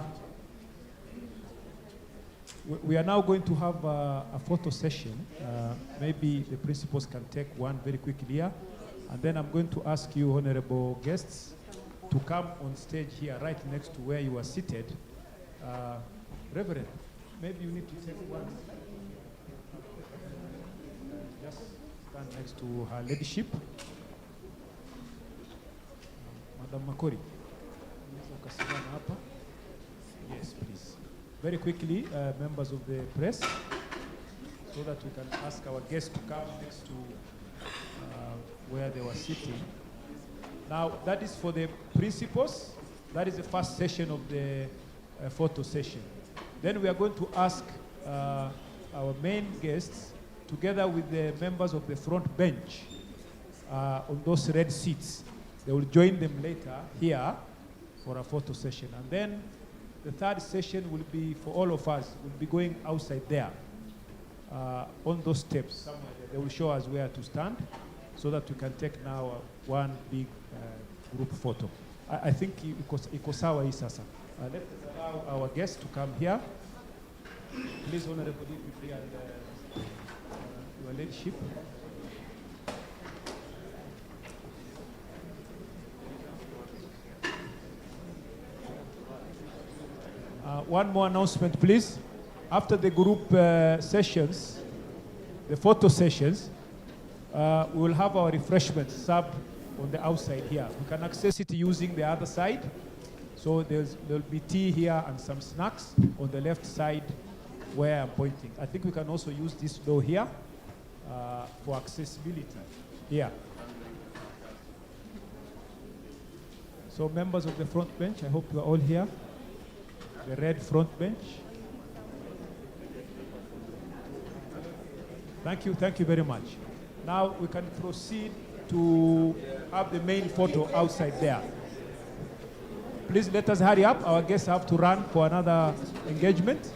now going to have a photo session. Maybe the principals can take one very quickly here, and then I'm going to ask you, honorable guests, to come on stage here, right next to where you are seated. Reverend, maybe you need to take one. Just stand next to her ladyship. Madam Makori. Yes, please. Very quickly, members of the press, so that we can ask our guests to come next to where they were sitting. Now, that is for the principals. That is the first session of the photo session. Then we are going to ask our main guests, together with the members of the front bench on those red seats. They will join them later here for a photo session. And then the third session will be for all of us. We'll be going outside there on those steps somewhere there. They will show us where to stand so that we can take now one big group photo. I think iko sawa hii sasa. Let's allow our guests to come here. Please, Honorable DPP and your ladyship. One more announcement, please. After the group sessions, the photo sessions, we will have our refreshments served on the outside here. We can access it using the other side. So there'll be tea here and some snacks on the left side where I'm pointing. I think we can also use this door here for accessibility here. So members of the front bench, I hope you are all here. The red front bench. Thank you very much. Now we can proceed to have the main photo outside there. Please let us hurry up. Our guests have to run for another engagement.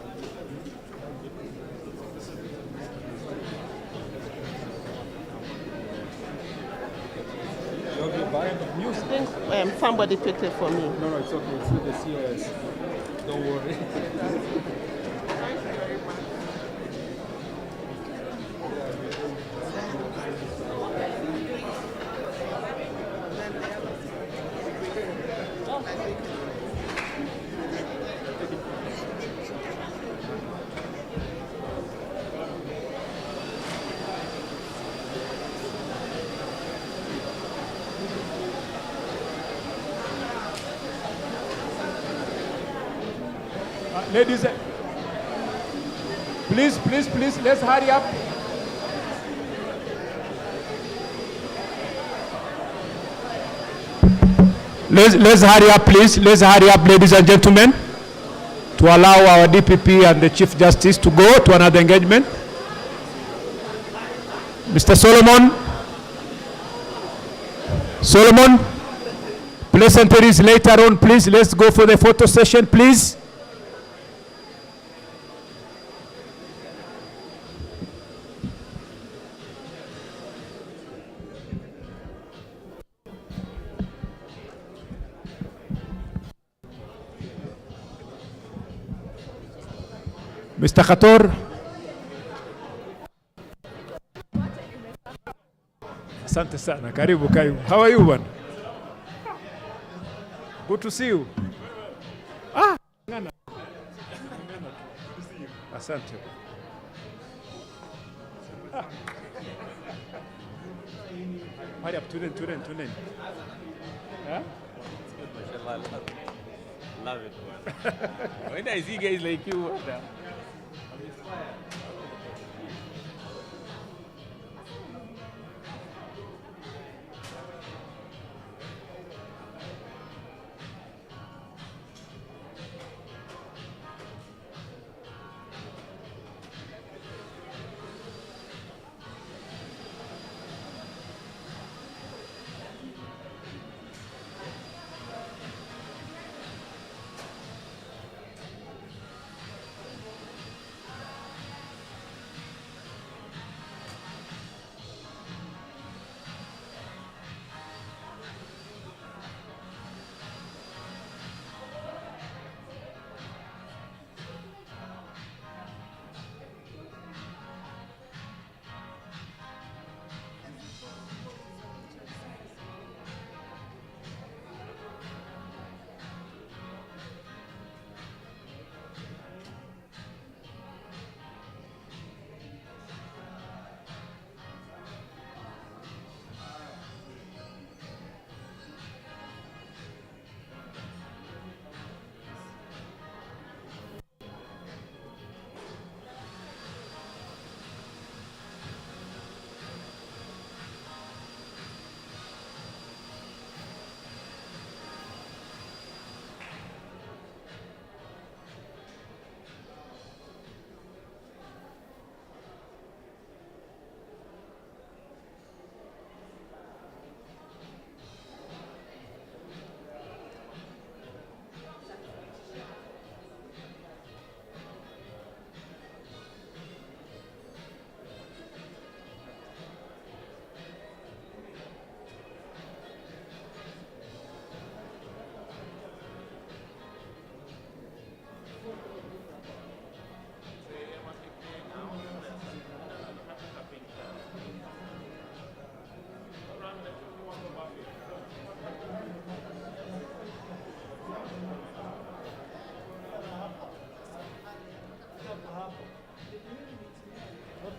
I think somebody picked it for me. No, it's okay. It's with the COS. Don't worry. Ladies, please, let's hurry up. Let's hurry up, please. Let's hurry up, ladies and gentlemen, to allow our DPP and the Chief Justice to go to another engagement. Mr. Solomon, pleasantries later on, please. Let's go for the photo session, please. Mr. Khator. Asante sana. Karibu. How are you, man? Good to see you. Asante. Hurry up, tune in. Huh? Love it, man. When I see guys like you,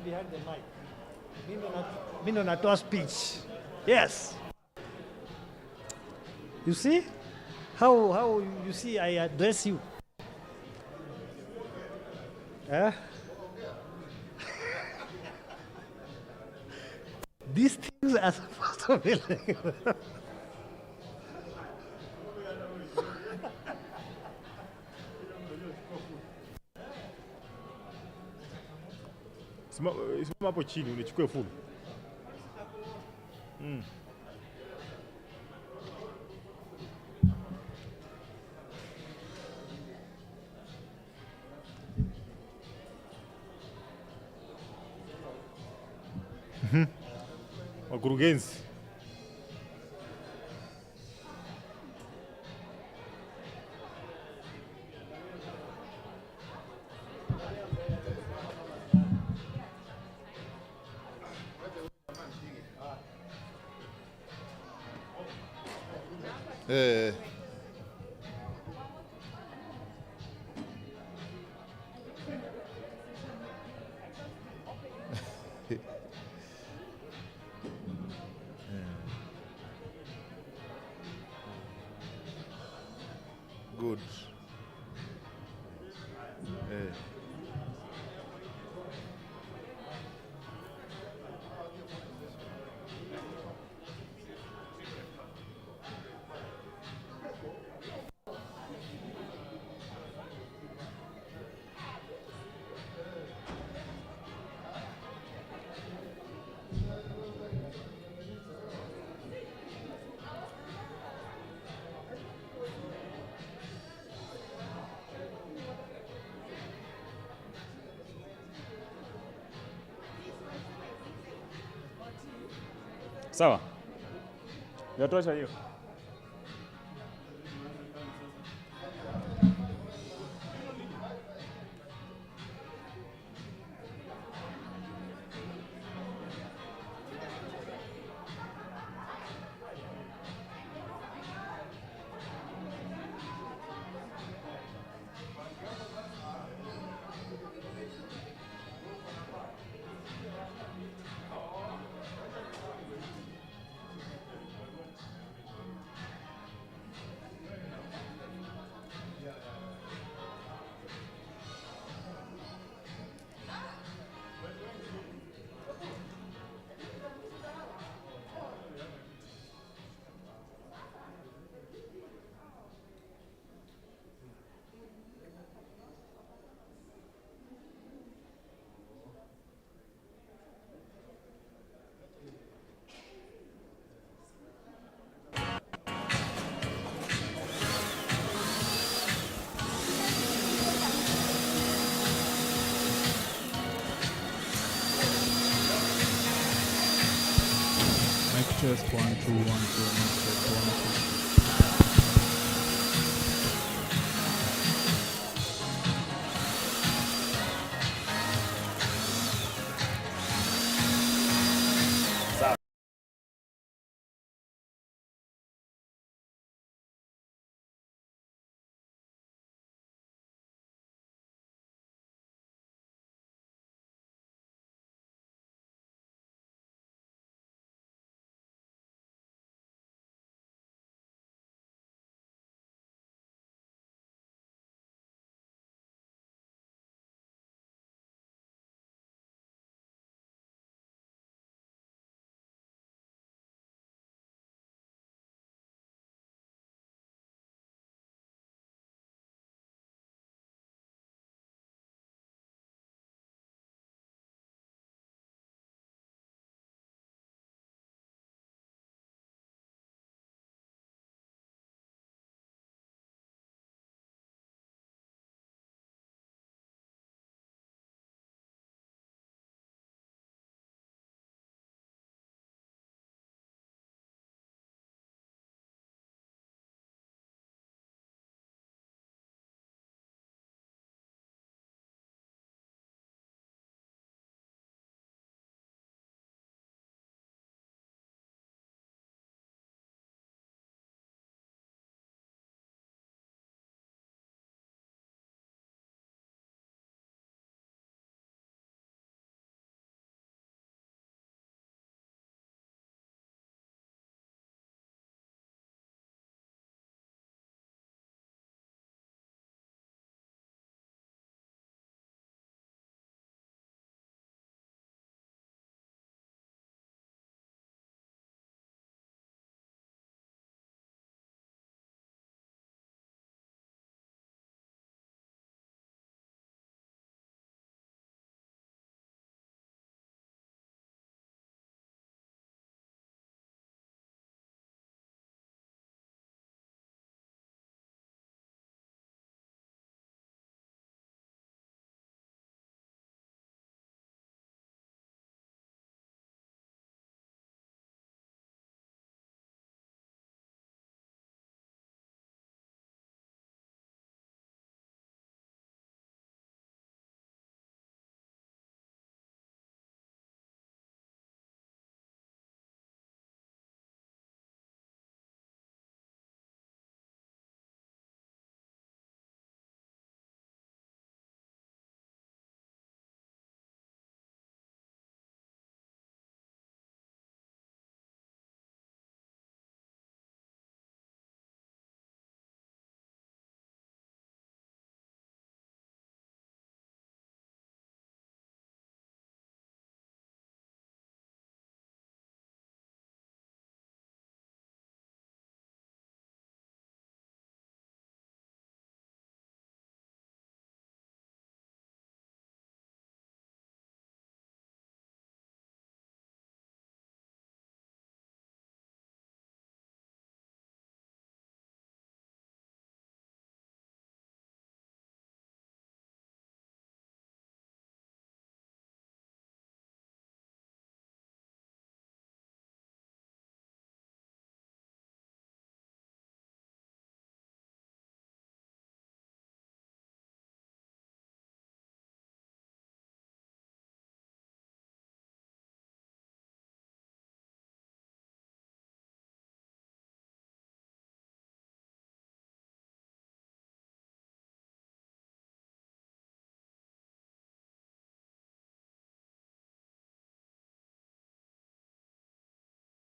behind the mic. Mimi natoa speech. Yes. You see? How you see I address you? These things are supposed to be like Simama hapo chini unichukue full. Wakurugenzi. Good. Sawa. Yatosha hiyo. Test 1 2 1 2 1 2 1 2.